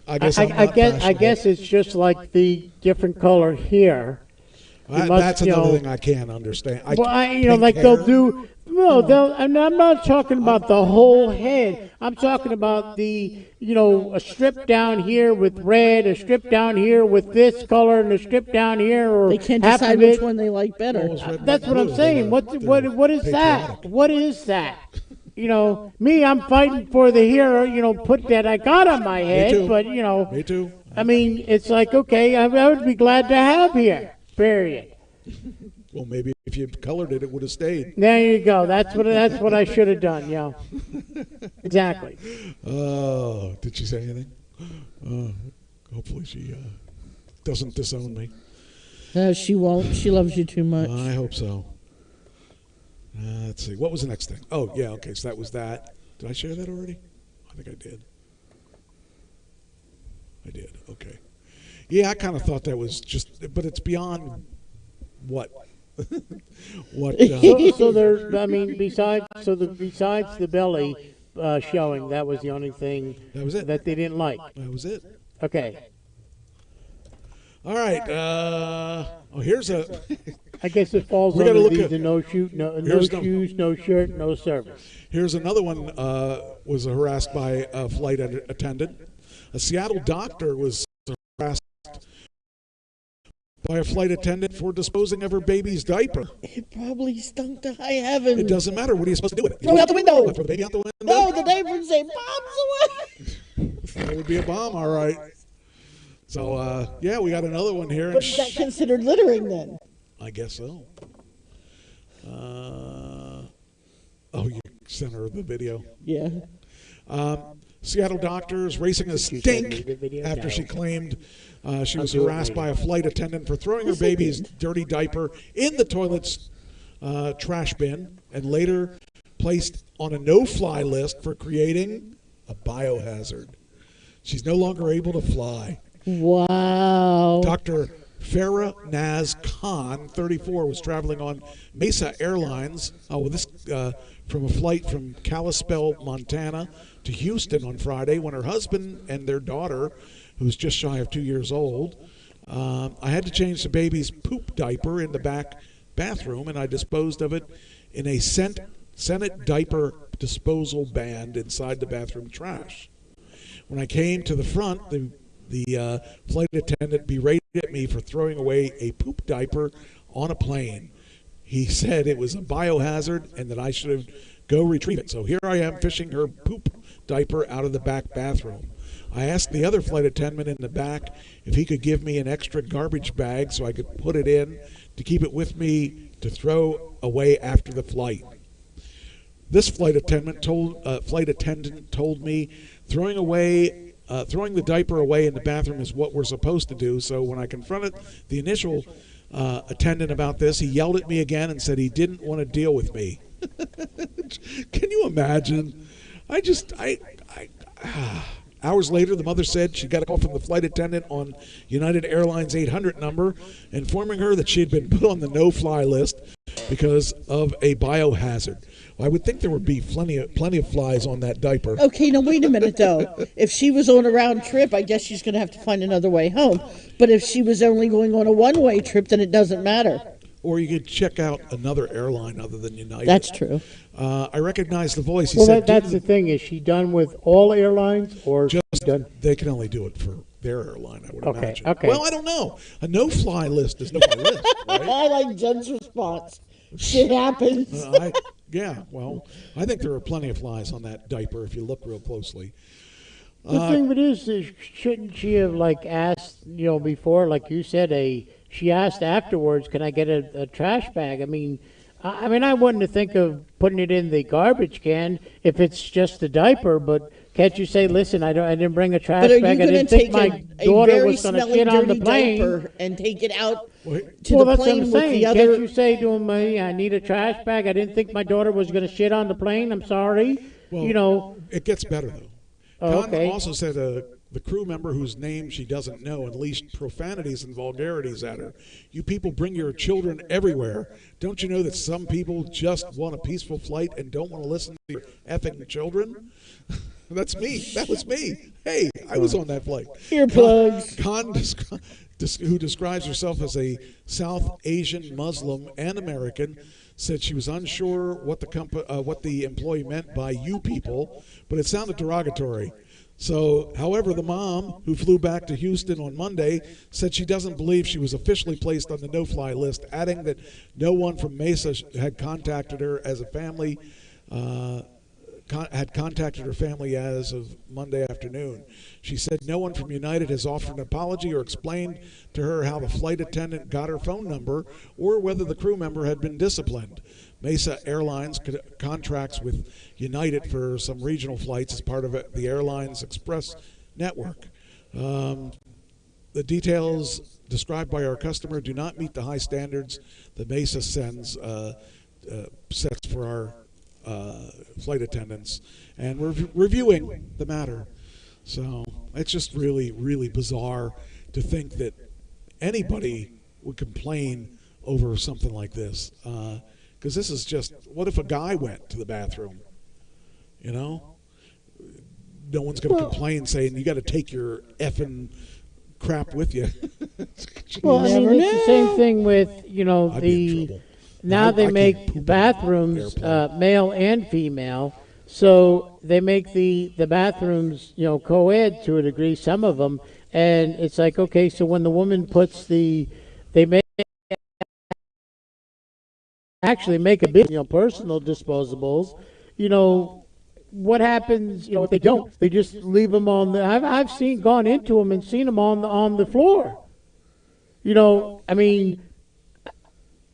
I guess I I'm not guess fashionable. it's just like the different color here. You must, That's you another know- thing I can't understand. Well, pink like hair. they'll do. No, and I'm not talking about the whole head. I'm talking about the, a strip down here with red, a strip down here with this color, and a strip down here, or They can't half decide of which it. one they like better. Well, it's red, That's white, what I'm blue. saying. What is that? patriotic. What is that? Me, I'm fighting for the hero. Put that I got on my head, too. but Me too. I mean, it's like okay, I would be glad to have here. Period. Well, maybe if you colored it, it would have stayed. There you go. That's what I should have done. Yeah. Exactly. Oh, did she say anything? Hopefully she doesn't disown me. No, she won't. She loves you too much. I hope so. Let's see. What was the next thing? Oh, yeah, okay, so that was that. Did I share that already? I think I did. I did, okay. Yeah, I kind of thought that was just, but it's beyond what? what? So there. I mean, besides the belly showing, that was the only thing That was it. that they didn't like. That was it. Okay. All right. Here's a. I guess it falls We gotta under look these at- the no shoot, no Here's the- shoes, no shirt, no service. Here's another one. Was harassed by a flight attendant. A Seattle doctor was harassed by a flight attendant for disposing of her baby's diaper. It probably stunk to high heaven. It doesn't matter. What are you supposed to do with it? Throw it out the window. Throw the baby out the window. No, the neighbors say bombs away. That would be a bomb, all right. So yeah, we got another one here. But is that considered littering then? I guess so. Oh, you sent her the video. Yeah. Seattle doctors racing a stink after she claimed she was harassed by a flight attendant for throwing her baby's dirty diaper in the toilet's trash bin and later placed on a no-fly list for creating a biohazard. She's no longer able to fly. Wow. Dr. Farah Naz Khan, 34, was traveling on Mesa Airlines from a flight from Kalispell, Montana to Houston on Friday when her husband and their daughter, who's just shy of 2 years old, I had to change the baby's poop diaper in the back bathroom, and I disposed of it in a Senate diaper disposal band inside the bathroom trash. When I came to the front, the flight attendant berated me for throwing away a poop diaper on a plane. He said it was a biohazard and that I should go retrieve it. So here I am fishing her poop diaper out of the back bathroom. I asked the other flight attendant in the back if he could give me an extra garbage bag so I could put it in to keep it with me to throw away after the flight. This flight attendant told me throwing the diaper away in the bathroom is what we're supposed to do. So when I confronted the initial attendant about this, he yelled at me again and said he didn't want to deal with me. Can you imagine? Hours later, the mother said she got a call from the flight attendant on United Airlines 800 number, informing her that she had been put on the no-fly list because of a biohazard. Well, I would think there would be plenty of flies on that diaper. Okay, now wait a minute though. If she was on a round trip, I guess she's going to have to find another way home. But if she was only going on a one-way trip, then it doesn't matter. or you could check out another airline other than United. That's true. I recognize the voice. He Well, said, that's the thing. Is she done with all airlines, or just done? they can only do it for their airline, I would Okay, imagine. okay. Well, I don't know. A no-fly list is no-fly list, right? I like Jen's response. Shit happens. Yeah, well, I think there are plenty of flies on that diaper if you look real closely. The thing with this is, shouldn't she have like asked, before, like you said, she asked afterwards, can I get a trash bag? I mean, I wouldn't think of putting it in the garbage can if it's just a diaper, but can't you say, listen, I didn't bring a trash But are you bag. I going to didn't think take my a daughter very was going to smelly, shit on the dirty plane. diaper and take it out Wait. to Well, the that's what plane I'm with saying. the Can't other? you say to him, I need a trash bag. I didn't think my daughter was going to shit on the plane. I'm sorry. Well, it gets better, though. Oh, Khan okay. also said the crew member whose name she doesn't know unleashed profanities and vulgarities at her. You people bring your children everywhere. Don't you know that some people just want a peaceful flight and don't want to listen to your effing children? That's me. That was me. Hey, I was on that flight. Earplugs. Khan, who describes herself as a South Asian Muslim and American, said she was unsure what the employee meant by "you people," but it sounded derogatory. So, however, the mom, who flew back to Houston on Monday, said she doesn't believe she was officially placed on the no-fly list, adding that no one from Mesa had contacted her as a family. Had contacted her family as of Monday afternoon. She said no one from United has offered an apology or explained to her how the flight attendant got her phone number or whether the crew member had been disciplined. Mesa Airlines contracts with United for some regional flights as part of the airline's express network. The details described by our customer do not meet the high standards that Mesa sets for our flight attendants, and we're reviewing the matter. So it's just really, really bizarre to think that anybody would complain over something like this. Because this is just, what if a guy went to the bathroom? No one's going to complain saying you got to take your effing crap with you. Well, I mean, never it's the same thing with, I'd be in trouble. now I they can't make poop in an bathrooms airplane. male and female, so they make the bathrooms, co-ed to a degree, some of them, and it's like, okay, so when the woman puts they actually make a big, personal disposables, what happens, if they don't? They just leave them on the. I've gone into them and seen them on the floor. I mean,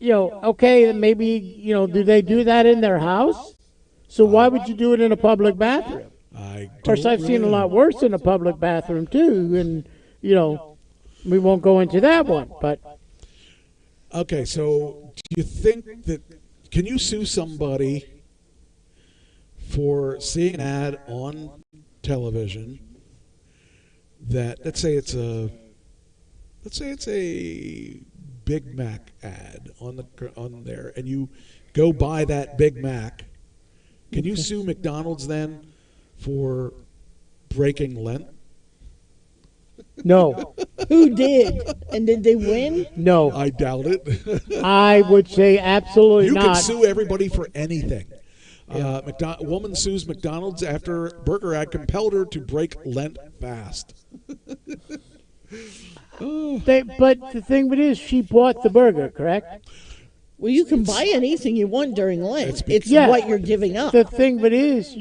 okay, maybe do they do that in their house? So why would you do it in a public bathroom? Of course, I've seen a lot worse in a public bathroom too, and we won't go into that one. But Okay, so do you think that, can you sue somebody for seeing an ad on television that, let's say it's a Big Mac ad on there, and you go buy that Big Mac? Can you sue McDonald's then for breaking Lent? no, Who did? And did they win? no, I doubt it. I would say absolutely You not. can sue everybody for anything. Woman sues McDonald's after burger ad compelled her to break Lent fast. But the thing with it is, she bought the burger, correct? Well, you can buy anything you want during Lent. It's Yeah. what you're giving up. The thing with it is,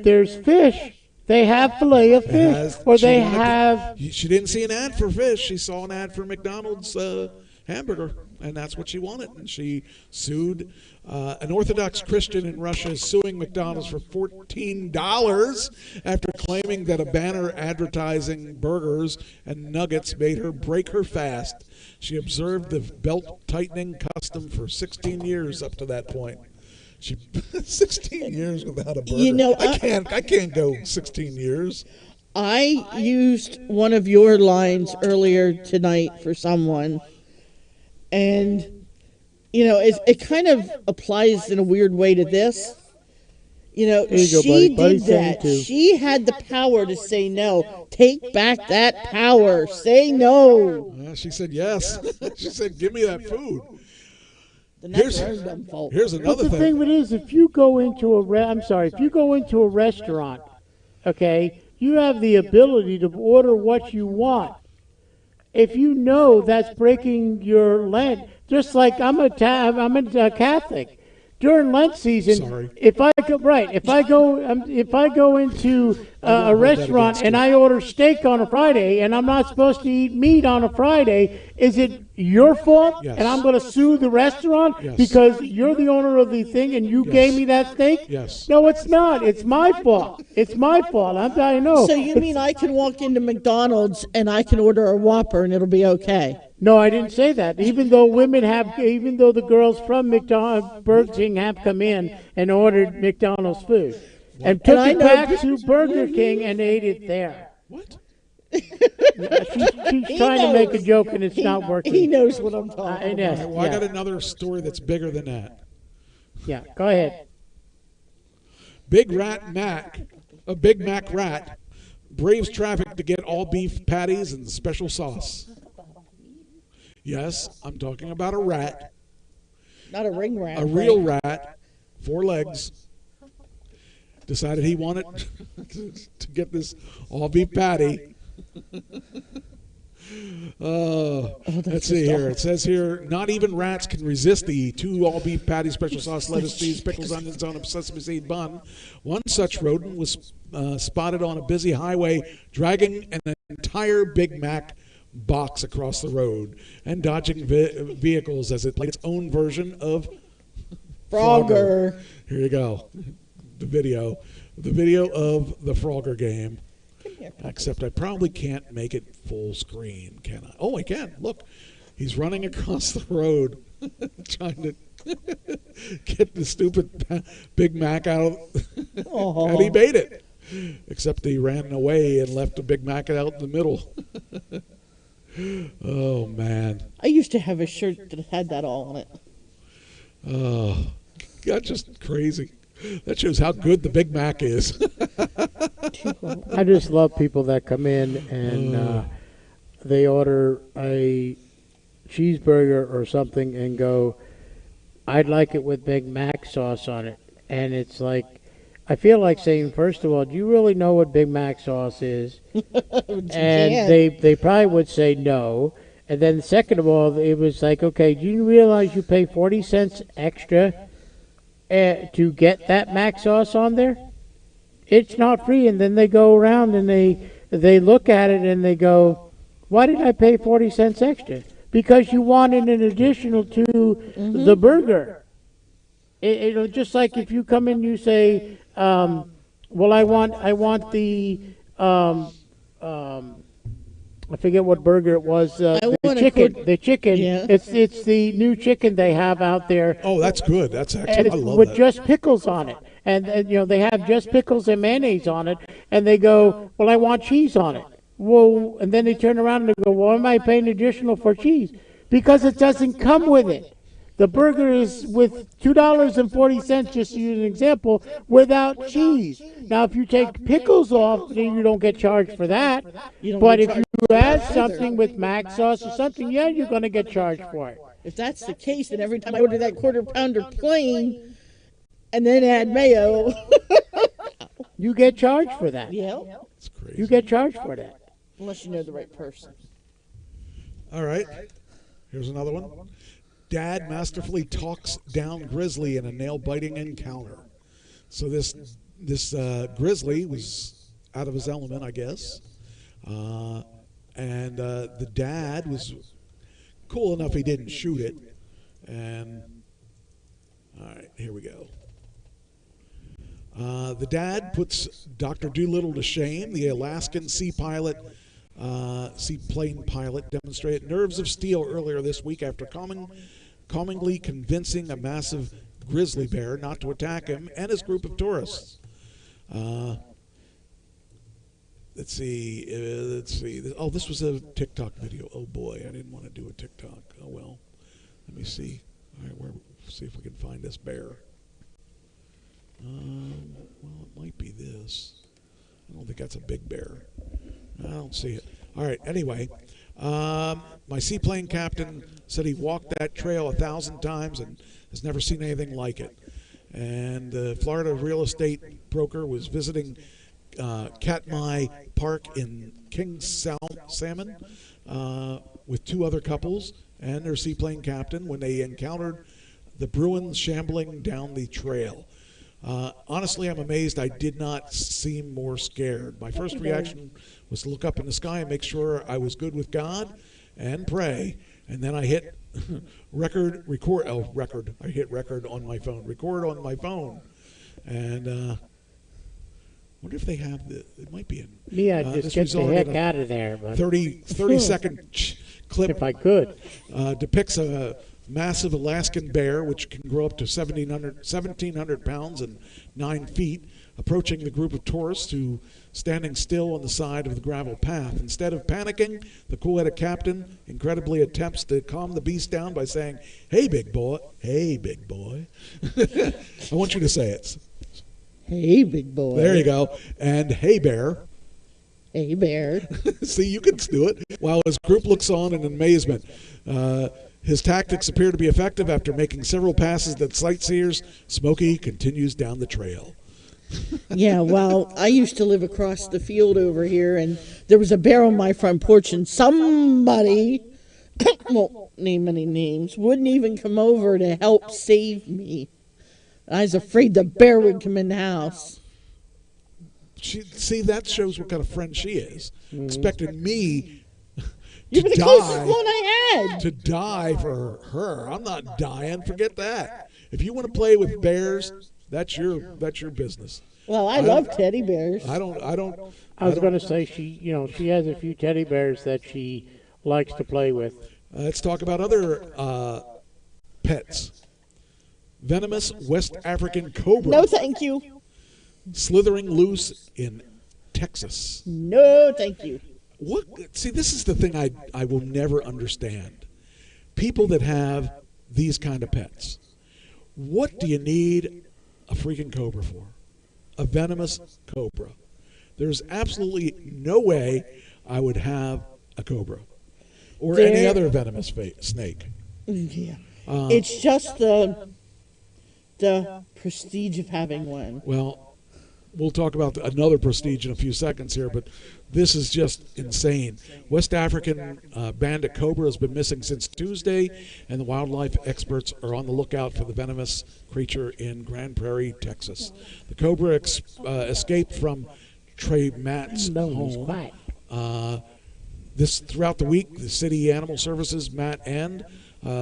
there's fish. They have filet of fish, or She they wanted to- have. She didn't see an ad for fish. She saw an ad for McDonald's hamburger, and that's what she wanted. And she sued. An Orthodox Christian in Russia is suing McDonald's for $14 after claiming that a banner advertising burgers and nuggets made her break her fast. She observed the belt-tightening custom for 16 years up to that point. She 16 years without a burger. I can't go 16 years. I used one of your lines earlier tonight for someone, and it kind of applies in a weird way to this. you go, She buddy. Buddy's did saying that. too. She had the power to say no. Take back that power. Say no. She said yes. She said, "Give me that food." Then that's Here's your own dumb fault. here's But another the thing. thing with it is, if you go into if you go into a restaurant, okay, you have the ability to order what you want. If you know that's breaking your Lent, just like I'm a Catholic. During Lent season, Sorry. if I go into a restaurant and I order steak on a Friday and I'm not supposed to eat meat on a Friday, is it your fault? Yes. And I'm going to sue the restaurant Yes. because you're the owner of the thing and you gave me that steak? Yes. No, it's not. It's my fault. It's my fault. I know. So you mean I can walk into McDonald's and I can order a Whopper and it'll be okay? No, I didn't say that. Even though the girls from Burger King have come in and ordered McDonald's food and took I it know back to Burger King and ate it there. What? She's trying to make a joke and it's not working. He knows what I'm talking Yes, about. Well, I got yeah. another story that's bigger than that. Yeah, go ahead. Big Mac rat braves traffic to get all beef patties and special sauce. Yes, I'm talking about a rat, Not a ring rat. a real rat, 4 legs. Decided he wanted to get this all beef patty. Let's see here. It says here, not even rats can resist the 2 all beef patties, special sauce, lettuce, cheese, pickles, onions on a sesame seed bun. One such rodent was spotted on a busy highway, dragging an entire Big Mac box across the road and dodging vehicles as it played its own version of Frogger. Here you go. The video of the Frogger game. Except I probably can't make it full screen, can I? Oh, I can. Look, he's running across the road trying to get the stupid Big Mac out, and he made it. Except he ran away and left the Big Mac out in the middle. Oh, man. I used to have a shirt that had that all on it. Oh, that's just crazy. That shows how good the Big Mac is. I just love people that come in and they order a cheeseburger or something and go, I'd like it with Big Mac sauce on it. And it's like, I feel like saying, first of all, do you really know what Big Mac sauce is? And they probably would say no. And then second of all, it was like, okay, do you realize you pay 40 cents extra to get that Mac sauce on there? It's not free. And then they go around and they look at it and they go, why did I pay 40 cents extra? Because you wanted an additional to the burger. Just like if you come in and you say, well, I want the, I forget what burger it was, the chicken. Yeah. It's the new chicken they have out there. Oh, that's good. That's And actually, I it's love with that. just pickles on it. And they have just pickles and mayonnaise on it. And they go, well, I want cheese on it. Well, and then they turn around and they go, why am I paying additional for cheese? Because it doesn't come with it. The burger is with $2.40, just to use an example, without cheese. Now, if you take pickles off, then you don't get charged for that. But if you add something with Mac sauce or something, yeah, you're going to get charged for it. If that's the case, then every time I order that quarter pounder plain and then add mayo, You get charged for that. yeah, It's crazy. You get charged for that. unless you know the right person. All right. Here's another one. Dad masterfully talks down Grizzly in a nail-biting encounter. So this Grizzly was out of his element, I guess. And the dad was cool enough he didn't shoot it. And, all right, here we go. The dad puts Dr. Doolittle to shame. The Alaskan seaplane pilot demonstrated nerves of steel earlier this week after calmingly convincing a massive grizzly bear not to attack him and his group of tourists. Let's see. Oh, this was a TikTok video. Oh boy, I didn't want to do a TikTok. Oh well. Let me see. All right, see if we can find this bear. Well, it might be this. I don't think that's a big bear. I don't see it. All right. Anyway, My seaplane captain said he walked that trail 1,000 times and has never seen anything like it. And the Florida real estate broker was visiting Katmai Park in King Salmon with two other couples and their seaplane captain when they encountered the Bruins shambling down the trail. Honestly, I'm amazed I did not seem more scared. My first reaction was to look up in the sky and make sure I was good with God and pray. And then I hit record on my phone. Record on my phone. And wonder if they have it might be in. Me, I'd just get the heck out of there. But 30-second clip. if I could. Depicts a massive Alaskan bear, which can grow up to 1,700 pounds and 9 feet, approaching the group of tourists who standing still on the side of the gravel path. Instead of panicking, the cool-headed captain incredibly attempts to calm the beast down by saying, "Hey, big boy. Hey, big boy." I want you to say it. Hey, big boy. There you go. And "Hey, bear." Hey, bear. See, you can do it. While his group looks on in amazement. His tactics appear to be effective after making several passes that sightseers. Smokey continues down the trail. Yeah, well, I used to live across the field over here, and there was a bear on my front porch, and somebody, won't name any names, wouldn't even come over to help save me. I was afraid the bear would come in the house. See, that shows what kind of friend she is. Expecting me You to were the closest die, one I had. to die for her. I'm not dying. Forget that. If you want to play with bears, that's your business. Well, I love teddy bears. I don't. I was going to say she has a few teddy bears that she likes to play with. Let's talk about other pets. Venomous West African cobra No, thank you. slithering loose in Texas. No, thank you. What? See, this is the thing I will never understand. People that have these kind of pets. What do you need a freaking cobra for? A venomous cobra. There's absolutely no way I would have a cobra or any There- other venomous snake. Yeah. It's just the prestige of having one. Well, we'll talk about another prestige in a few seconds here, but this is just insane. West African bandit cobra has been missing since Tuesday, and the wildlife experts are on the lookout for the venomous creature in Grand Prairie, Texas. The cobra escaped from Trey Matt's home. This throughout the week, the city animal services, Matt and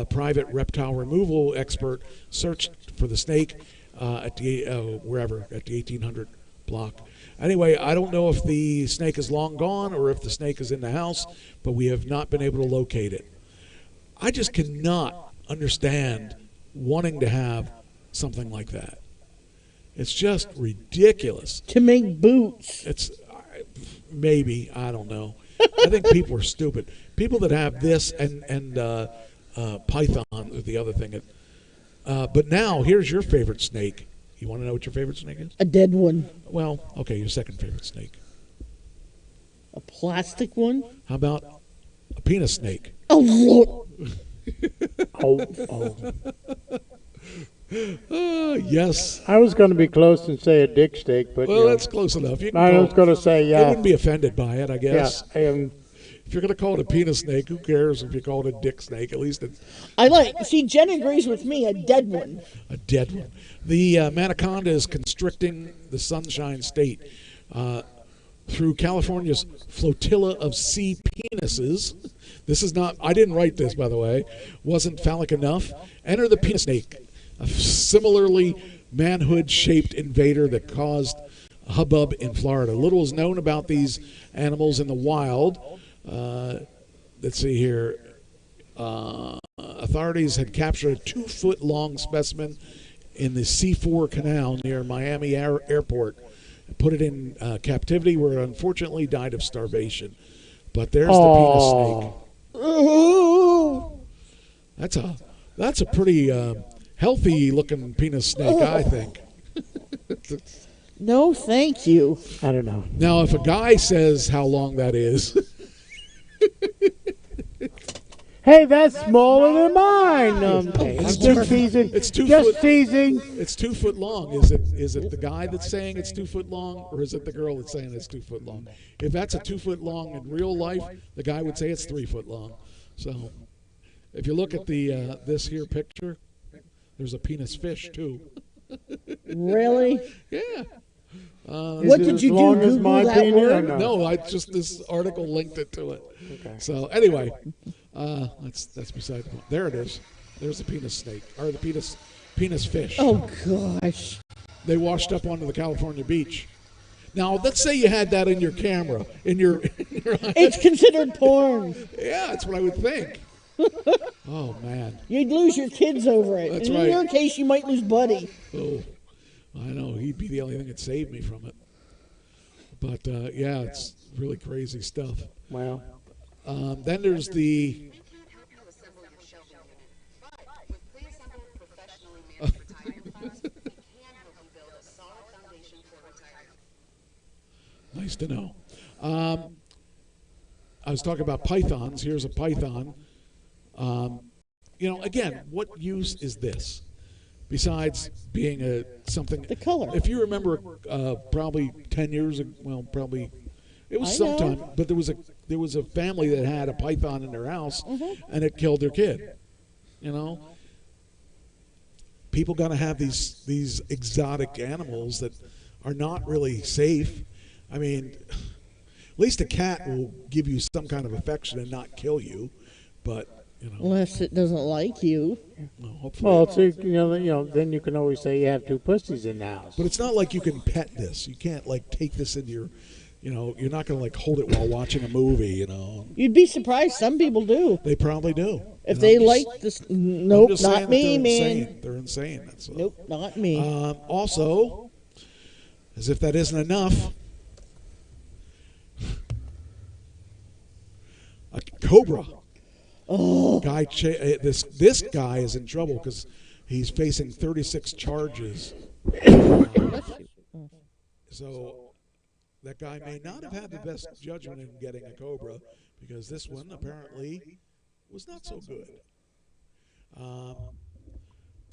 private reptile removal expert searched for the snake at the 1800 block. Anyway, I don't know if the snake is long gone or if the snake is in the house, but we have not been able to locate it. I just cannot understand wanting to have something like that. It's just ridiculous. To make boots. It's maybe, I don't know. I think people are stupid. People that have this and python is the other thing. But now, here's your favorite snake. You want to know what your favorite snake is? A dead one. Well, okay, your second favorite snake. A plastic one. How about a penis snake? Oh, Lord. Yes. I was going to be close and say a dick steak, but Well, that's close enough. You can I call was going to say You yeah. wouldn't be offended by it, I Yeah, guess. If If you're going to call it a penis snake, who cares if you call it a dick snake? At least it's See, Jen agrees with me, a dead one. a dead one. The Manaconda is constricting the Sunshine State through California's flotilla of sea penises. This is not, I didn't write this, by the way. Wasn't phallic enough. Enter the penis snake, a similarly manhood-shaped invader that caused a hubbub in Florida. Little is known about these animals in the wild. Let's see here. Authorities had captured a 2-foot-long specimen in the C4 Canal near Miami Airport. Put it in captivity where it unfortunately died of starvation. But there's the penis snake. That's a pretty healthy-looking penis snake, I think. No, thank you. I don't know. Now, if a guy says how long that is, Hey, that's smaller than mine. Okay, I'm It's just two- teasing. it's 2 just foot- teasing. It's 2 foot long. Is it the guy that's saying it's 2 foot long, or is it the girl that's saying it's 2 foot long? If that's a 2 foot long in real life, the guy would say it's 3 foot long. So, if you look at the this here picture, there's a penis fish too. Really? Yeah. What Is it did as you do? long as Google my that penis or word? no? No, I just this article linked it to it. Okay. So anyway, that's beside the point. There it is. There's the penis snake or the penis fish. Oh gosh. They washed up onto the California beach. Now, let's say you had that in your camera, in your It's considered porn. yeah, that's what I would think. Oh man, You'd lose your kids over it. That's and right. in your case, you might lose Buddy. oh, I know he'd be the only thing that saved me from it. But yeah, it's really crazy stuff. Well, Then there's the We can't help you assemble your shelving unit, but with pre-assembled professionally managed retirement funds, we can help you build a solid foundation for retirement. nice to know. I was talking about pythons. Here's a python. Again, what use is this? Besides being something. The color. If you remember, probably 10 years ago, well, probably it was I know. sometime, but there was a family that had a python in their house, and it killed their kid. People got to have these exotic animals that are not really safe. I mean, at least a cat will give you some kind of affection and not kill you, but Unless it doesn't like you. hopefully. well, so, then you can always say you have two pussies in the house. But it's not like you can pet this. You can't take this into your, you're not going to hold it while watching a movie. You'd be surprised. Some people do. They probably do. If And they I'm like just- this. I'm Nope, just saying not that me, they're man. insane. They're insane. That's all. Nope, not me. Also, as if that isn't enough, a cobra. Oh, This guy is in trouble because he's facing 36 charges. So that guy may not have had the best judgment in getting a cobra because this one apparently was not so good.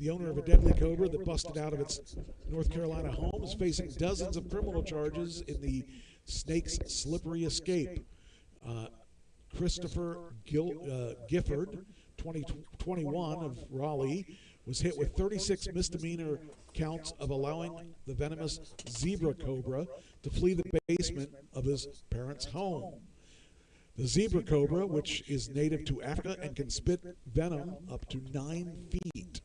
The owner of a deadly cobra that busted out of its North Carolina home is facing dozens of criminal charges in the snake's slippery escape. Christopher Gifford, 21 of Raleigh, was hit with 36 misdemeanor counts of allowing the venomous zebra cobra to flee the basement of his parents' home. The zebra cobra, which is native to Africa and can spit venom up to 9 feet,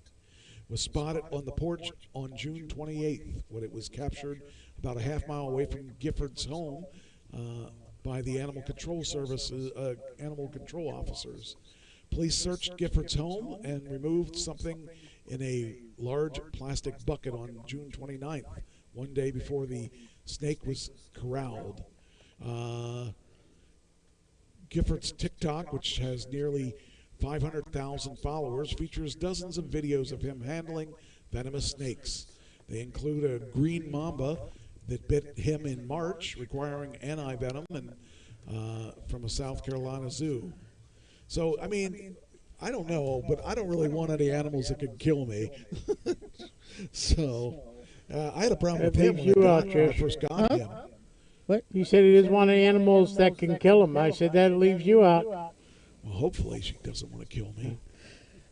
was spotted on the porch on June 28th when it was captured about a half mile away from Gifford's home by the animal control officers. Police searched Gifford's home and removed something in a large plastic bucket on June 29th, one day before the snake was corralled. Gifford's TikTok, which has nearly 500,000 followers, features dozens of videos of him handling venomous snakes. They include a green mamba that bit him in March, requiring anti-venom and from a South Carolina zoo. So, I mean, I don't know, but I don't really want any animals that could kill me. So, I had a problem with him when I first got him. You said he doesn't want any animals that can kill him. I said that leaves you out. Well, hopefully she doesn't want to kill me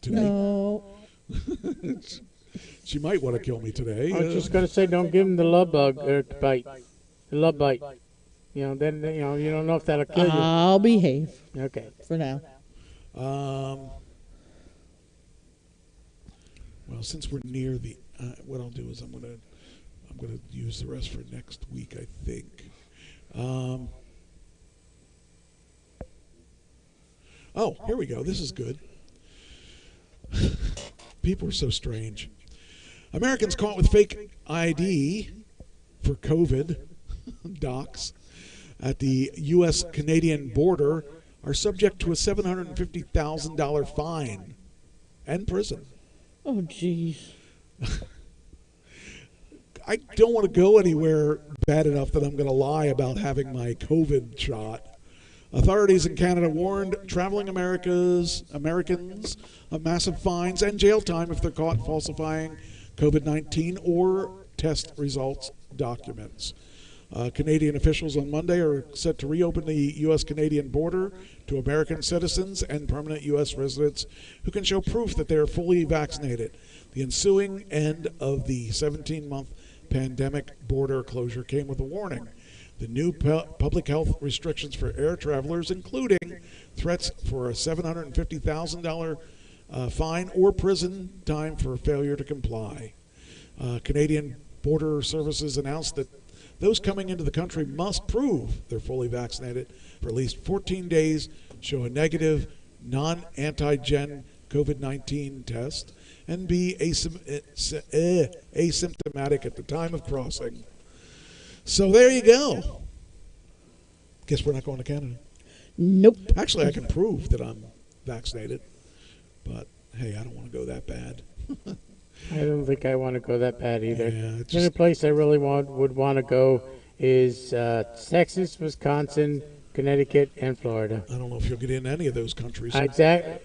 today. no. She might want to kill me today. I was just going to say don't give him the love bug or the bite. The love bite. Then you don't know if that'll kill you. I'll behave Okay. for now. Well, since we're near the, what I'll do is I'm gonna use the rest for next week, I think. Oh, here we go. This is good. People are so strange. Americans caught with fake ID for COVID docs at the U.S.-Canadian border are subject to a $750,000 fine and prison. Oh, jeez. I don't want to go anywhere bad enough that I'm going to lie about having my COVID shot. Authorities in Canada warned traveling Americans of massive fines and jail time if they're caught falsifying COVID-19 or test results documents. Canadian officials on Monday are set to reopen the U.S.-Canadian border to American citizens and permanent U.S. residents who can show proof that they are fully vaccinated. The ensuing end of the 17-month pandemic border closure came with a warning. The new public health restrictions for air travelers, including threats for a $750,000 fine or prison time for failure to comply. Canadian Border Services announced that those coming into the country must prove they're fully vaccinated for at least 14 days, show a negative non-antigen COVID-19 test, and be asymptomatic at the time of crossing. So there you go. Guess we're not going to Canada. Nope. Actually, I can prove that I'm vaccinated, but hey, I don't want to go that bad. I don't think I want to go that bad either. Yeah, The only place I really would want to go is Texas, Wisconsin, Connecticut, and Florida. I don't know if you'll get in any of those countries. Exactly.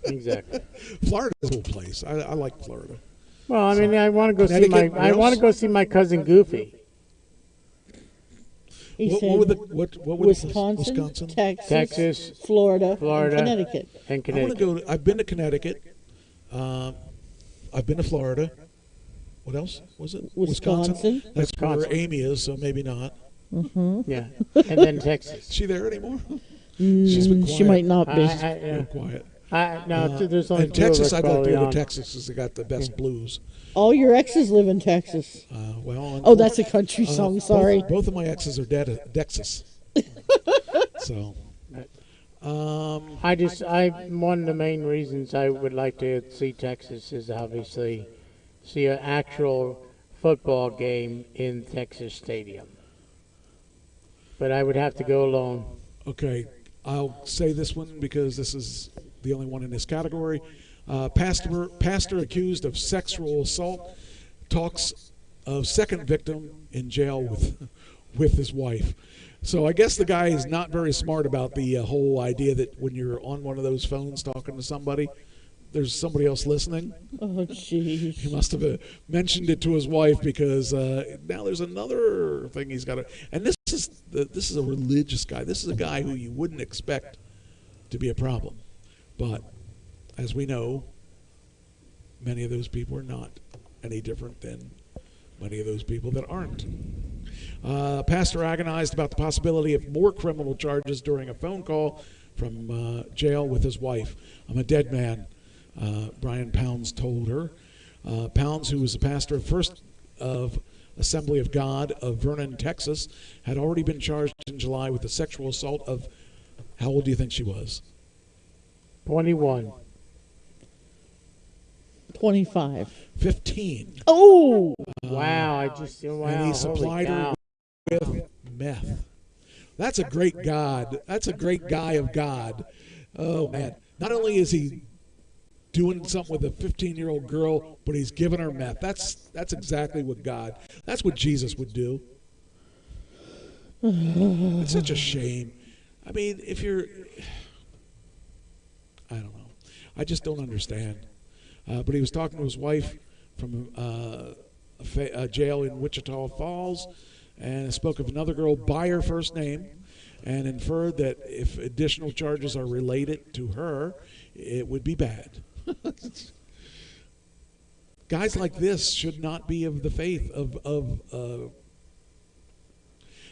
Exactly. Florida's a cool place. I like Florida. Well, I mean, I want to go see Connecticut, I want to go see my cousin Goofy. He What said were the Wisconsin, Texas, Florida, Florida, and Connecticut. And I want Connecticut. to go. I've been to Connecticut. I've been to Florida. What else was it? Wisconsin. That's Wisconsin. where Amy is, so maybe not. Yeah, and then Texas. Is she there anymore? She's been quiet. She might not be. Been quiet. No, there's only And two Texas, of us I'd like to probably go on. to Texas because they got the best blues. All your exes live in Texas. Well, Oh, that's a country song. Sorry. Both of my exes are dead. Texas. So. One of the main reasons I would like to see Texas is obviously see an actual football game in Texas Stadium. But I would have to go alone. Okay, I'll say this one because this is the only one in this category. Pastor accused of sexual assault talks of second victim in jail with his wife. So I guess the guy is not very smart about the whole idea that when you're on one of those phones talking to somebody, there's somebody else listening. Oh, jeez. He must have mentioned it to his wife because now there's another thing he's got to. And this is a religious guy. This is a guy who you wouldn't expect to be a problem, but as we know, many of those people are not any different than many of those people that aren't. Pastor agonized about the possibility of more criminal charges during a phone call from jail with his wife. I'm a dead man, Brian Pounds told her. Pounds, who was the pastor of First of Assembly of God of Vernon, Texas, had already been charged in July with the sexual assault of, how old do you think she was? 21. 25. 15. Oh! Wow, and he holy supplied cow. her with meth. That's a great God. That's a great guy of God. Oh, man. Not only is he doing something with a 15-year-old girl, but he's giving her meth. That's exactly what that's what Jesus would do. It's such a shame. I mean, I don't know. I just don't understand. But he was talking to his wife from a jail in Wichita Falls and spoke of another girl by her first name and inferred that if additional charges are related to her, it would be bad. Guys like this should not be of the faith of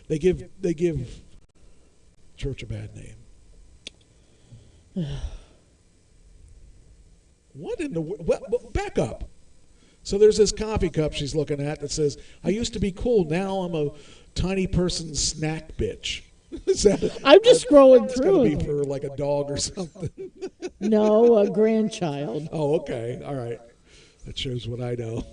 they give church a bad name. What in the back up. So there's this coffee cup she's looking at that says, "I used to be cool, now I'm a tiny person snack bitch." I'm just scrolling It's got to through. be for like a dog or something. No, a grandchild. Oh, okay. All right. That shows what I know.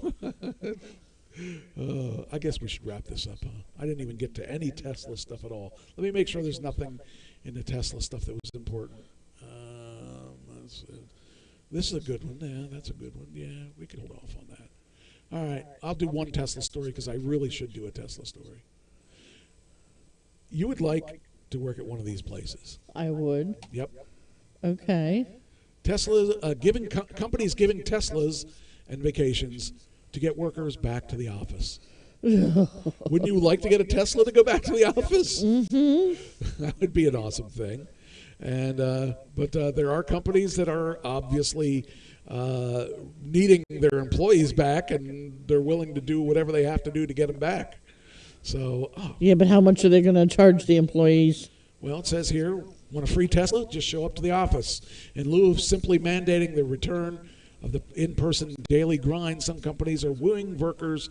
I guess we should wrap this up, huh? I didn't even get to any Tesla stuff at all. Let me make sure there's nothing in the Tesla stuff that was important. This is a good one. Yeah, that's a good one. Yeah, we can hold off on that. All right. I'll do one Tesla story because I really should do a Tesla story. you would like to work at one of these places. I would. Yep. Okay. Tesla giving companies giving Teslas and vacations to get workers back to the office. Wouldn't you like to get a Tesla to go back to the office? Mm-hmm. That would be an awesome thing. And but there are companies that are obviously needing their employees back, and they're willing to do whatever they have to do to get them back. So, Yeah, but how much are they going to charge the employees? well, it says here, want a free Tesla? Just show up to the office. In lieu of simply mandating the return of the in-person daily grind, some companies are wooing workers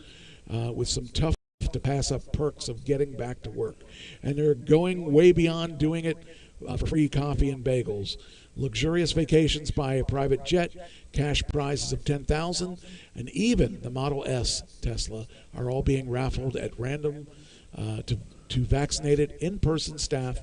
with some tough to pass up perks of getting back to work. And they're going way beyond doing it for free coffee and bagels. Luxurious vacations by a private jet, cash prizes of $10,000, and even the Model S Tesla are all being raffled at random to vaccinated in-person staff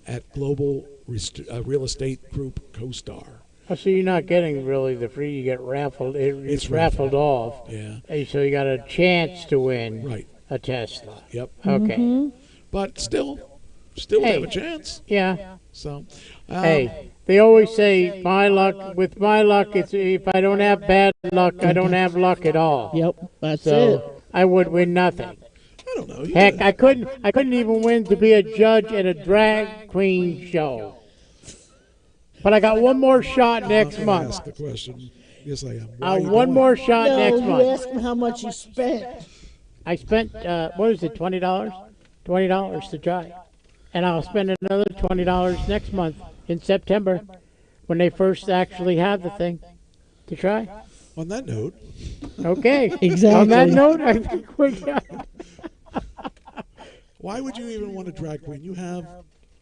at global real estate group CoStar. Oh, so you're not getting really the free, you get raffled, it's It's raffled off. Yeah, Hey, so you got a chance to win right. a Tesla. Yep. Okay. But still would have Hey. a chance. Yeah. So, Hey, they always say my luck. With my luck, it's if I don't have bad luck, I don't have luck at all. Yep, that's it. So I would win nothing. I don't know. Heck, I couldn't even win to be a judge at a drag queen show. But I got one more shot next Ask month. the question. Yes, I am. Why are you One going? more shot No, next you month. ask him how much he spent. I spent what is it, $20? $20 to try, and I'll spend another $20 next month in September when they first actually have the thing to try. On that note, Okay. Exactly. On that note, I think we're done. why would you even want a drag queen? You have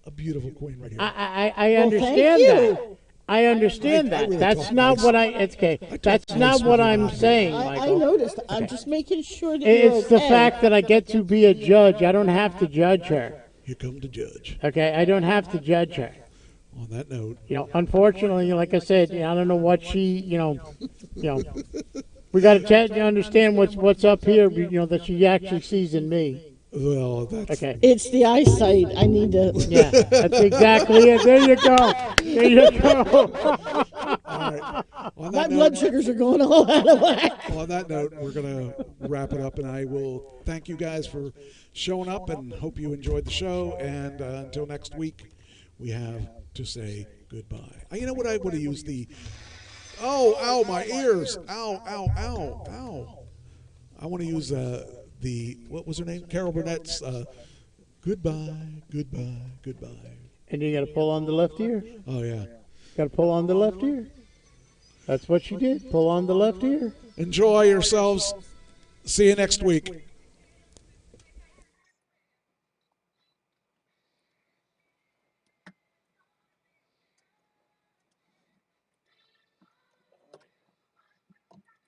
a beautiful queen right here. I Well, understand thank that. you. I understand I that. really That's talk not nice. what it's okay. That's nice not with what you I'm about it. saying, I Michael. noticed. I'm just making sure that you're It's the okay. fact that I get to be a judge. I don't have to judge her. You come to judge. Okay, I don't have to judge her. On that note, Unfortunately, like I said, I don't know what she, we got to chat to understand what's up here, that she actually sees in me. well, that's Okay. It's the eyesight. I need to. Yeah, that's exactly it. There you go. There you go. all right. On My that blood note, sugars are going all out of whack. on that note, we're gonna wrap it up, and I will thank you guys for showing up, and hope you enjoyed the show. And until next week, we have to say goodbye. You know what? I would have used the. Oh, ow, my ears! Ow, ow, ow, ow! I want to use the what was her name? Carol Burnett's goodbye, goodbye, goodbye. And you got to pull on the left ear. Oh yeah. Got to pull on the left ear. That's what she did. Pull on the left ear. Enjoy yourselves. See you next week.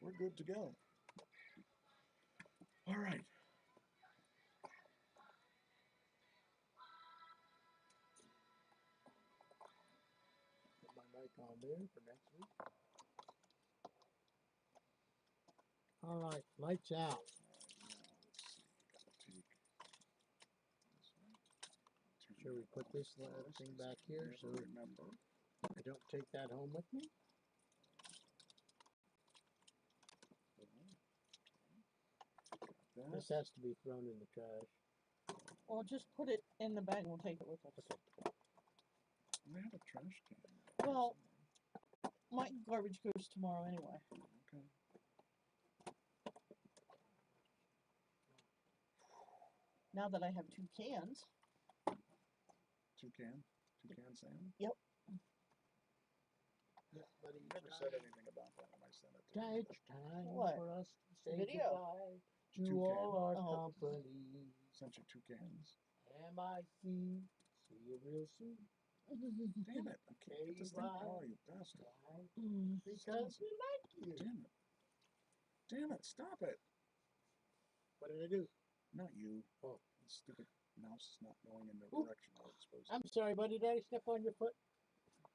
We're good to go. All right. Put my mic on there for next week. All right, lights out. Should we put this thing back here so I don't take that home with me? This has to be thrown in the trash. Well, just put it in the bag and we'll take it with us. I have a trash can. Well, my garbage goes tomorrow anyway. Okay. Now that I have 2 cans. Two can Sam. Yep. You never said anything about that when I sent it to Now you. it's time What? for us to say Video. goodbye to Two all our cans. Oh. company. Sent you 2 cans. MIC. See you real soon. Damn it! I can't get this thing. Oh, you bastard! Because we like you. Damn it! Damn it! Stop it! What did I do? Not you. Oh. The stupid mouse is not going in the direction I was supposed to. I'm sorry, buddy. Did I step on your foot?